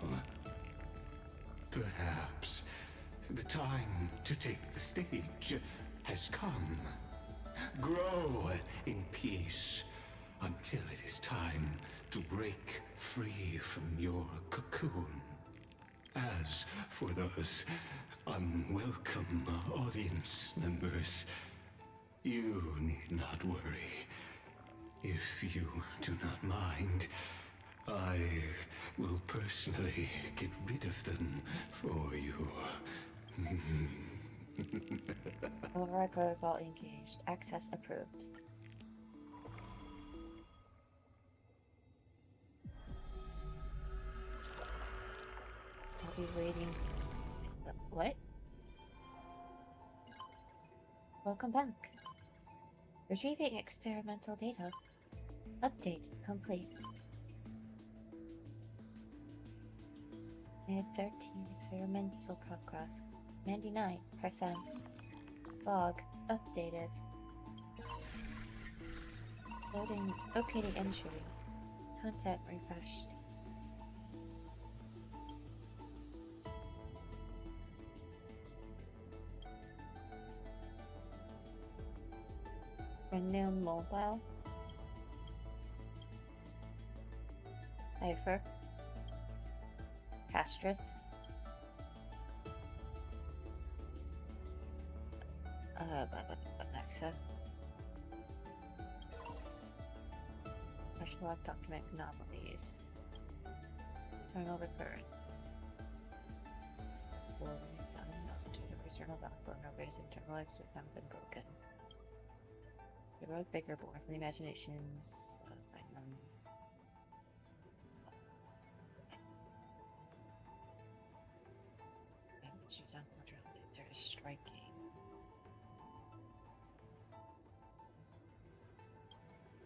Perhaps the time to take the stage has come. Grow in peace until it is time to break free from your cocoon. As for those unwelcome audience members, you need not worry. If you do not mind, I will personally get rid of them for you. Override protocol engaged. Access approved. I'll be waiting. What? Welcome back. Retrieving experimental data. Update complete. Made 13 experimental progress. 99%. Log updated. Locating entry. Content refreshed. Renew mobile. Cipher. Castris. Alexa. Partial log document anomalies. Internal recurrence. It's unknown due to external backbone. Nobody's internal lives have been broken. Heroic bigger born from the imaginations of islands. She's on they're striking.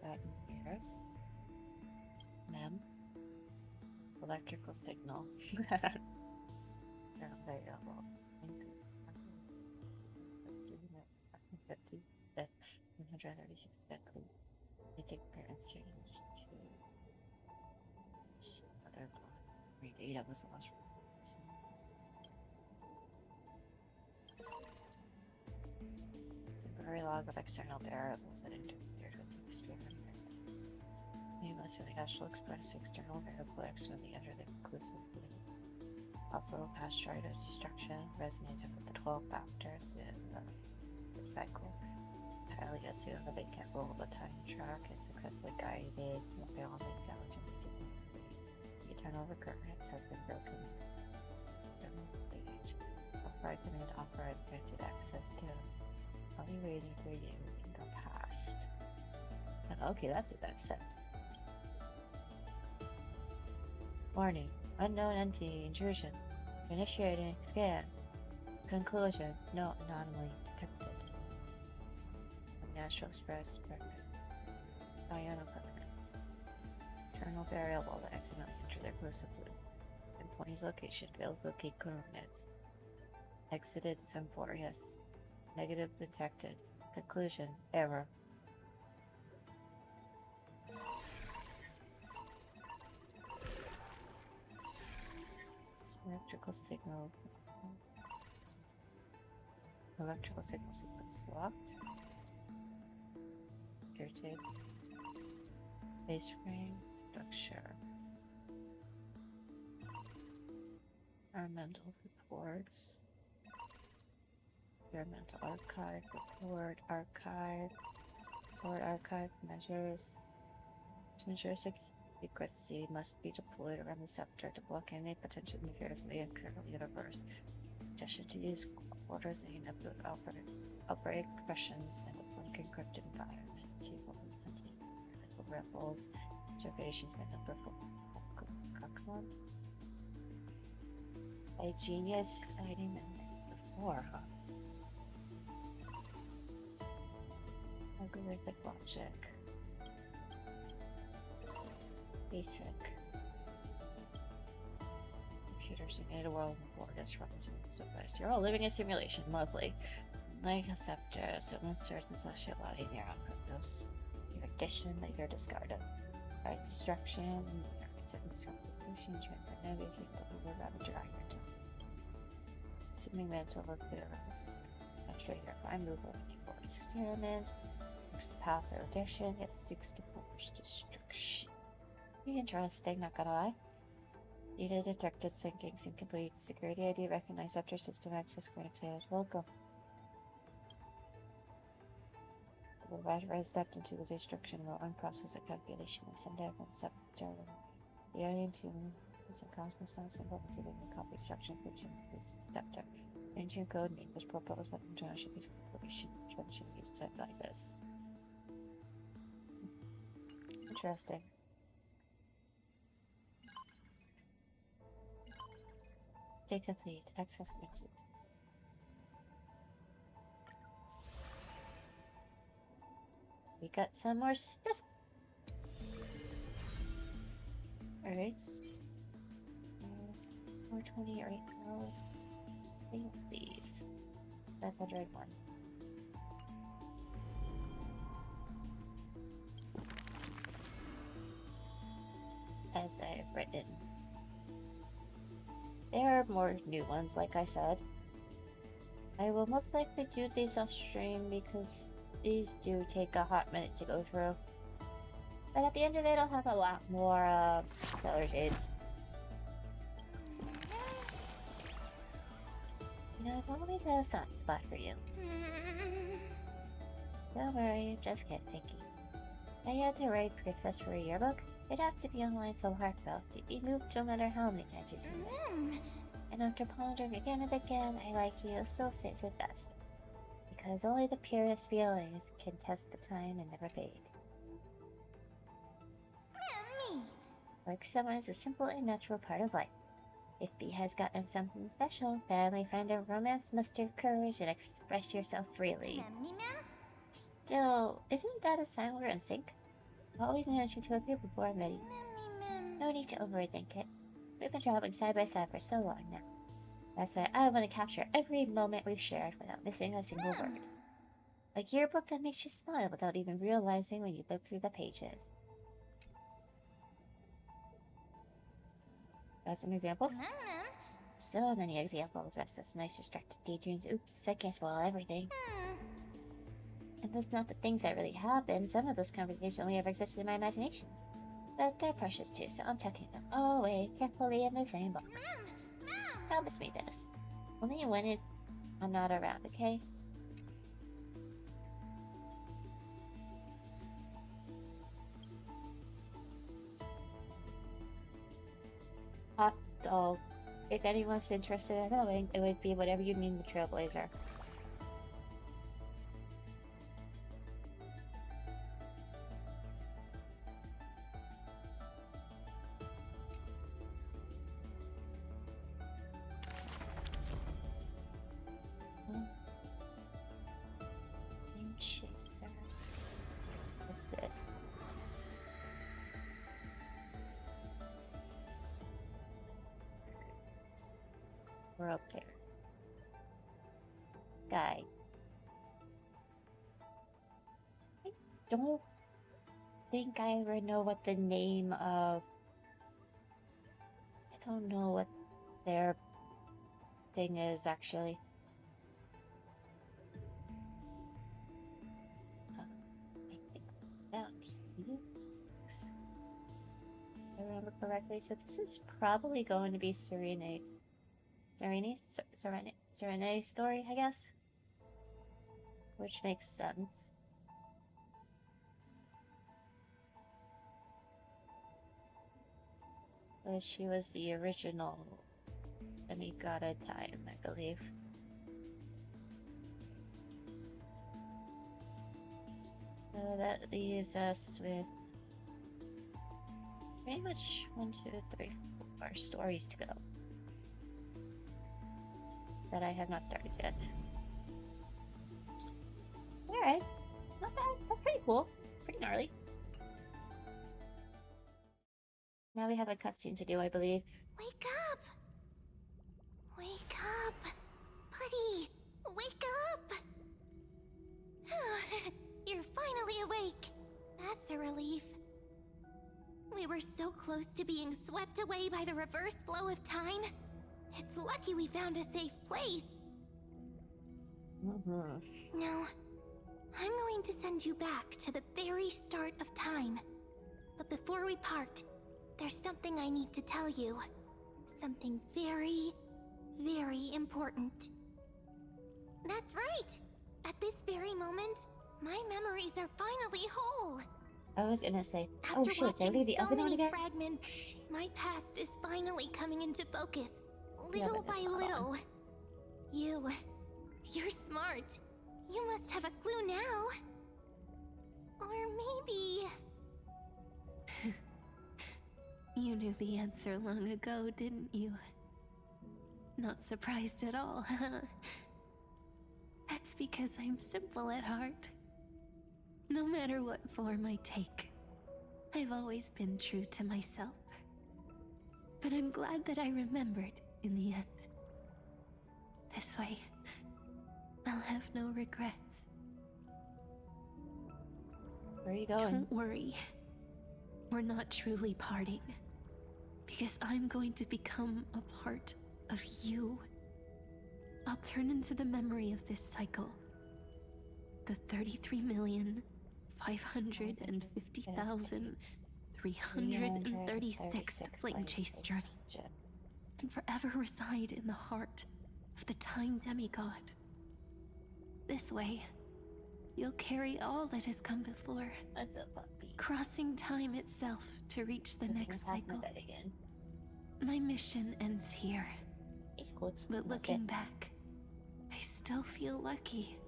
That years. Mem. Electrical signal. They're available. 50. 136 deadly. They take parents change to other blood. Read data was lost. Temporary log of external variables that interfered with the experiment. Nameless for the astral express external variable externally under the inclusive loop. Also, past try to destruction resonated with the 12 factors in the cycle. Highly assume that they can't roll the time track and successfully guided with beyond intelligence. The eternal recurrence has been broken from the stage. Upright command authorized granted access to only waiting for you in the past. And okay, that's what that said. Warning. Unknown entity intrusion. Initiating scan. Conclusion. No anomaly detected. Astral Express Huion permanence. Internal variable that accidentally entered their exclusive loop. Endpoint's location failed to locate coordinates. Exited Semphorius. Negative detected. Conclusion. Error. Electrical signal. Electrical signal sequence locked. Tape. Base frame structure. Environmental reports. Environmental archive report. Archive. Report archive measures. To ensure Secrecy must be deployed around the scepter to block any potential invasion of the internal universe. Suggestion to use quarters in a outbreak questions and a blink encrypted environment. Hunting rebels, observations by number for Kakmont. A genius citing before, huh? Algorithmic logic. Basic. Computers in a world before this runs device. You're all living in simulation, lovely. Like a scepter, so one source and celestial body near on purpose. Your addition, later discarded. Right, destruction, certain complication, transfer navigation, double ravager iron. Assuming mental appearance. Demonstrate your fine movement for experiment. Next path or addition, it seeks to force destruction. Interesting, not gonna lie. Data detected syncing, incomplete. Security ID recognized after system access granted. Welcome. The provider stepped into the destruction will unprocess a calculation and send everyone scepter. The alien team is a cosmos not simple to the copy instruction function scepter. Ancient code name was proposed by the International Peace Corporation. Tradition used to like this. Interesting. Take complete. Access granted. We got some more stuff. Alright. 420 right now. Please. That's the red one. As I've written. There are more new ones, like I said. I will most likely do these off stream because these do take a hot minute to go through. But at the end of it, I'll have a lot more Stellar Shades. You know, I've always had a soft spot for you. Don't worry, just kept thinking. I had to write preface for a yearbook. It'd have to be online so heartfelt. You'd be moved no matter how many times you've seen it. And after pondering again and again, I like you still says it best. Because only the purest feelings can test the time and never fade. Like someone is a simple and natural part of life. If B has gotten something special, family, friend, or romance, muster courage and express yourself freely. Still, isn't that a sign we're in sync? Always managing to appear before I'm ready. No need to overthink it. We've been traveling side by side for so long now. That's why I want to capture every moment we've shared without missing a single word. A yearbook that makes you smile without even realizing when you look through the pages. Got some examples? So many examples. Restless nights, distracted daydreams. Oops, I can't spoil everything. And those not the things that really happened. Some of those conversations only ever existed in my imagination. But they're precious too, so I'm tucking them all away carefully in the same box. Promise me this. Only when I'm not around, okay? Hot dog. If anyone's interested in knowing, it would be whatever you mean the Trailblazer. What's this? We're up there. Guy. I don't think I ever know what the name of... I don't know what their thing is, actually. I think that if I remember correctly, so this is probably going to be Serene's story, I guess? Which makes sense. But she was the original demigod of time, I believe. So that leaves us with pretty much 1, 2, 3, 4 stories to go that I have not started yet. Alright, not bad. That's pretty cool. Pretty gnarly. Now we have a cutscene to do, I believe. Wake up! Wake up! Buddy! Wake up! You're finally awake! That's a relief. We were so close to being swept away by the reverse flow of time. It's lucky we found a safe place. Now, I'm going to send you back to the very start of time. But before we part, there's something I need to tell you. Something very, very important. That's right! At this very moment, my memories are finally whole. I was gonna say, After oh shit, did I leave the so oven on many again? fragments, my past is finally coming into focus, The little oven by is not little. on. You're smart. You must have a clue now. Or maybe... You knew the answer long ago, didn't you? Not surprised at all, huh? That's because I'm simple at heart. No matter what form I take, I've always been true to myself. But I'm glad that I remembered in the end. This way, I'll have no regrets. Where are you going? Don't worry. We're not truly parting. Because I'm going to become a part of you. I'll turn into the memory of this cycle. The 33,550,336th Flame Chase journey. And forever reside in the heart of the Time Demigod. This way, you'll carry all that has come before. That's a puppy. Crossing time itself to reach the next cycle. Again. My mission ends here. It's good. But looking back, I still feel lucky.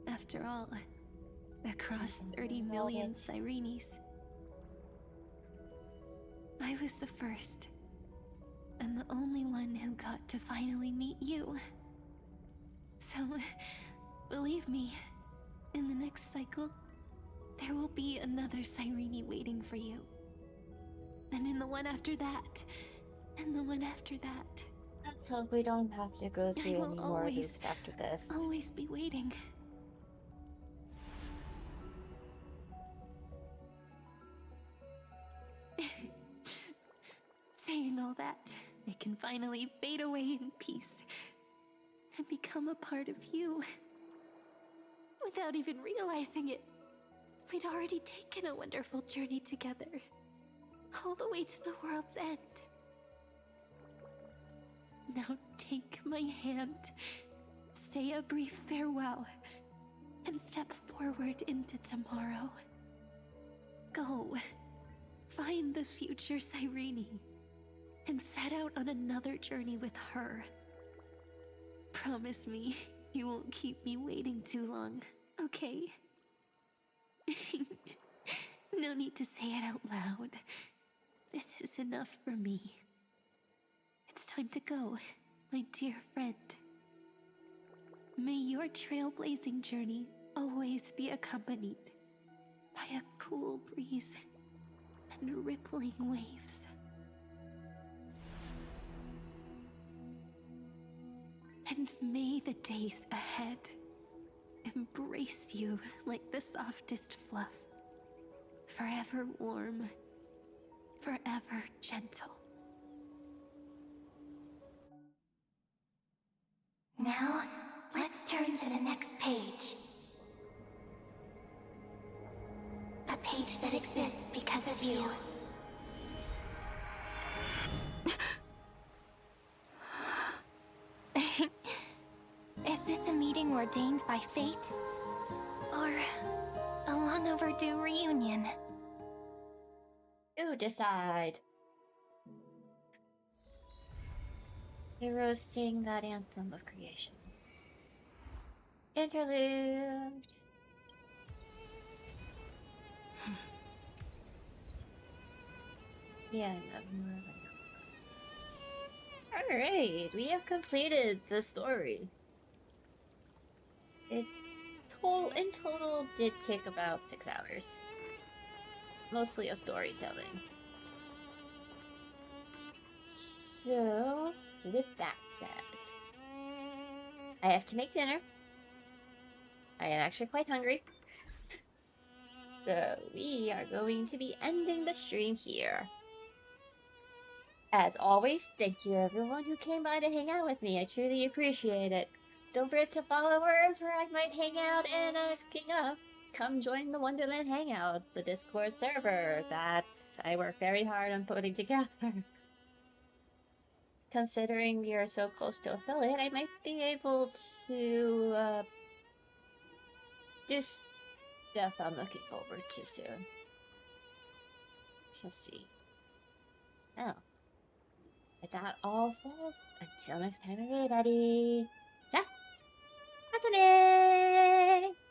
After all, across 30 million Sirenes, I was the first, and the only one who got to finally meet you. So, believe me, in the next cycle, there will be another Sirene waiting for you. And in the one after that, and the one after that. Let's hope we don't have to go through any more always, loops after this. Always be waiting. Saying all that, I can finally fade away in peace and become a part of you. Without even realizing it, we'd already taken a wonderful journey together, all the way to the world's end. Now take my hand, say a brief farewell, and step forward into tomorrow. Go, find the future Sirene, and set out on another journey with her. Promise me you won't keep me waiting too long, okay? No need to say it out loud. This is enough for me. It's time to go, my dear friend. May your trailblazing journey always be accompanied by a cool breeze and rippling waves. And may the days ahead embrace you like the softest fluff, forever warm, forever gentle. Now, let's turn to the next page. A page that exists because of you. Is this a meeting ordained by fate? Or a long overdue reunion? You decide. Heroes sing that anthem of creation. Interlude. Yeah, no. Alright, we have completed the story. It in total did take about 6 hours. Mostly of storytelling. So, with that said, I have to make dinner. I am actually quite hungry. So, we are going to be ending the stream here. As always, thank you everyone who came by to hang out with me. I truly appreciate it. Don't forget to follow wherever I might hang out, and come join the Wonderland Hangout, the Discord server that I work very hard on putting together. Considering we are so close to affiliate, I might be able to do stuff I'm looking forward to soon. Let's see. Oh. With that all said, until next time, everybody. Ciao! またねー